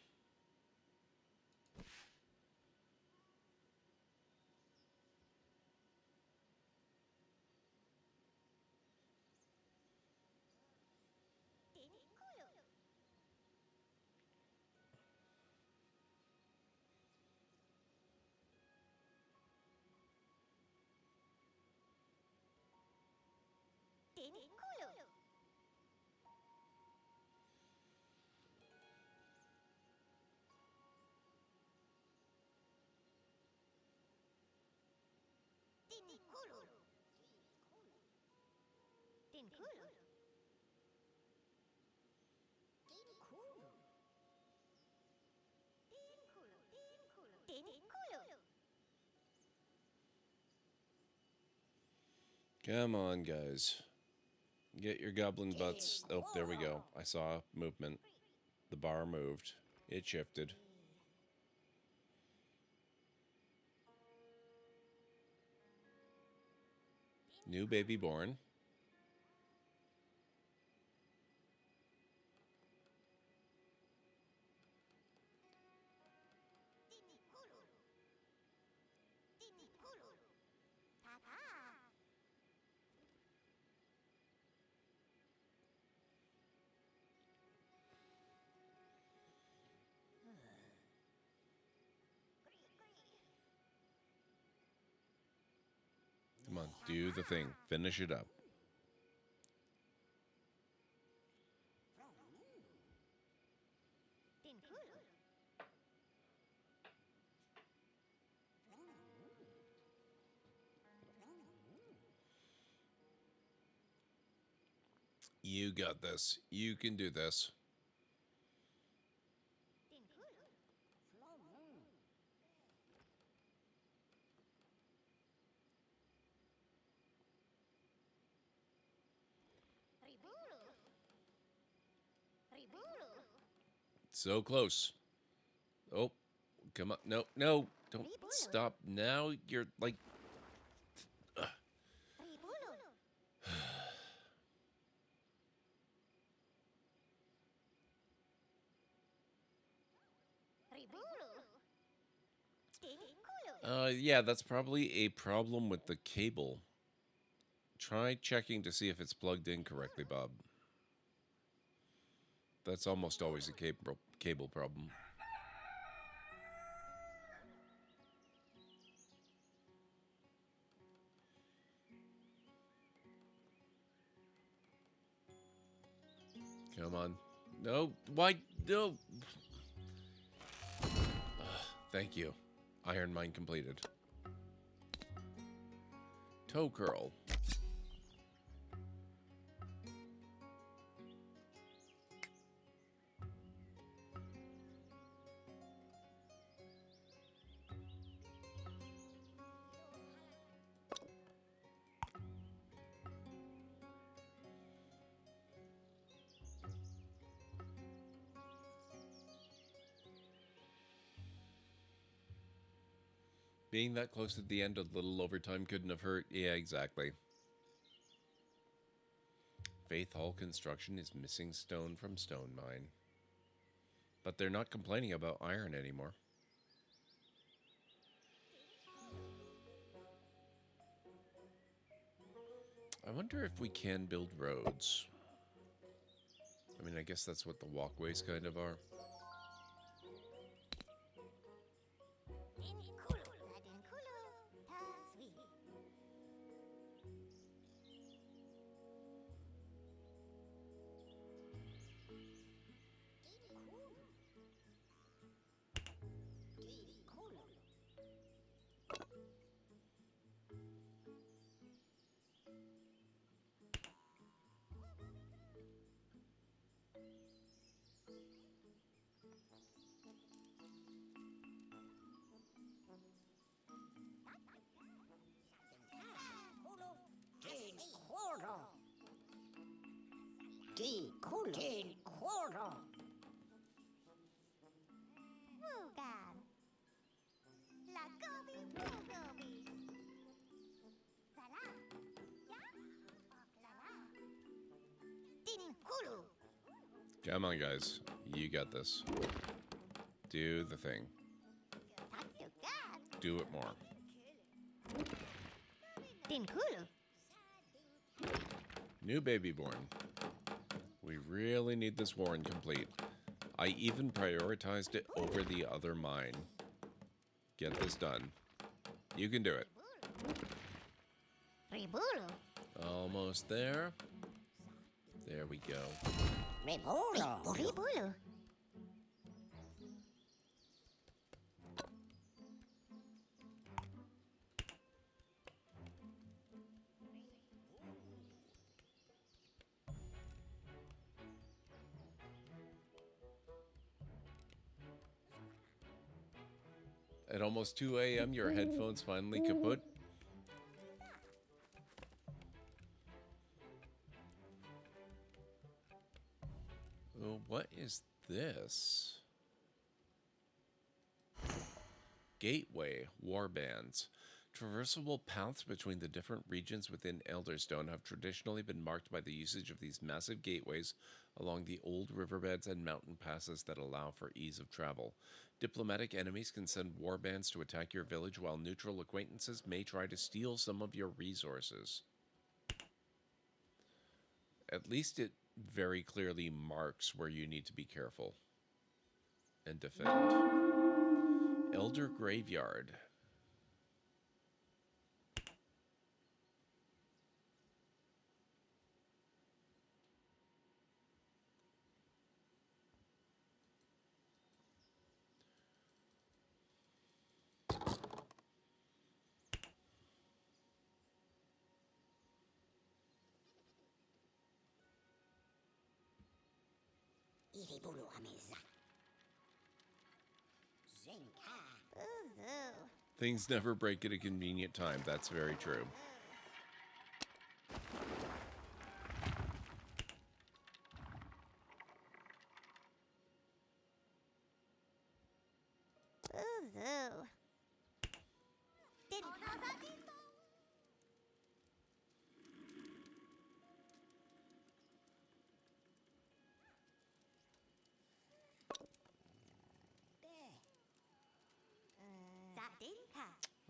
Come on, guys. Get your goblin butts. Oh, there we go. I saw movement. The bar moved. It shifted. New baby born. Come on, do the thing. Finish it up. You got this. You can do this. So close. Oh, come on. No, no. Don't stop now. You're like... yeah, that's probably a problem with the cable. Try checking to see if it's plugged in correctly, Bob. That's almost always a cable problem. Come on. No, why? No. Thank you. Iron mine completed. Toe curl. Being that close at the end, a little overtime couldn't have hurt. Yeah, exactly. Faith Hall construction is missing stone from stone mine. But they're not complaining about iron anymore. I wonder if we can build roads. I mean, I guess that's what the walkways kind of are. Come on, guys. You got this. Do the thing. Do it more. New baby born. We really need this warren complete. I even prioritized it over the other mine. Get this done. You can do it. Almost there. There we go. At almost 2 a.m., your headphones finally kaput. Oh, what is this? Gateway warbands. Traversable paths between the different regions within Elderstone have traditionally been marked by the usage of these massive gateways along the old riverbeds and mountain passes that allow for ease of travel. Diplomatic enemies can send warbands to attack your village, while neutral acquaintances may try to steal some of your resources. At least it very clearly marks where you need to be careful and defend. Elder Graveyard. Things never break at a convenient time. That's very true.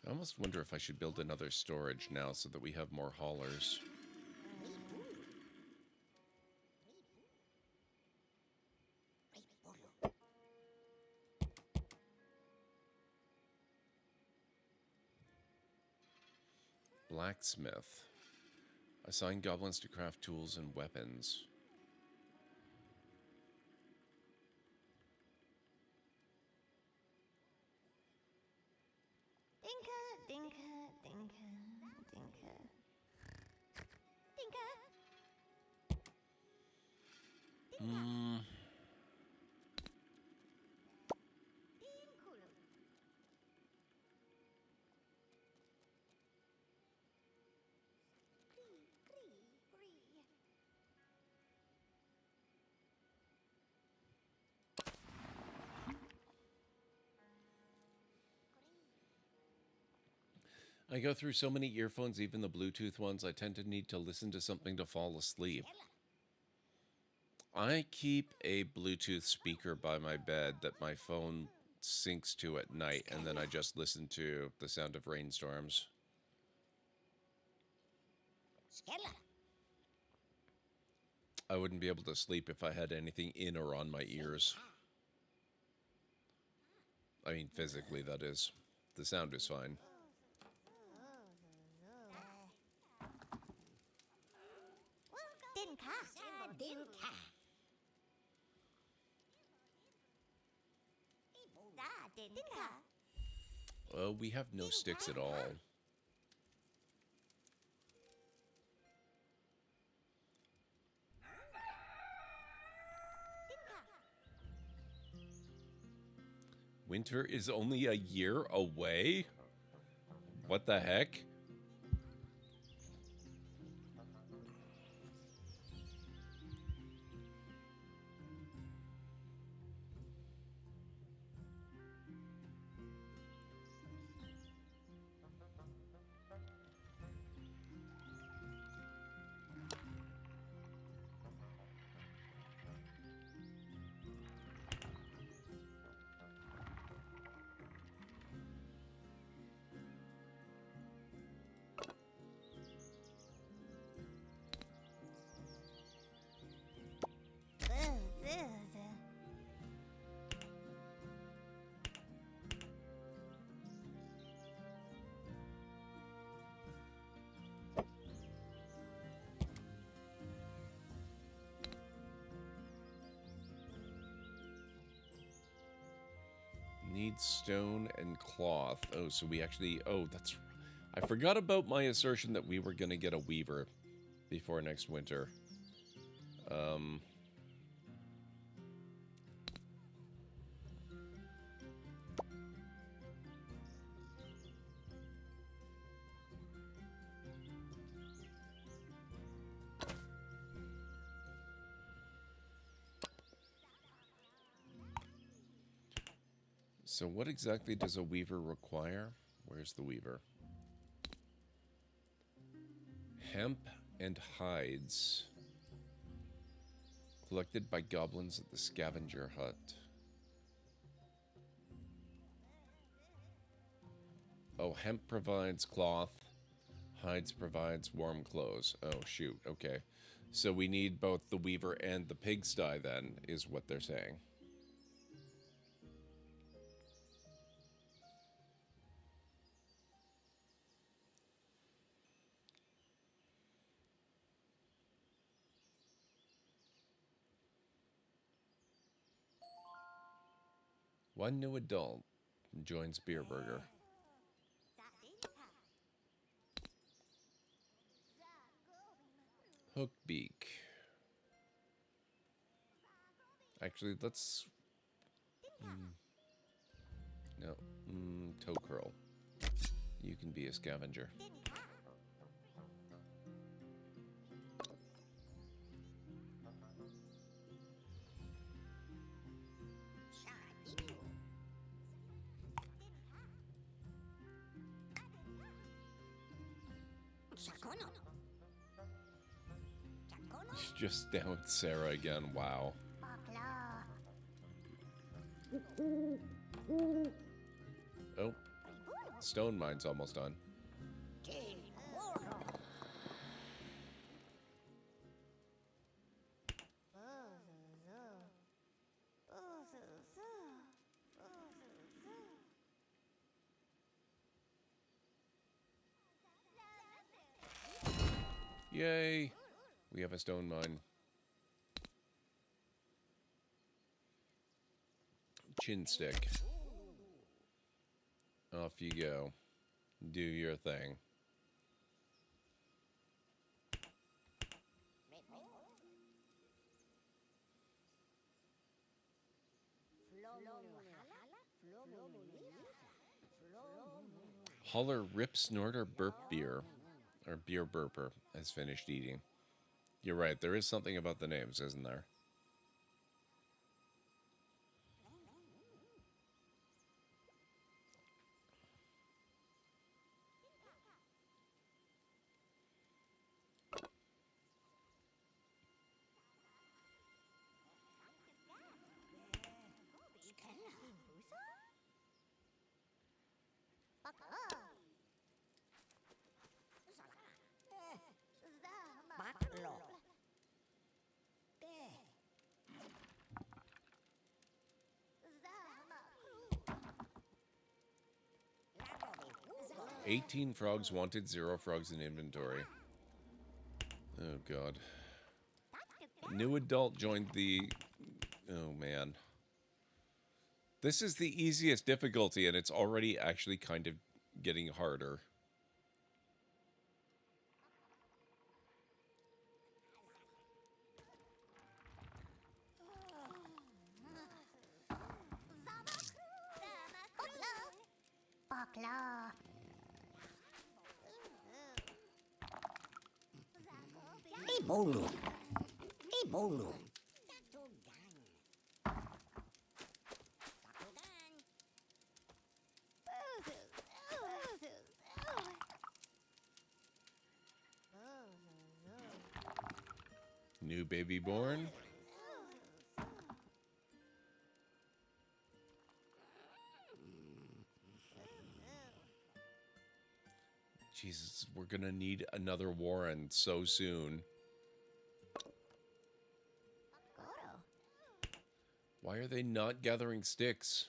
I almost wonder if I should build another storage now so that we have more haulers. Blacksmith. Assign goblins to craft tools and weapons. Dinka, dinka, dinka, dinka. Dinka. Hmm. Dinkulu. Cree, cree, cree. I go through so many earphones, even the Bluetooth ones, I tend to need to listen to something to fall asleep. I keep a Bluetooth speaker by my bed that my phone syncs to at night, and then I just listen to the sound of rainstorms. I wouldn't be able to sleep if I had anything in or on my ears. I mean, physically, that is. The sound is fine. Dinka. Dinka. Dinka. We have no sticks at all. Winter is only a year away? What the heck? Need stone and cloth. Oh, so we actually... Oh, that's... I forgot about my assertion that we were going to get a weaver before next winter. So what exactly does a weaver require? Where's the weaver? Hemp and hides. Collected by goblins at the scavenger hut. Oh, hemp provides cloth. Hides provides warm clothes. Oh, shoot. Okay. So we need both the weaver and the pigsty then, is what they're saying. One new adult joins Beer Burger. Hookbeak. Actually, let's... no. Toe curl. You can be a scavenger. Just down Sarah again. Wow. Oh. Stone mine's almost done. Yay! We have a stone mine. Chin stick. Off you go. Do your thing. Holler Rip Snorter Burp Beer, or Beer Burper, has finished eating. You're right, there is something about the names, isn't there? Baklo. 18 frogs wanted, 0 frogs in inventory. Oh, God. A new adult joined the... Oh, man. This is the easiest difficulty, and it's already actually kind of getting harder. Bakla. Ibolu. Ibolu. New baby born. Jesus, we're gonna need another Warren so soon. Why are they not gathering sticks?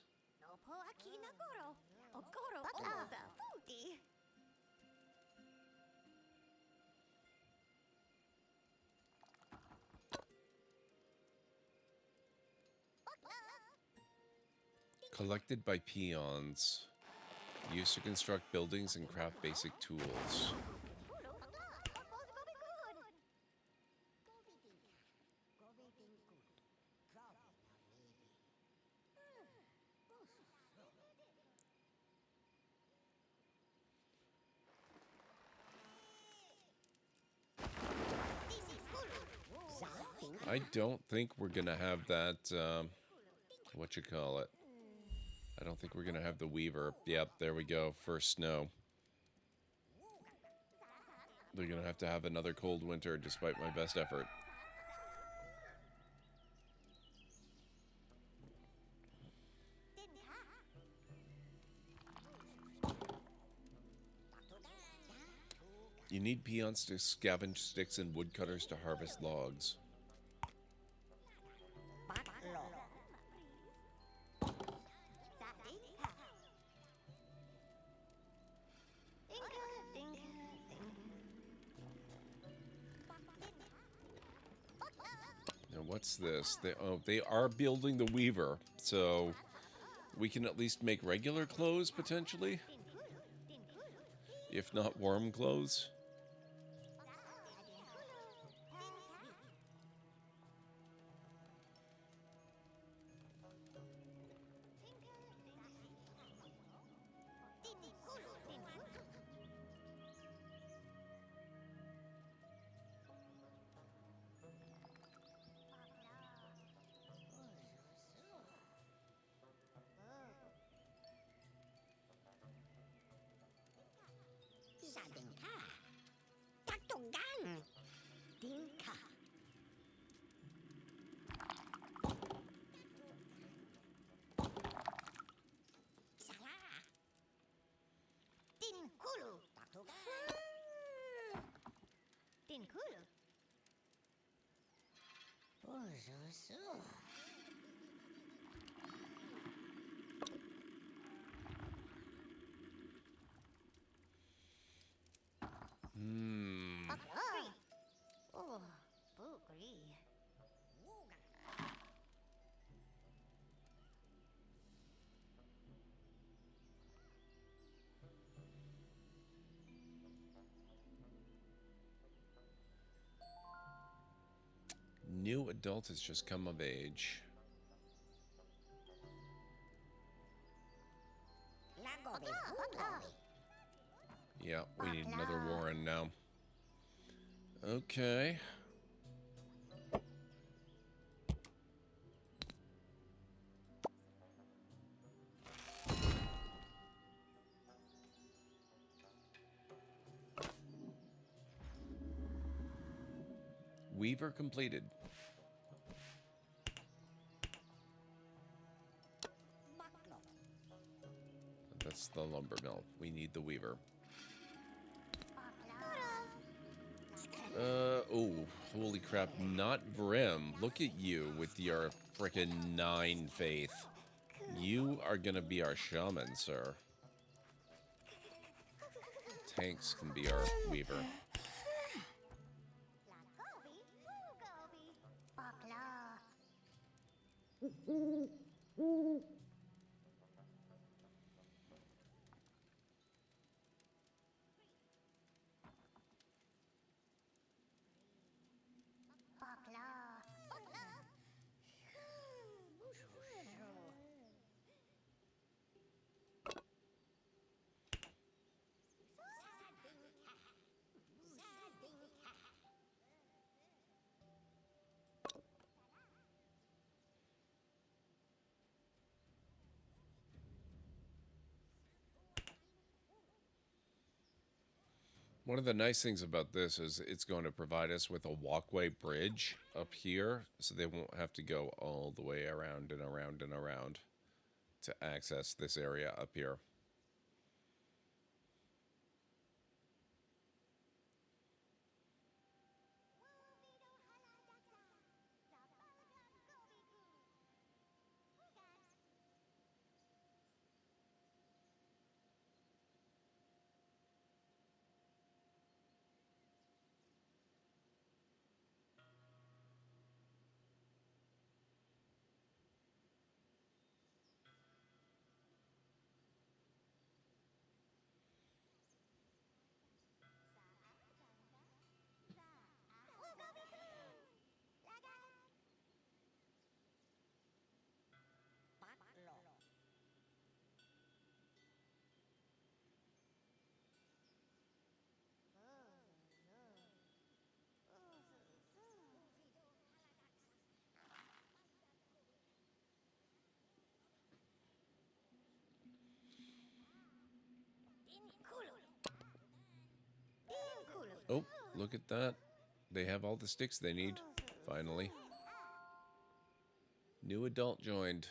Collected by peons. Used to construct buildings and craft basic tools. I don't think we're gonna have that, what you call it. I don't think we're gonna have the Weaver. Yep, there we go. First snow. They're gonna have to have another cold winter despite my best effort. You need peons to scavenge sticks and woodcutters to harvest logs. Now what's this? They are building the Weaver, so we can at least make regular clothes potentially, if not warm clothes. New adult has just come of age. Yeah, we need another Warren now. Okay. Weaver completed. That's the lumber mill. We need the weaver. Oh, holy crap. Not Vrim. Look at you with your frickin' 9 faith. You are gonna be our shaman, sir. Tanks can be our weaver. One of the nice things about this is it's going to provide us with a walkway bridge up here, so they won't have to go all the way around and around and around to access this area up here. Oh, look at that. They have all the sticks they need, finally. New adult joined.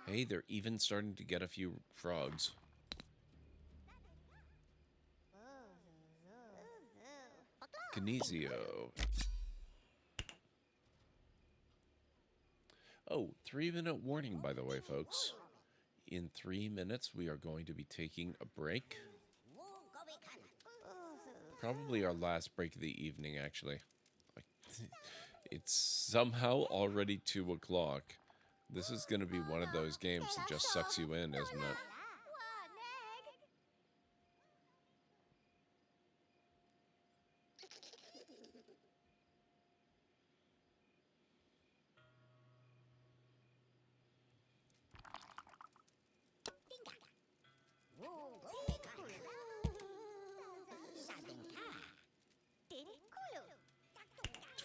Hey, they're even starting to get a few frogs. Kinesio. Oh, 3-minute warning, by the way, folks. In 3 minutes, we are going to be taking a break. Probably our last break of the evening, actually. It's somehow already 2 o'clock. This is going to be one of those games that just sucks you in, isn't it?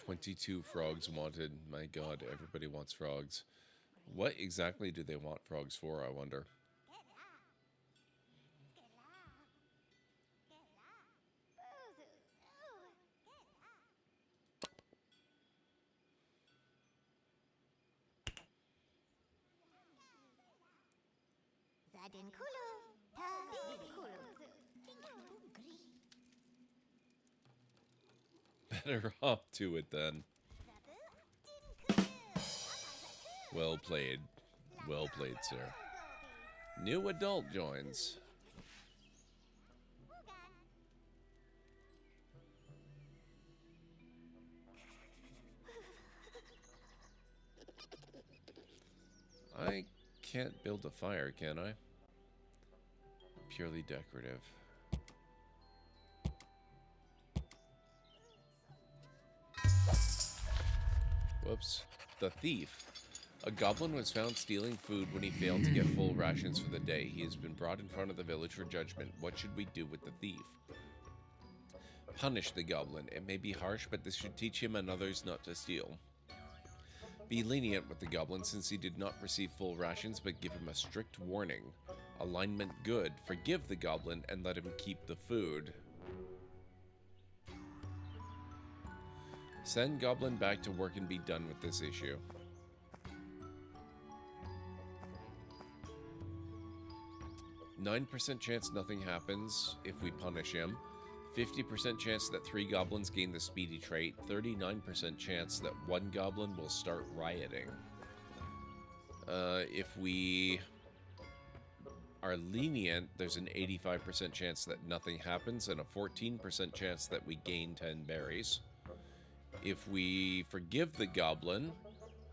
"22 frogs wanted." My god, everybody wants frogs. What exactly do they want frogs for, I wonder? Better hop to it then. Well played. Well played, sir. New adult joins. I can't build a fire, can I? Purely decorative. Whoops. The thief. A goblin was found stealing food when he failed to get full rations for the day. He has been brought in front of the village for judgment. What should we do with the thief? Punish the goblin. It may be harsh, but this should teach him and others not to steal. Be lenient with the goblin since he did not receive full rations, but give him a strict warning. Alignment good. Forgive the goblin and let him keep the food. Send goblin back to work and be done with this issue. %9 chance nothing happens if we punish him. 50% chance that 3 goblins gain the speedy trait. 39% chance that 1 goblin will start rioting. If we are lenient, there's an 85% chance that nothing happens and a 14% chance that we gain 10 berries. If we forgive the goblin,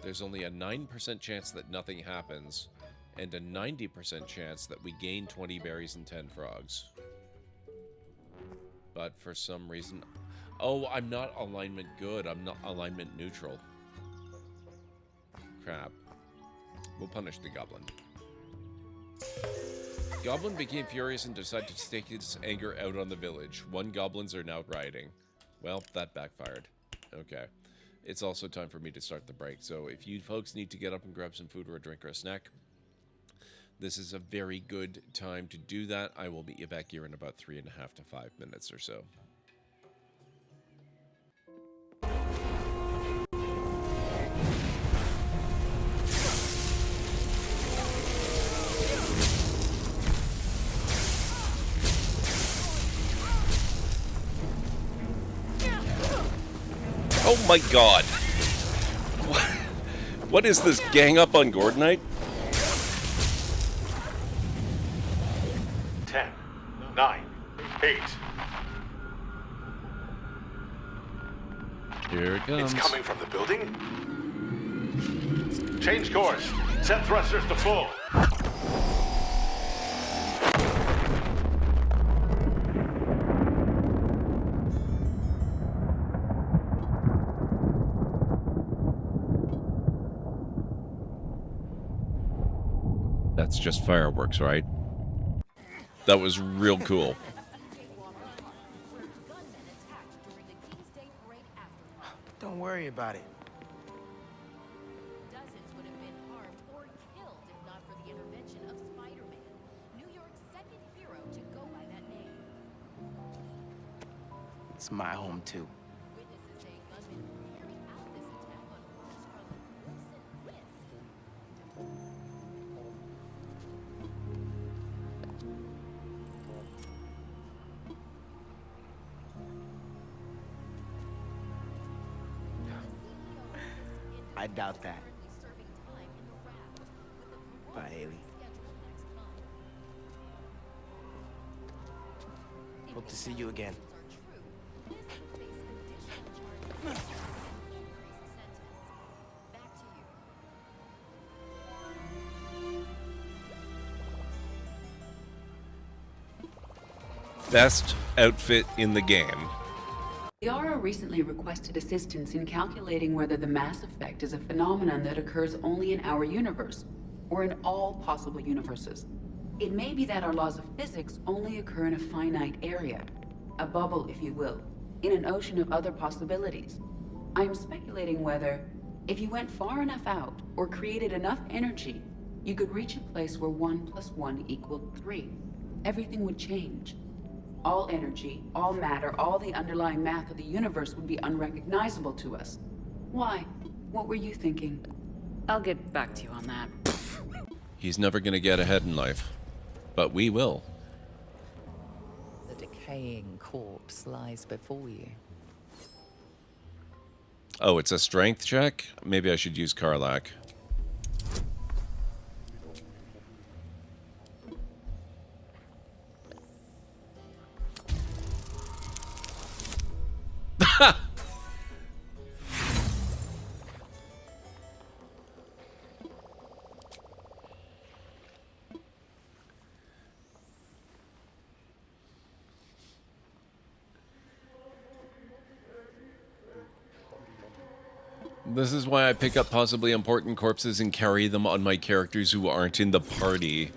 there's only a 9% chance that nothing happens and a 90% chance that we gain 20 berries and 10 frogs. But for some reason... Oh, I'm not alignment good. I'm not alignment neutral. Crap. We'll punish the goblin. Goblin became furious and decided to take his anger out on the village. 1 goblins are now rioting. Well, that backfired. Okay. It's also time for me to start the break. So if you folks need to get up and grab some food or a drink or a snack, this is a very good time to do that. I will meet you back here in about 3.5 to 5 minutes or so. Oh my god! What is this, gang up on Gordonite? 10, 9, 8. Here it comes. It's coming from the building? Change course. Set thrusters to full. That's just fireworks, right? That was real cool. Don't worry about it. Dozens would have been harmed or killed if not for the intervention of Spider-Man, New York's second hero to go by that name. It's my home, too. Witnesses say gunmen carried out this attack on orders from Wilson Fisk. I doubt that. Bye, Haley. Hope to see you again. Best outfit in the game. Yara recently requested assistance in calculating whether the mass effect is a phenomenon that occurs only in our universe, or in all possible universes. It may be that our laws of physics only occur in a finite area, a bubble, if you will, in an ocean of other possibilities. I am speculating whether, if you went far enough out, or created enough energy, you could reach a place where 1 + 1 = 3. Everything would change. All energy, all matter, all the underlying math of the universe would be unrecognizable to us. Why? What were you thinking? I'll get back to you on that. He's never going to get ahead in life. But we will. The decaying corpse lies before you. Oh, it's a strength check? Maybe I should use Karlak. This is why I pick up possibly important corpses and carry them on my characters who aren't in the party.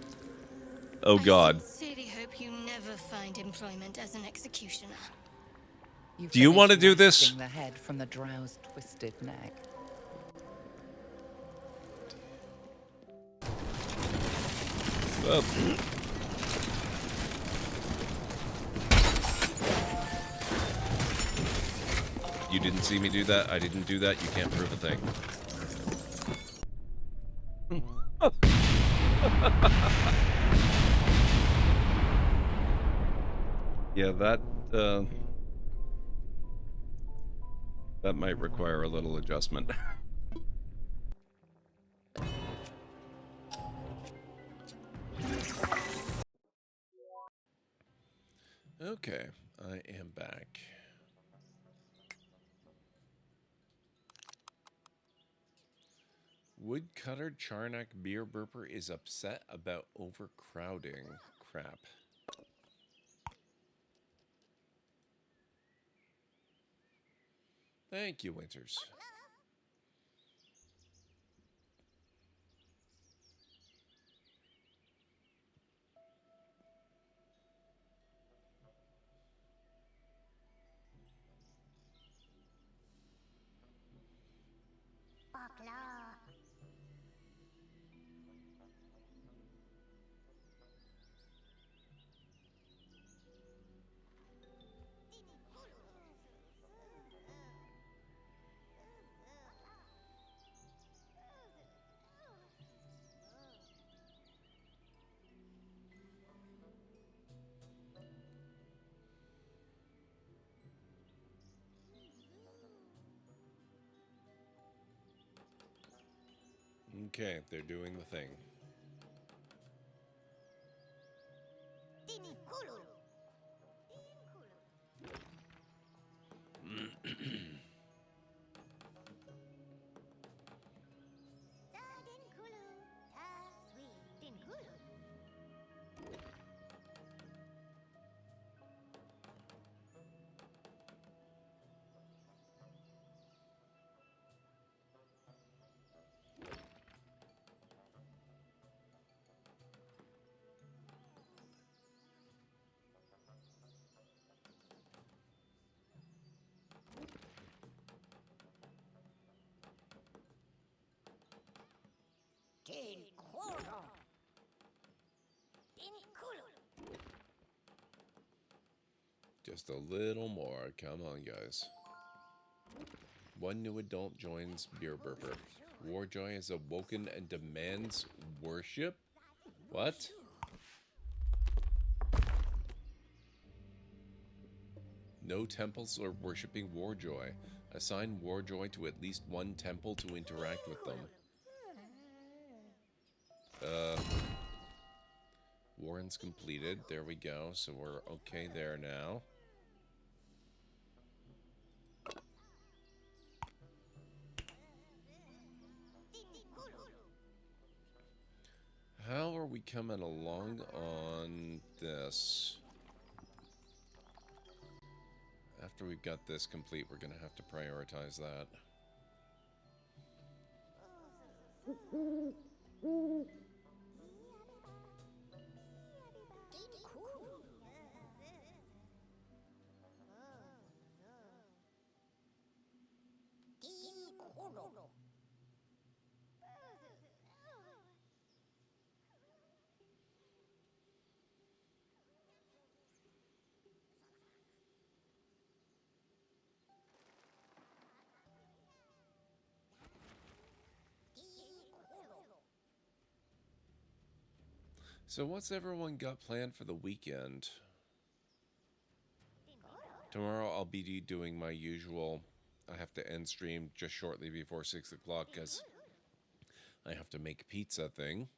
Oh god. I sincerely hope you never find employment as an executioner. Do you want to do this? The head from the drow's twisted neck. You didn't see me do that. I didn't do that. You can't prove a thing. Yeah, that might require a little adjustment. Okay, I am back. Woodcutter Charnock Beer Burper is upset about overcrowding. Crap. Thank you, Winters. Okay, they're doing the thing. Just a little more. Come on, guys. One new adult joins Beer Burper. Warjoy is awoken and demands worship? What? No temples are worshipping Warjoy. Assign Warjoy to at least one temple to interact with them. Warren's completed. There we go. So we're okay there now. How are we coming along on this? After we've got this complete, we're going to have to prioritize that. So what's everyone got planned for the weekend? Tomorrow I'll be doing my usual, I have to end stream just shortly before 6 o'clock because I have to make pizza thing.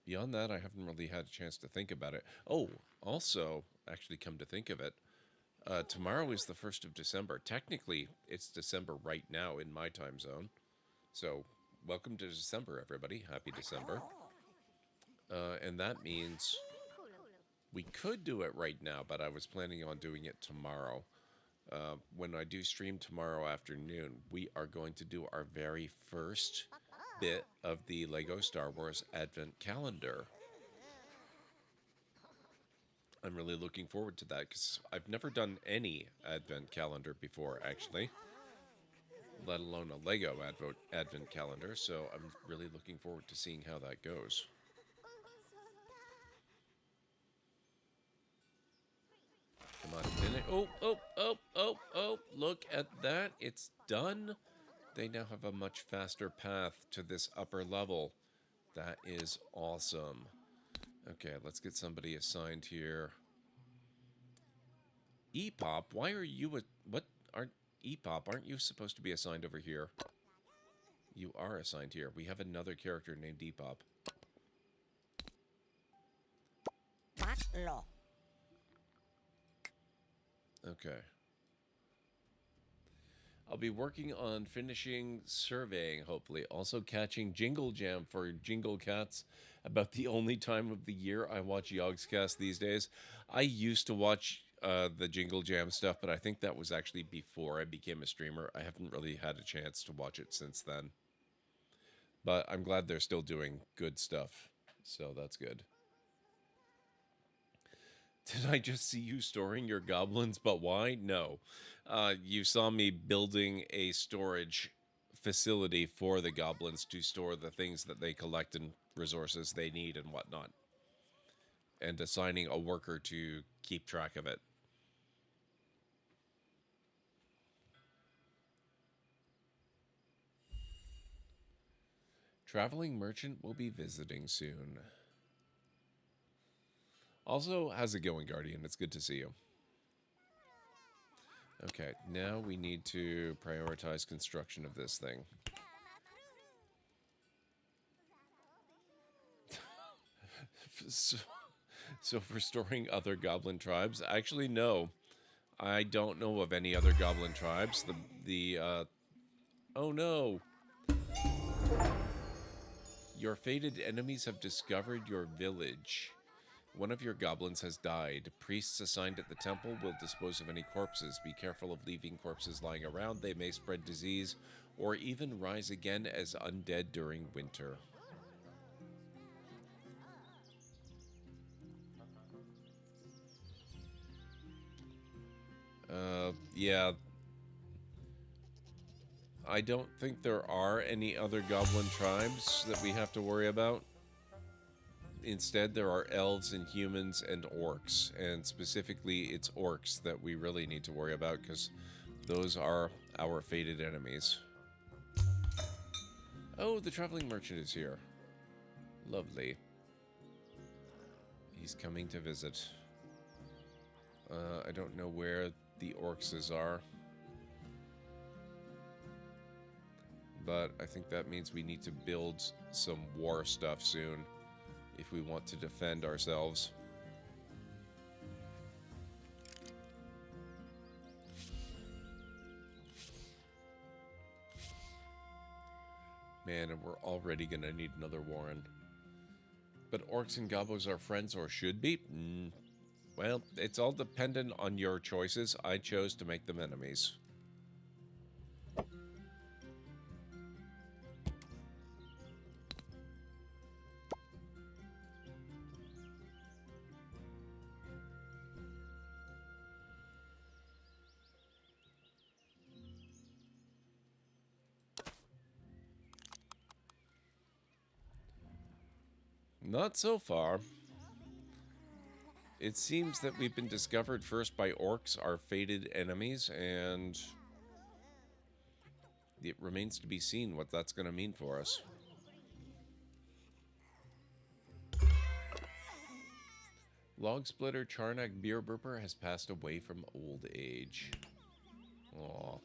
Beyond that, I haven't really had a chance to think about it. Oh, also, actually come to think of it, tomorrow is the 1st of December. Technically, it's December right now in my time zone. So, welcome to December, everybody. Happy December. And that means we could do it right now, but I was planning on doing it tomorrow. when I do stream tomorrow afternoon, we are going to do our very first bit of the Lego Star Wars Advent Calendar. I'm really looking forward to that because I've never done any Advent Calendar before, actually, let alone a Lego Advent Calendar, so I'm really looking forward to seeing how that goes. Come on, minute. Oh, look at that. It's done. They now have a much faster path to this upper level. That is awesome. Okay, let's get somebody assigned here. Epop, why are you what aren't Epop, aren't you supposed to be assigned over here? You are assigned here. We have another character named Epop. Okay. I'll be working on finishing surveying, hopefully. Also catching Jingle Jam for Jingle Cats. About the only time of the year I watch Yogscast these days. I used to watch the Jingle Jam stuff, but I think that was actually before I became a streamer. I haven't really had a chance to watch it since then. But I'm glad they're still doing good stuff. So that's good. Did I just see you storing your goblins, but why? No. You saw me building a storage facility for the goblins to store the things that they collect and resources they need and whatnot. And assigning a worker to keep track of it. Traveling merchant will be visiting soon. Also, how's it going, Guardian? It's good to see you. Okay, now we need to prioritize construction of this thing. So for storing other goblin tribes, actually no. I don't know of any other goblin tribes. Oh no. Your fated enemies have discovered your village. One of your goblins has died. Priests assigned at the temple will dispose of any corpses. Be careful of leaving corpses lying around. They may spread disease or even rise again as undead during winter. Yeah. I don't think there are any other goblin tribes that we have to worry about. Instead, there are elves and humans and orcs, and specifically it's orcs that we really need to worry about because those are our fated enemies. Oh, the traveling merchant is here. Lovely. He's coming to visit. I don't know where the orcs are, but I think that means we need to build some war stuff soon if we want to defend ourselves. Man, and we're already gonna need another warren. But orcs and gobos are friends, or should be? Well, it's all dependent on your choices. I chose to make them enemies. Not so far. It seems that we've been discovered first by orcs, our fated enemies, and it remains to be seen what that's going to mean for us. Log splitter Charnak Beer Burper has passed away from old age. Aww.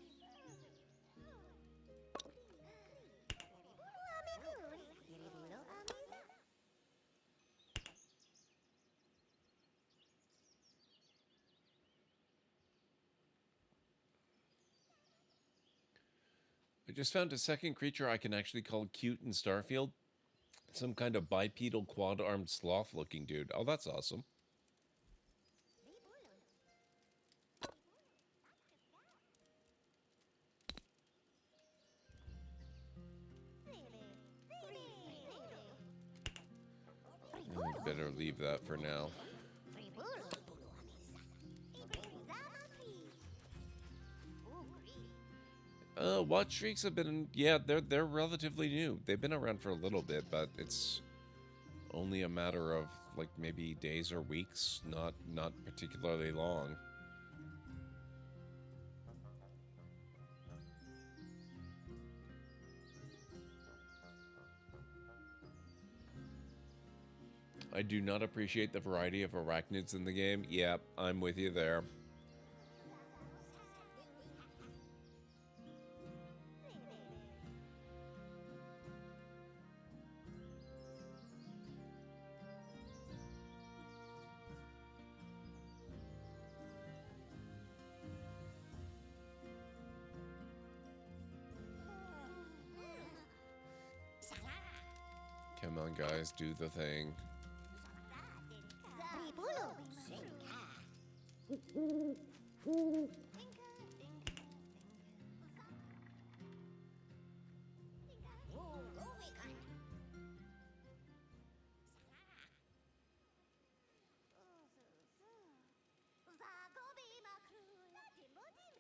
I just found a second creature I can actually call cute in Starfield. Some kind of bipedal quad-armed sloth-looking dude. Oh, that's awesome. better leave that for now. Watch streaks have been, yeah, they're relatively new. They've been around for a little bit, but it's only a matter of like maybe days or weeks, not particularly long. I do not appreciate the variety of arachnids in the game. Yeah, I'm with you there. Come on, guys, do the thing.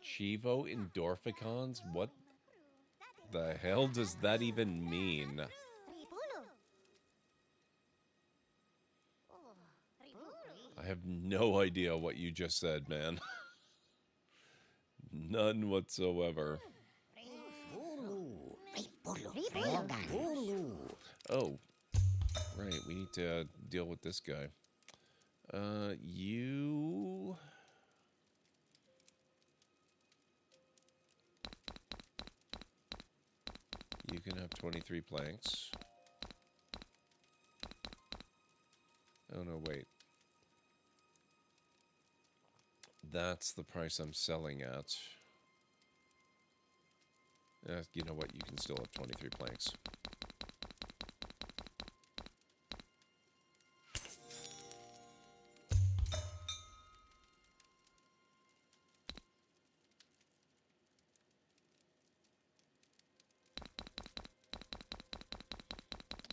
Chivo Endorphicons? What the hell does that even mean? I have no idea what you just said, man. None whatsoever. Oh, right, we need to deal with this guy. You... You can have 23 planks. Oh, no, wait. That's the price I'm selling at. You know what? You can still have 23 planks.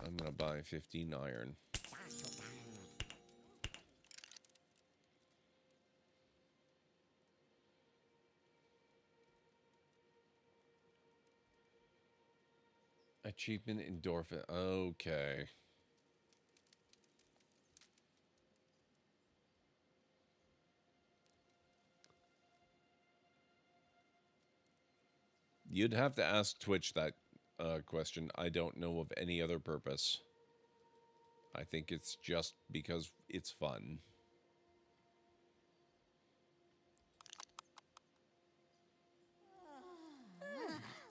I'm going to buy 15 iron. Achievement endorphin. Okay. You'd have to ask Twitch that question. I don't know of any other purpose. I think it's just because it's fun.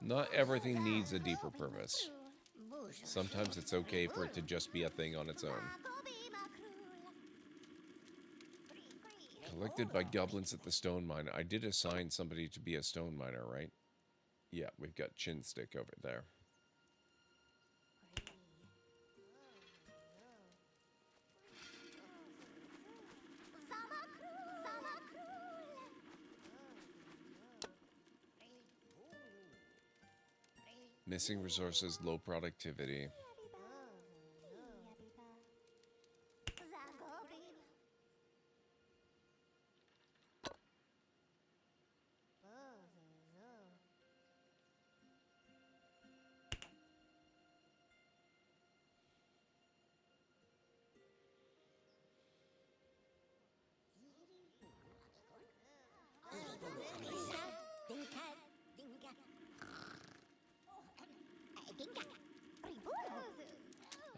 Not everything needs a deeper purpose. Sometimes it's okay for it to just be a thing on its own. Collected by Goblins at the stone mine. I did assign somebody to be a stone miner, right? Yeah, we've got Chinstick over there. Missing resources, low productivity.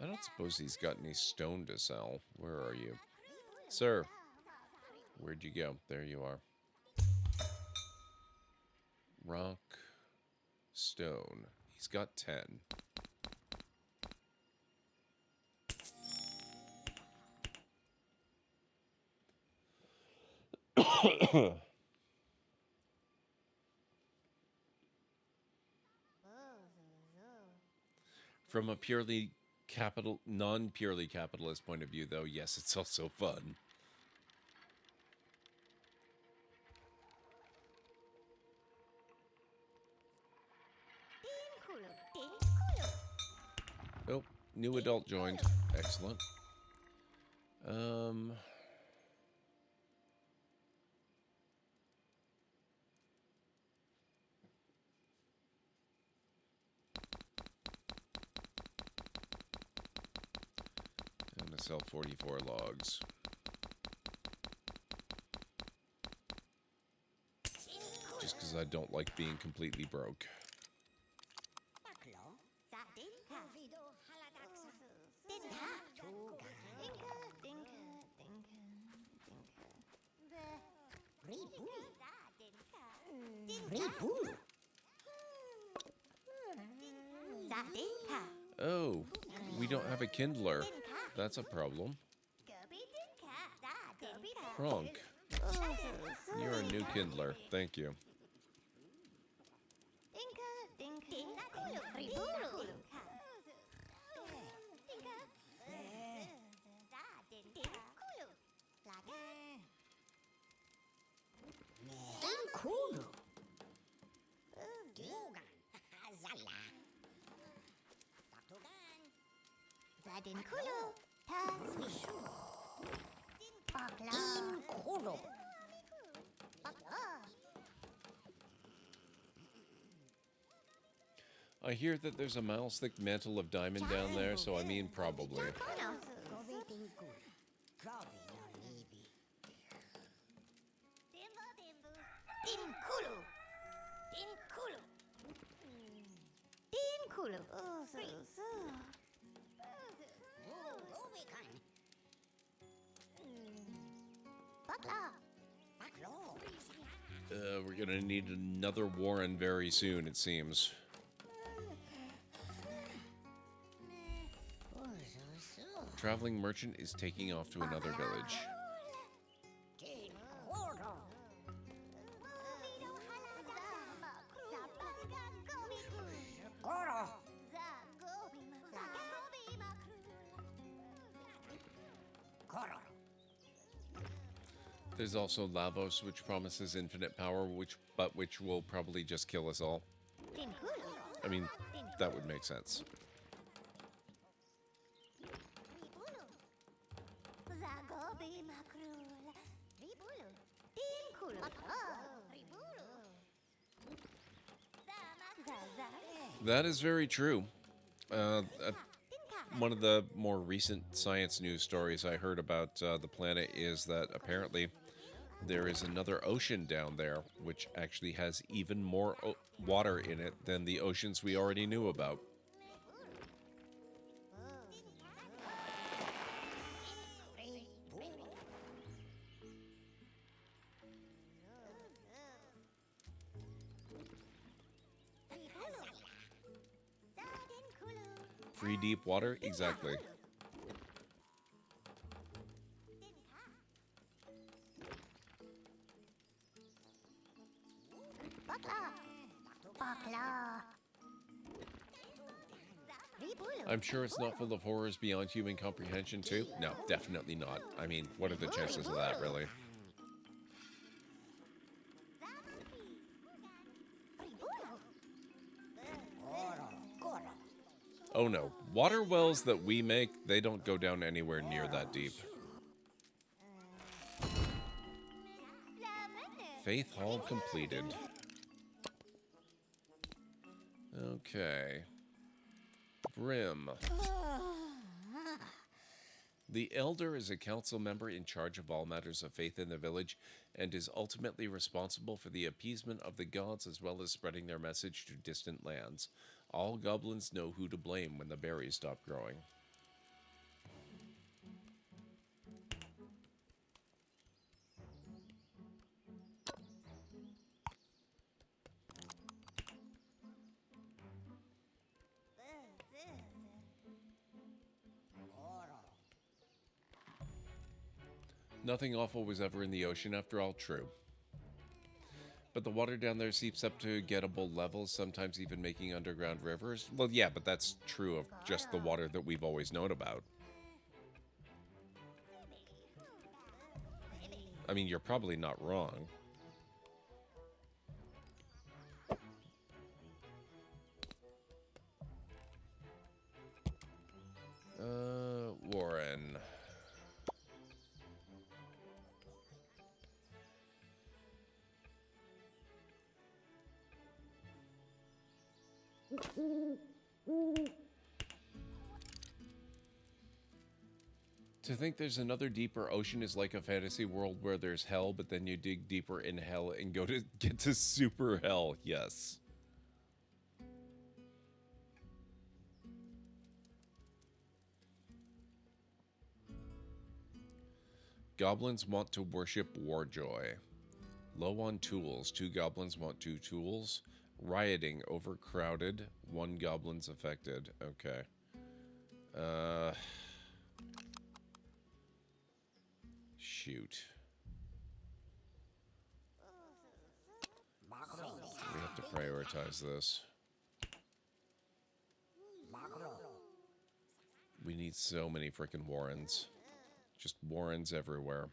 I don't suppose he's got any stone to sell. Where are you? Sir, where'd you go? There you are. Rock, stone. He's got 10. From a purely non-purely capitalist point of view, though, yes, it's also fun. Oh, new adult joined. Excellent. Um... I'm gonna sell 44 logs. Just because I don't like being completely broke. Oh, we don't have a kindler. That's a problem. Kronk. You're a new kindler. Thank you. I hear that there's a mile-thick mantle of diamond down there, so I mean probably. We're gonna need another warren very soon, it seems. Traveling merchant is taking off to another village. There's also Lavos, which promises infinite power, which will probably just kill us all. I mean, that would make sense. That is very true. One of the more recent science news stories I heard about the planet is that apparently there is another ocean down there, which actually has even more water in it than the oceans we already knew about. Free deep water? Exactly. I'm sure it's not full of horrors beyond human comprehension, too? No, definitely not. I mean, what are the chances of that, really? Oh no, water wells that we make, they don't go down anywhere near that deep. Faith Hall completed. Okay. Brim. The Elder is a council member in charge of all matters of faith in the village and is ultimately responsible for the appeasement of the gods as well as spreading their message to distant lands. All goblins know who to blame when the berries stop growing. Nothing awful was ever in the ocean, after all, true. But the water down there seeps up to gettable levels, sometimes even making underground rivers. Well, yeah, but that's true of just the water that we've always known about. I mean, you're probably not wrong. Warren. To think there's another deeper ocean is like a fantasy world where there's hell, but then you dig deeper in hell and go to get to super hell. Yes. Goblins want to worship Warjoy. Low on tools. 2 goblins want 2 tools. Rioting. Overcrowded. 1 goblin's affected. Okay. Shoot. We have to prioritize this. We need so many frickin' warrens. Just warrens everywhere.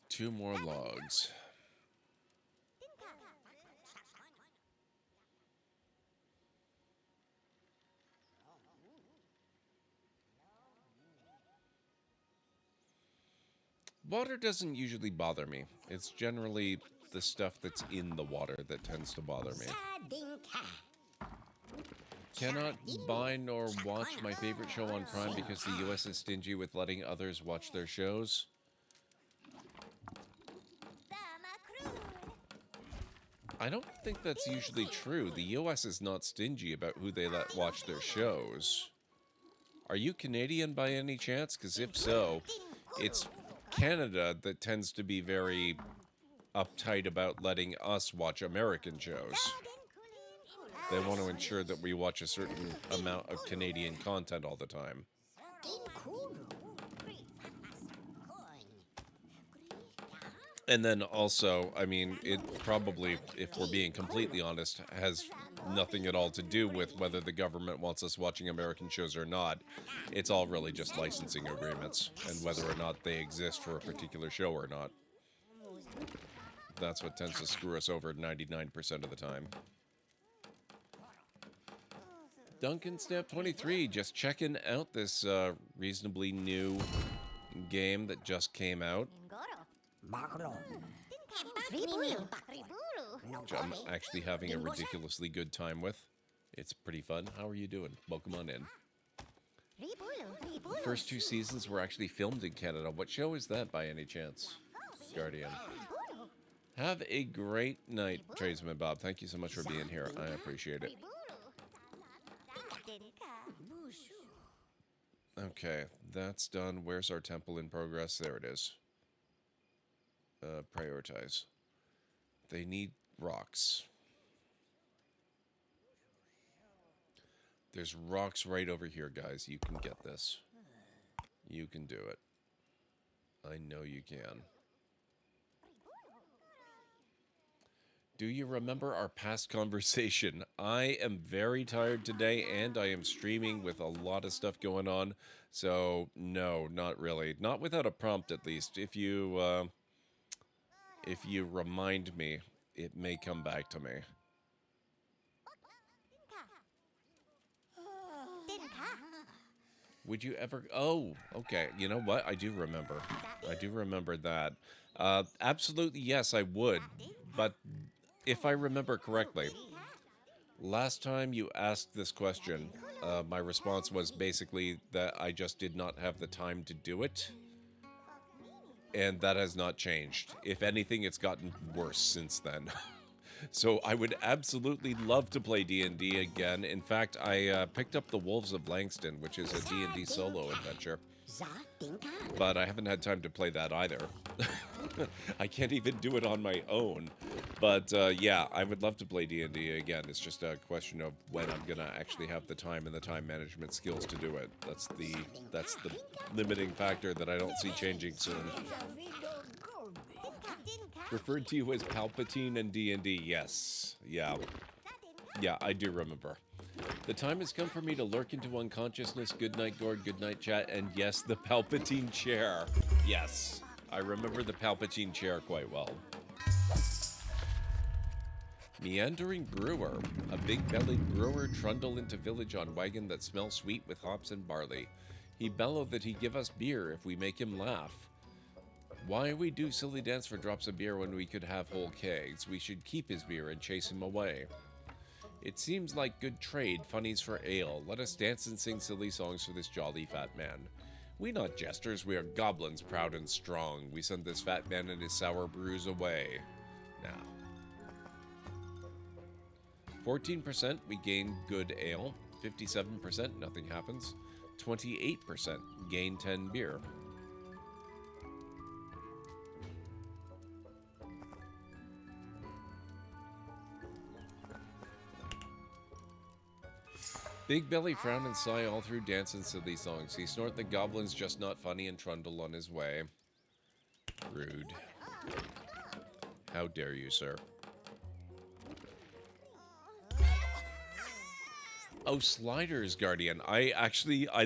Two more logs. Water doesn't usually bother me. It's generally the stuff that's in the water that tends to bother me. Cannot buy nor watch my favorite show on Prime because the US is stingy with letting others watch their shows. I don't think that's usually true. The US is not stingy about who they let watch their shows. Are you Canadian by any chance? Because if so, it's Canada that tends to be very uptight about letting us watch American shows. They want to ensure that we watch a certain amount of Canadian content all the time. And then also, I mean, it probably, if we're being completely honest, has nothing at all to do with whether the government wants us watching American shows or not. It's all really just licensing agreements and whether or not they exist for a particular show or not. That's what tends to screw us over 99% of the time. Duncan Step 23, just checking out this reasonably new game that just came out. Which I'm actually having a ridiculously good time with. It's pretty fun. How are you doing? Welcome on in. First 2 seasons were actually filmed in Canada. What show is that by any chance? Guardian. Have a great night, Tradesman Bob. Thank you so much for being here. I appreciate it. Okay, that's done. Where's our temple in progress? There it is. Prioritize. They need rocks. There's rocks right over here, guys. You can get this. You can do it. I know you can. Do you remember our past conversation? I am very tired today, and I am streaming with a lot of stuff going on. So, no, not really. Not without a prompt, at least. If you remind me, it may come back to me. Would you ever... Oh, okay. You know what? I do remember. I do remember that. Absolutely, yes, I would. But if I remember correctly, last time you asked this question, my response was basically that I just did not have the time to do it. And that has not changed. If anything, it's gotten worse since then. So I would absolutely love to play D&D again. In fact, I picked up the Wolves of Langston, which is a D&D solo adventure. But I haven't had time to play that either. I can't even do it on my own. But yeah, I would love to play D&D again. It's just a question of when I'm gonna actually have the time and the time management skills to do it. That's the limiting factor that I don't see changing soon. Referred to you as Palpatine in D&D. Yes. Yeah. Yeah, I do remember. The time has come for me to lurk into unconsciousness. Good night, Gord. Good night, chat. And yes, the Palpatine chair. Yes. I remember the Palpatine chair quite well. Meandering brewer. A big-bellied brewer trundle into village on wagon that smells sweet with hops and barley. He bellow that he give us beer if we make him laugh. Why we do silly dance for drops of beer when we could have whole kegs? We should keep his beer and chase him away. It seems like good trade, funnies for ale. Let us dance and sing silly songs for this jolly fat man. We not jesters, we are goblins, proud and strong. We send this fat man and his sour brews away. Now. 14%, we gain good ale. 57%, nothing happens. 28%, gain 10 beer. Big Belly frown and sigh all through dance and silly songs. He snort the goblin's just not funny and trundle on his way. Rude. How dare you, sir? Oh, Sliders, Guardian. I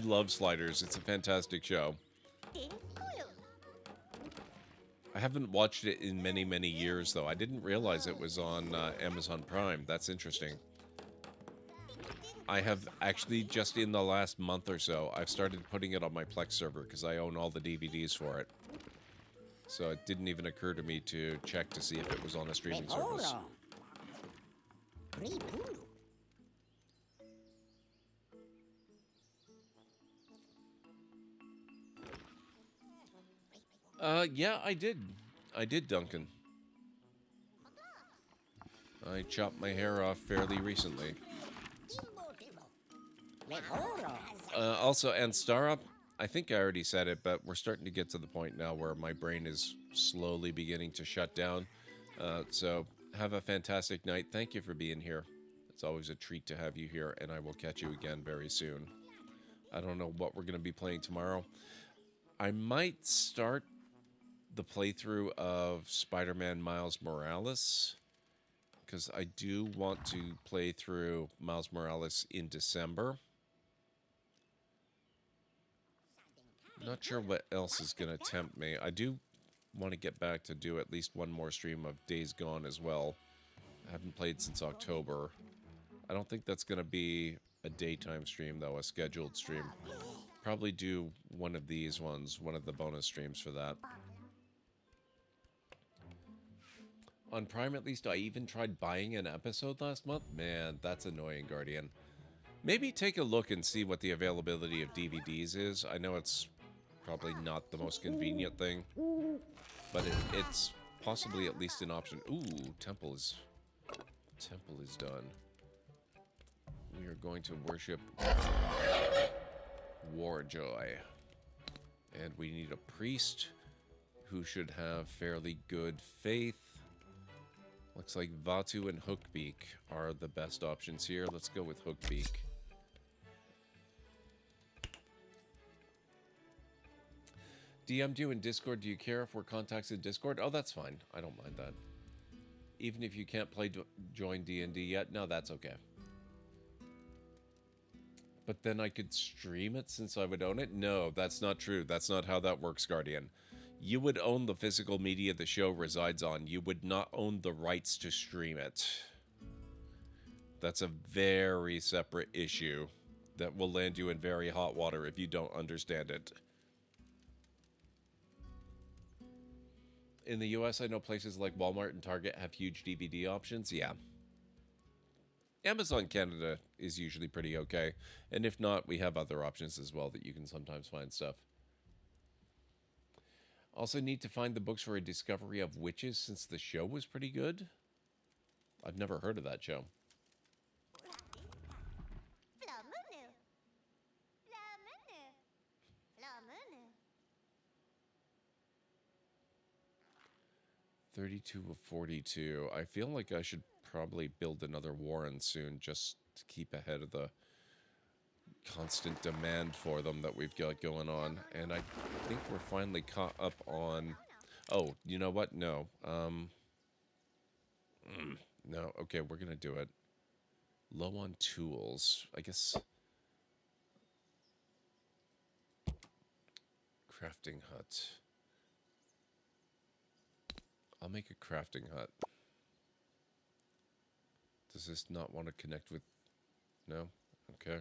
love Sliders. It's a fantastic show. I haven't watched it in many, many years, though. I didn't realize it was on Amazon Prime. That's interesting. I have actually, just in the last month or so, I've started putting it on my Plex server because I own all the DVDs for it. So it didn't even occur to me to check to see if it was on a streaming service. Yeah, I did. I did, Duncan. I chopped my hair off fairly recently. Also, and Starup, I think I already said it, but we're starting to get to the point now where my brain is slowly beginning to shut down. So have a fantastic night. Thank you for being here. It's always a treat to have you here, and I will catch you again very soon. I don't know what we're going to be playing tomorrow. I might start the playthrough of Spider-Man Miles Morales, because I do want to play through Miles Morales in December. Not sure what else is going to tempt me. I do want to get back to do at least one more stream of Days Gone as well. I haven't played since October. I don't think that's going to be a daytime stream, though, a scheduled stream. Probably do one of these ones, one of the bonus streams for that. On Prime, at least, I even tried buying an episode last month. Man, that's annoying, Guardian. Maybe take a look and see what the availability of DVDs is. I know it's probably not the most convenient thing, but it's possibly at least an option. Ooh, temple is done. We are going to worship Warjoy, and we need a priest who should have fairly good faith. Looks like Vatu and Hookbeak are the best options here. Let's go with Hookbeak. DM'd you in Discord. Do you care if we're contacts in Discord? Oh, that's fine. I don't mind that. Even if you can't join D&D yet? No, that's okay. But then I could stream it since I would own it? No, that's not true. That's not how that works, Guardian. You would own the physical media the show resides on. You would not own the rights to stream it. That's a very separate issue that will land you in very hot water if you don't understand it. In the US, I know places like Walmart and Target have huge DVD options. Yeah. Amazon Canada is usually pretty okay. And if not, we have other options as well that you can sometimes find stuff. Also need to find the books for A Discovery of Witches since the show was pretty good. I've never heard of that show. $32 of 42. I feel like I should probably build another Warren soon just to keep ahead of the constant demand for them that we've got going on. And I think we're finally caught up on... Oh, you know what? No. No. Okay, we're gonna do it. Low on tools. I guess. Crafting hut. I'll make a crafting hut. Does this not want to connect with... No? Okay.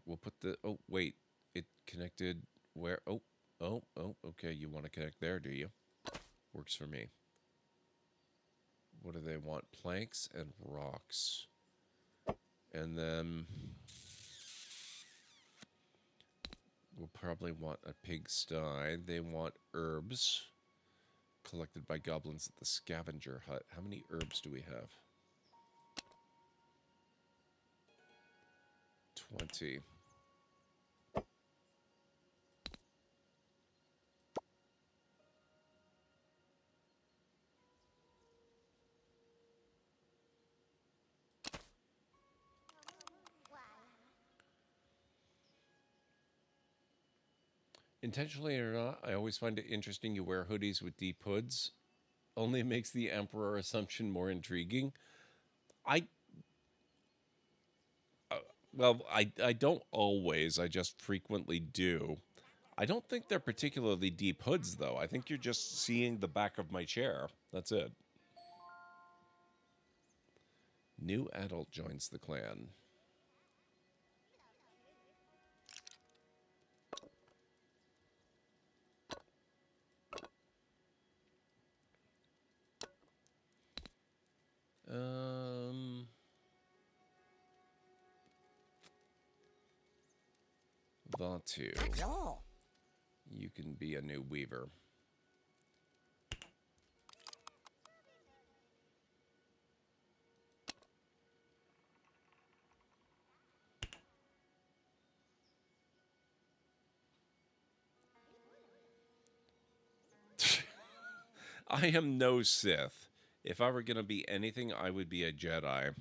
We'll put the... Oh, wait. It connected where... Oh, okay. You want to connect there, do you? Works for me. What do they want? Planks and rocks. And then... We'll probably want a pigsty. They want herbs. Collected by goblins at the scavenger hut. How many herbs do we have? 20. Intentionally or not, I always find it interesting you wear hoodies with deep hoods. Only makes the Emperor assumption more intriguing. Well, I don't always. I just frequently do. I don't think they're particularly deep hoods, though. I think you're just seeing the back of my chair. That's it. New adult joins the clan. Vatu. You can be a new weaver. I am no Sith. If I were going to be anything, I would be a Jedi.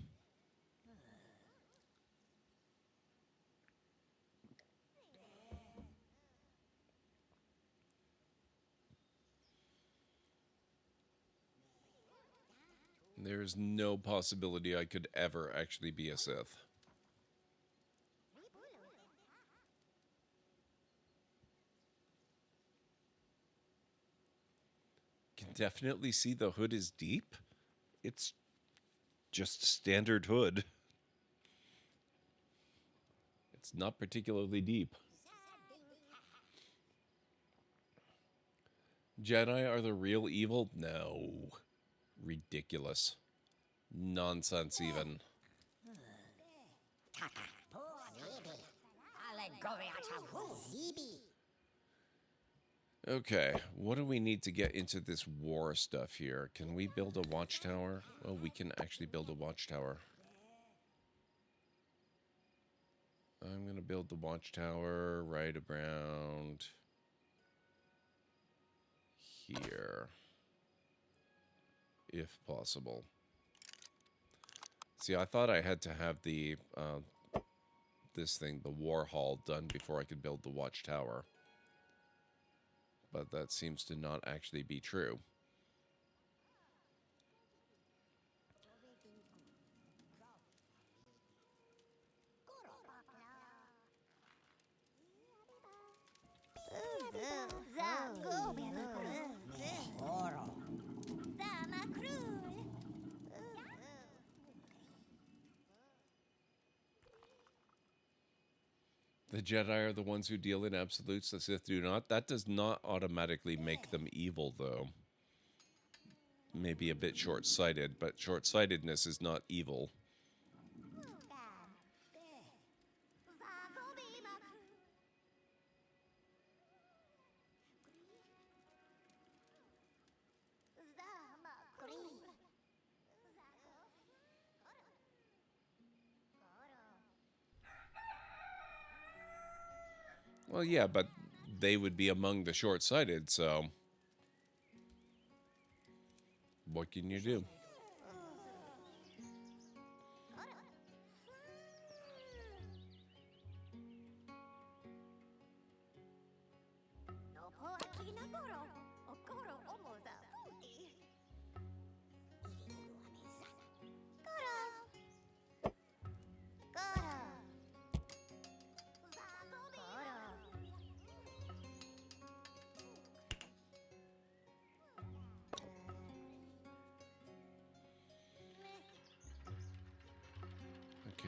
There's no possibility I could ever actually be a Sith. Can definitely see the hood is deep. It's just standard hood. It's not particularly deep. Jedi are the real evil? No. Ridiculous. Nonsense, even. Okay, what do we need to get into this war stuff here? Can we build a watchtower? Oh, we can actually build a watchtower. I'm going to build the watchtower right around here, if possible. See, I thought I had to have the this thing, the war hall, done before I could build the watchtower. But that seems to not actually be true. The Jedi are the ones who deal in absolutes, the Sith do not. That does not automatically make them evil, though. Maybe a bit short-sighted, but short-sightedness is not evil. Well, yeah, but they would be among the short-sighted, so what can you do?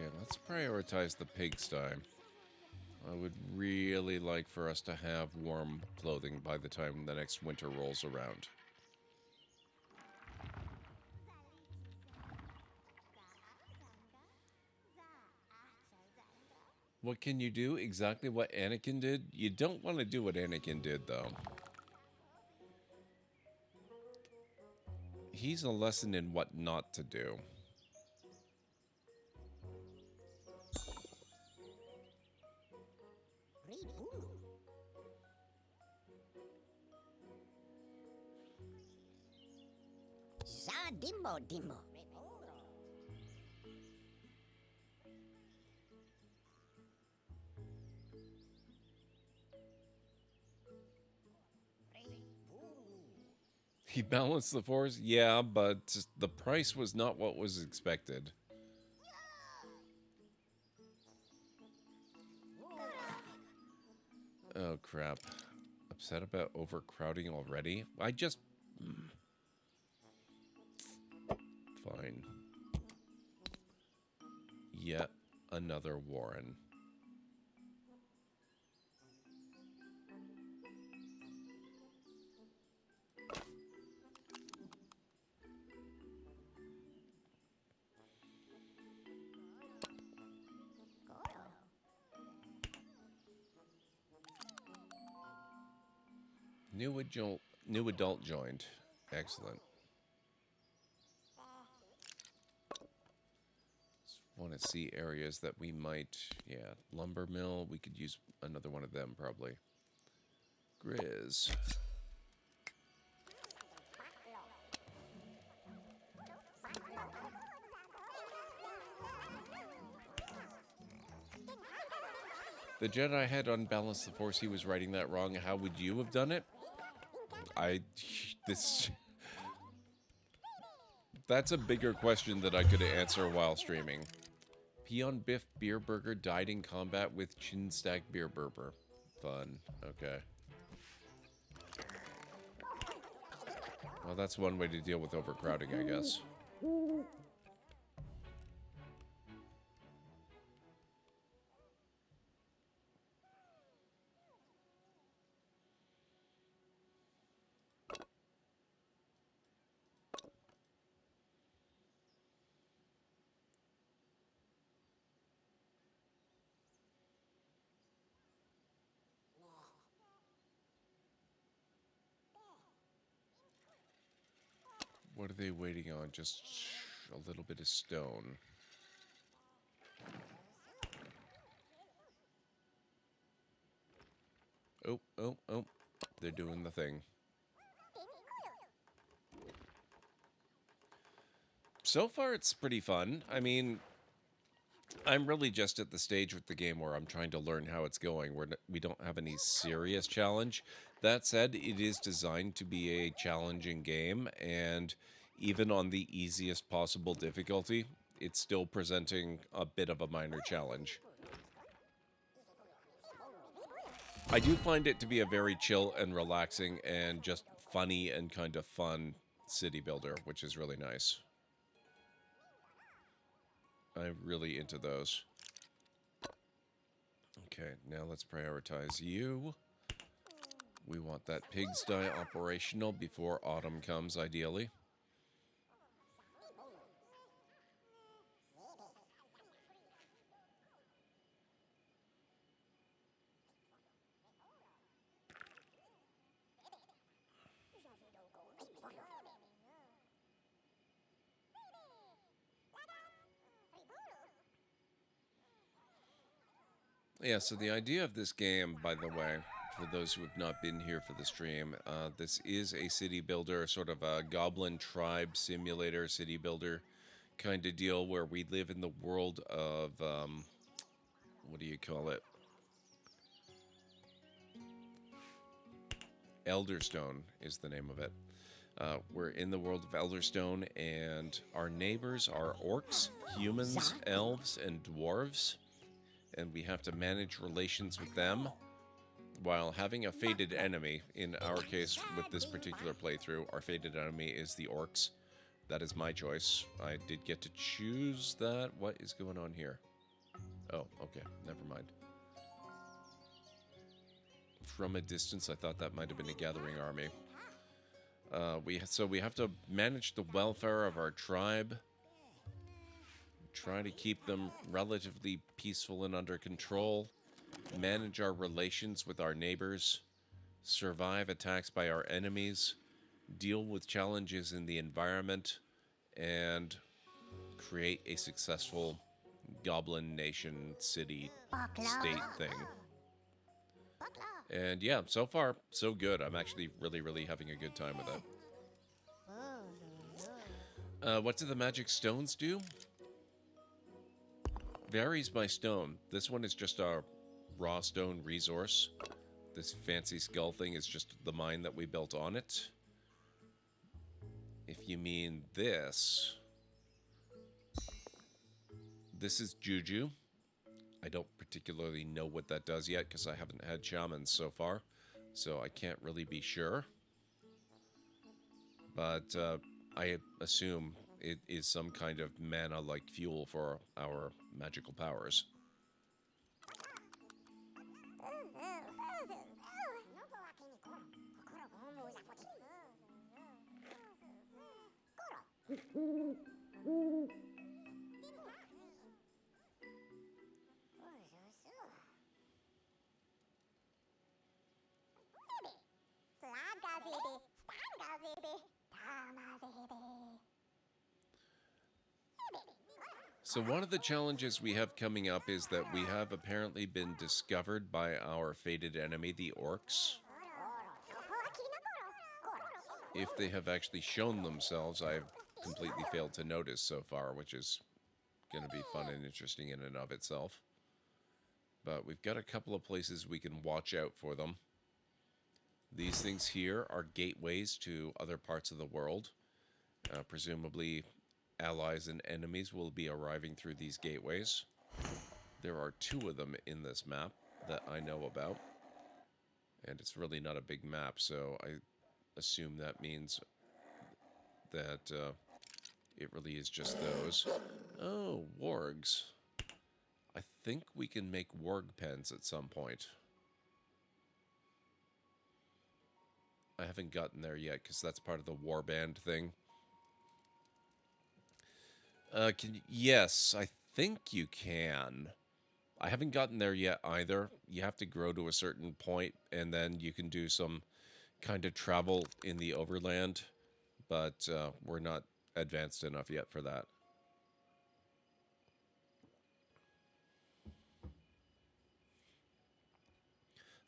Okay, let's prioritize the pigsty. I would really like for us to have warm clothing by the time the next winter rolls around. What can you do? Exactly what Anakin did? You don't want to do what Anakin did, though. He's a lesson in what not to do. Dimbo Dimbo. He balanced the force? Yeah, but the price was not what was expected. Oh, crap. Upset about overcrowding already? I just... Fine. Yet another Warren. New adult joined. Excellent. Want to see areas that we might... Yeah, lumber mill. We could use another one of them, probably. Grizz. The Jedi had unbalanced the Force. He was writing that wrong. How would you have done it? That's a bigger question that I could answer while streaming. Peon Biff Beer Burger died in combat with Chin Stack Beer Burger. Fun. Okay. Well, that's one way to deal with overcrowding, I guess. What are they waiting on? Just a little bit of stone. Oh, oh, oh. They're doing the thing. So far, it's pretty fun. I mean, I'm really just at the stage with the game where I'm trying to learn how it's going. We don't have any serious challenge. That said, it is designed to be a challenging game, and even on the easiest possible difficulty, it's still presenting a bit of a minor challenge. I do find it to be a very chill and relaxing and just funny and kind of fun city builder, which is really nice. I'm really into those. Okay, now let's prioritize you. We want that pigsty operational before autumn comes, ideally. Yeah, so the idea of this game, by the way, for those who have not been here for the stream, this is a city builder, sort of a goblin tribe simulator city builder kind of deal where we live in the world of, what do you call it? Elderstone is the name of it. We're in the world of Elderstone, and our neighbors are orcs, humans, elves, and dwarves. And we have to manage relations with them while having a fated enemy. In our case, with this particular playthrough, our fated enemy is the orcs. That is my choice. I did get to choose that. What is going on here? Oh, okay. Never mind. From a distance, I thought that might have been a gathering army. So we have to manage the welfare of our tribe. Try to keep them relatively peaceful and under control. Manage our relations with our neighbors. Survive attacks by our enemies. Deal with challenges in the environment. And create a successful goblin nation city state thing. And yeah, so far, so good. I'm actually really having a good time with it. What do the magic stones do? Varies by stone. This one is just a raw stone resource. This fancy skull thing is just the mine that we built on it. If you mean this... This is Juju. I don't particularly know what that does yet because I haven't had shamans so far, so I can't really be sure. But I assume it is some kind of mana-like fuel for our magical powers. So one of the challenges we have coming up is that we have apparently been discovered by our fated enemy, the orcs. If they have actually shown themselves, I've completely failed to notice so far, which is going to be fun and interesting in and of itself. But we've got a couple of places we can watch out for them. These things here are gateways to other parts of the world. Presumably, allies and enemies will be arriving through these gateways. There are 2 of them in this map that I know about. And it's really not a big map, so I assume that means that it really is just those. Oh, wargs. I think we can make warg pens at some point. I haven't gotten there yet because that's part of the warband thing. Yes, I think you can. I haven't gotten there yet either. You have to grow to a certain point, and then you can do some kind of travel in the overland, but we're not advanced enough yet for that.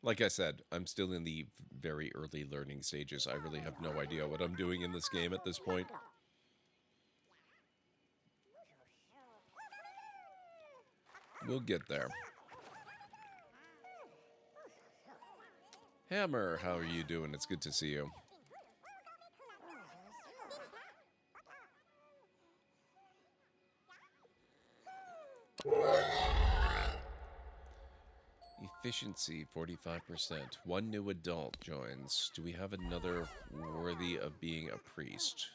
Like I said, I'm still in the very early learning stages. I really have no idea what I'm doing in this game at this point. We'll get there. Hammer, how are you doing? It's good to see you. Efficiency, 45%. 1 new adult joins. Do we have another worthy of being a priest?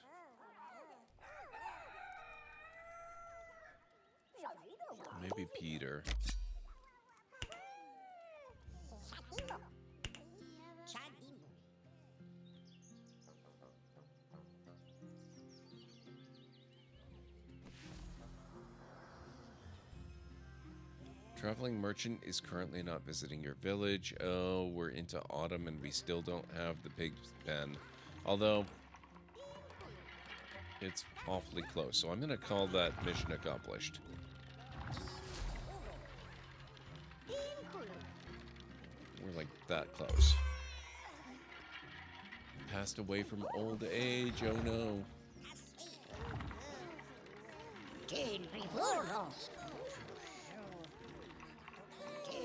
Maybe Peter. Traveling merchant is currently not visiting your village. Oh, we're into autumn and we still don't have the pig's pen. Although, it's awfully close. So I'm going to call that mission accomplished. We're like that close. Passed away from old age, oh no.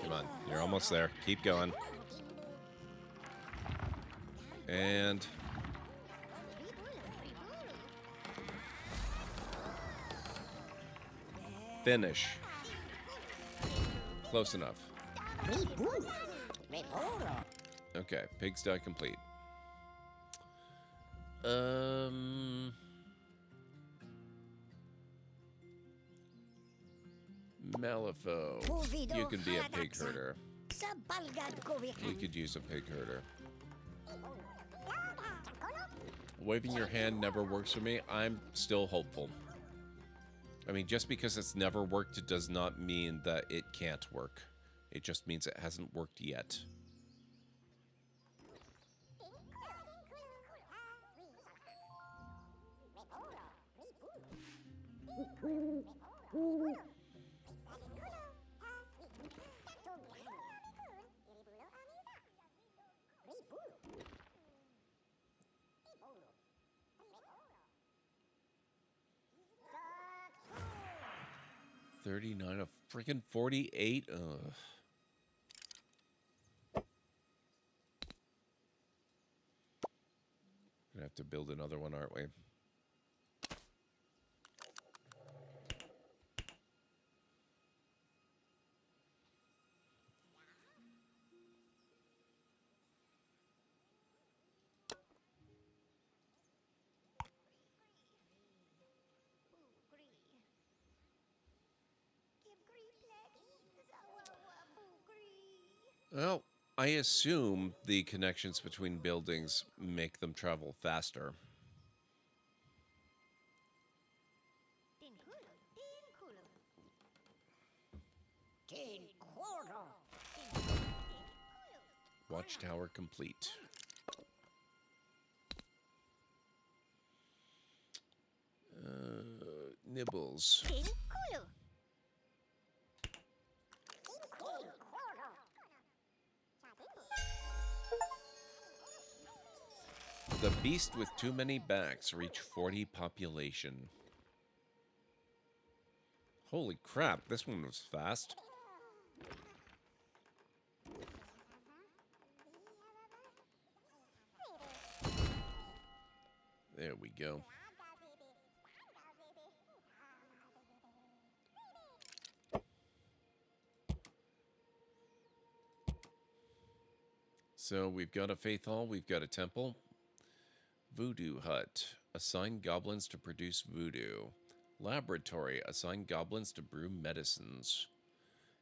Come on, you're almost there. Keep going. And... finish. Close enough. Okay, pigsty complete. Malifaux. You can be a pig herder. We could use a pig herder. Waving your hand never works for me. I'm still hopeful. I mean, just because it's never worked, it does not mean that it can't work. It just means it hasn't worked yet. $39 of freaking 48. Ugh. Gonna have to build another one, aren't we? Well, I assume the connections between buildings make them travel faster. Watchtower complete. Nibbles. The beast with too many backs reach 40 population. Holy crap, this one was fast. There we go. So we've got a faith hall, we've got a temple. Voodoo hut. Assign goblins to produce voodoo. Laboratory. Assign goblins to brew medicines.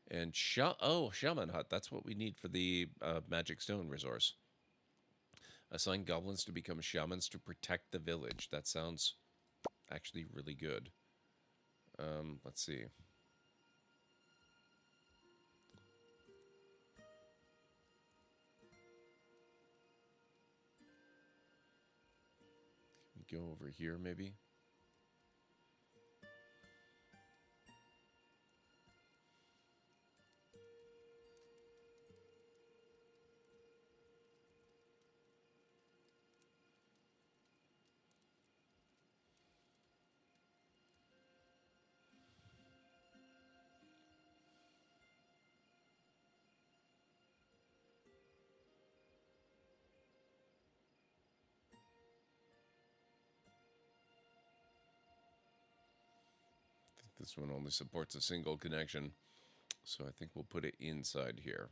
And shaman hut. That's what we need for the magic stone resource. Assign goblins to become shamans to protect the village. That sounds actually really good. Let's see. Go over here, maybe. This one only supports a single connection, so I think we'll put it inside here.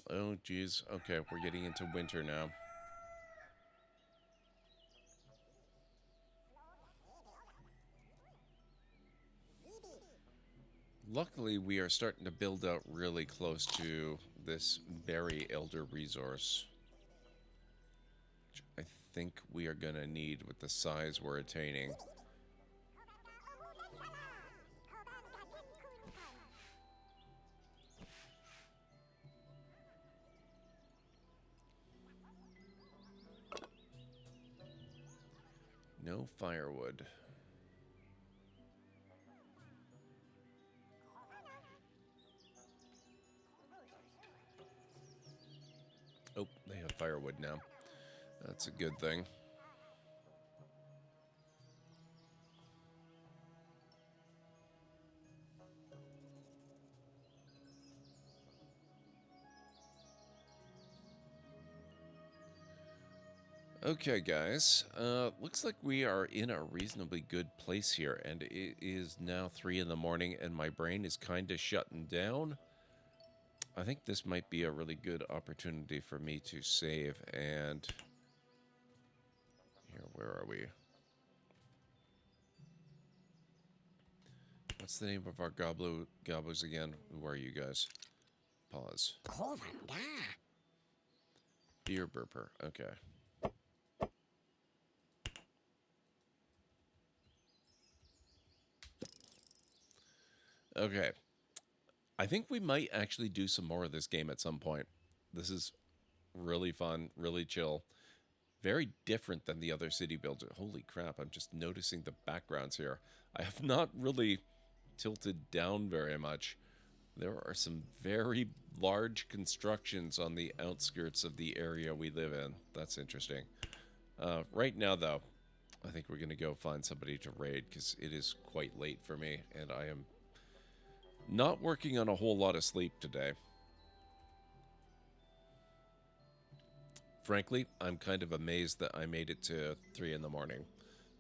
Oh, geez. Okay, we're getting into winter now. Luckily, we are starting to build out really close to this berry elder resource, which I think we are going to need with the size we're attaining. No firewood. Oh, they have firewood now. That's a good thing. Okay, guys. Looks like we are in a reasonably good place here, and it is now 3 in the morning, and my brain is kind of shutting down. I think this might be a really good opportunity for me to save, and... Here, where are we? What's the name of our goblins again? Who are you guys? Pause. Beer burper. Okay. Okay. I think we might actually do some more of this game at some point. This is really fun, really chill. Very different than the other city builder. Holy crap, I'm just noticing the backgrounds here. I have not really tilted down very much. There are some very large constructions on the outskirts of the area we live in. That's interesting. Right now, though, I think we're going to go find somebody to raid because it is quite late for me, and I am not working on a whole lot of sleep today. Frankly, I'm kind of amazed that I made it to 3 in the morning.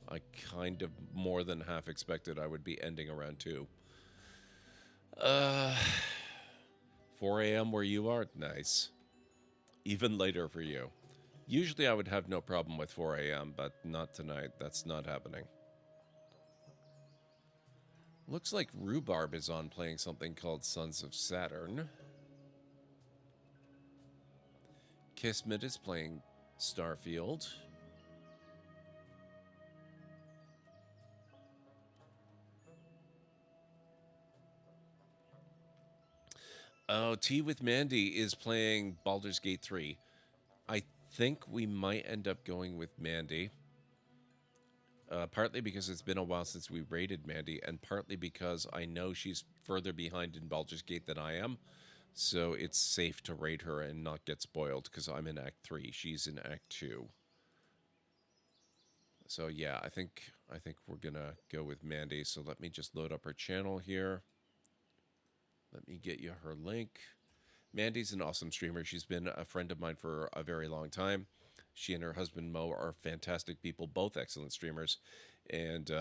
I kind of more than half expected I would be ending around 2. 4 a.m. where you are? Nice. Even later for you. Usually I would have no problem with 4 a.m., but not tonight. That's not happening. Looks like Rhubarb is on playing something called Sons of Saturn. Kismet is playing Starfield. Oh, Tea with Mandy is playing Baldur's Gate 3. I think we might end up going with Mandy. Partly because it's been a while since we raided Mandy, and partly because I know she's further behind in Baldur's Gate than I am. So it's safe to raid her and not get spoiled, because I'm in Act 3. She's in Act 2. So yeah, I think we're gonna go with Mandy. So let me just load up her channel here. Let me get you her link. Mandy's an awesome streamer. She's been a friend of mine for a very long time. She and her husband Mo are fantastic people, both excellent streamers. And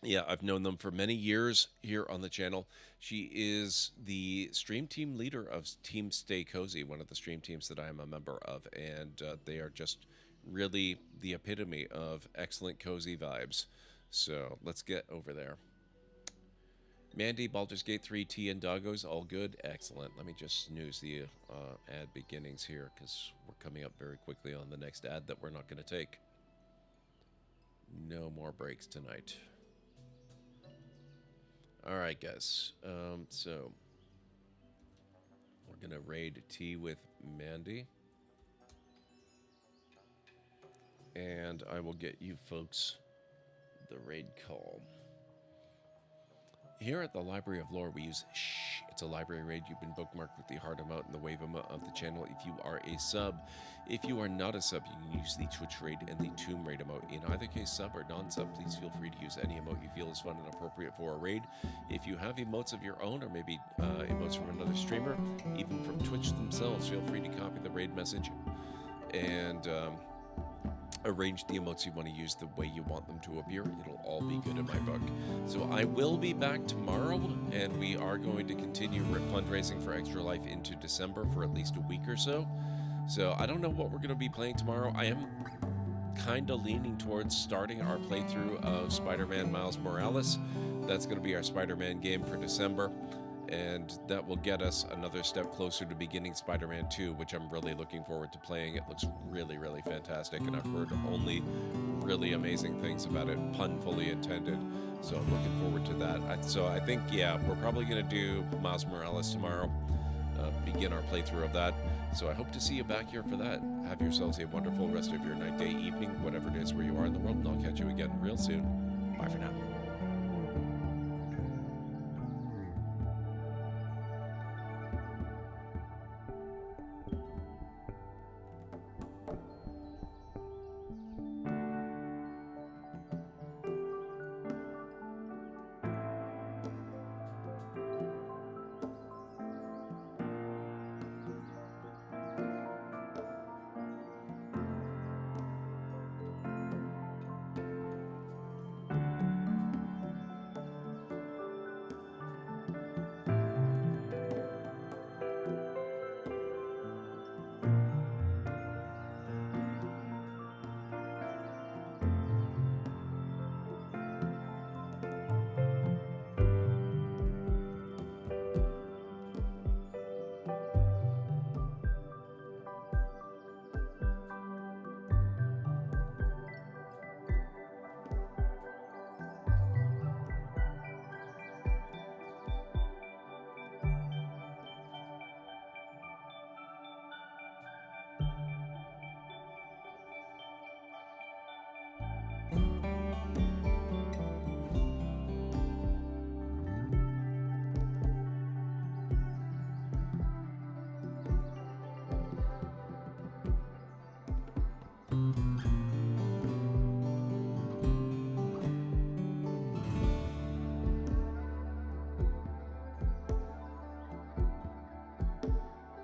yeah, I've known them for many years here on the channel. She is the stream team leader of Team Stay Cozy, one of the stream teams that I am a member of. And they are just really the epitome of excellent cozy vibes. So let's get over there. Mandy, Baldur's Gate 3, Tea and Doggos, all good? Excellent. Let me just snooze the ad beginnings here, because we're coming up very quickly on the next ad that we're not going to take. No more breaks tonight. Alright, guys. So, we're going to raid Tea with Mandy. And I will get you folks the raid call. Here at the Library of Lore, we use Shh. It's a library raid. You've been bookmarked with the heart emote and the wave emote of the channel if you are a sub. If you are not a sub, you can use the Twitch raid and the Tomb raid emote. In either case, sub or non-sub, please feel free to use any emote you feel is fun and appropriate for a raid. If you have emotes of your own, or maybe emotes from another streamer, even from Twitch themselves, feel free to copy the raid message and arrange the emotes you want to use the way you want them to appear. It'll all be good in my book. So I will be back tomorrow, and we are going to continue fundraising for Extra Life into December for at least a week or so. So I don't know what we're going to be playing tomorrow. I am kind of leaning towards starting our playthrough of Spider-Man Miles Morales. That's going to be our Spider-Man game for December. And that will get us another step closer to beginning Spider-Man 2, which I'm really looking forward to playing. It looks really, really fantastic, and I've heard only really amazing things about it, pun fully intended. So I'm looking forward to that. So I think, yeah, we're probably going to do Miles Morales tomorrow, begin our playthrough of that. So I hope to see you back here for that. Have yourselves a wonderful rest of your night, day, evening, whatever it is where you are in the world, and I'll catch you again real soon. Bye for now.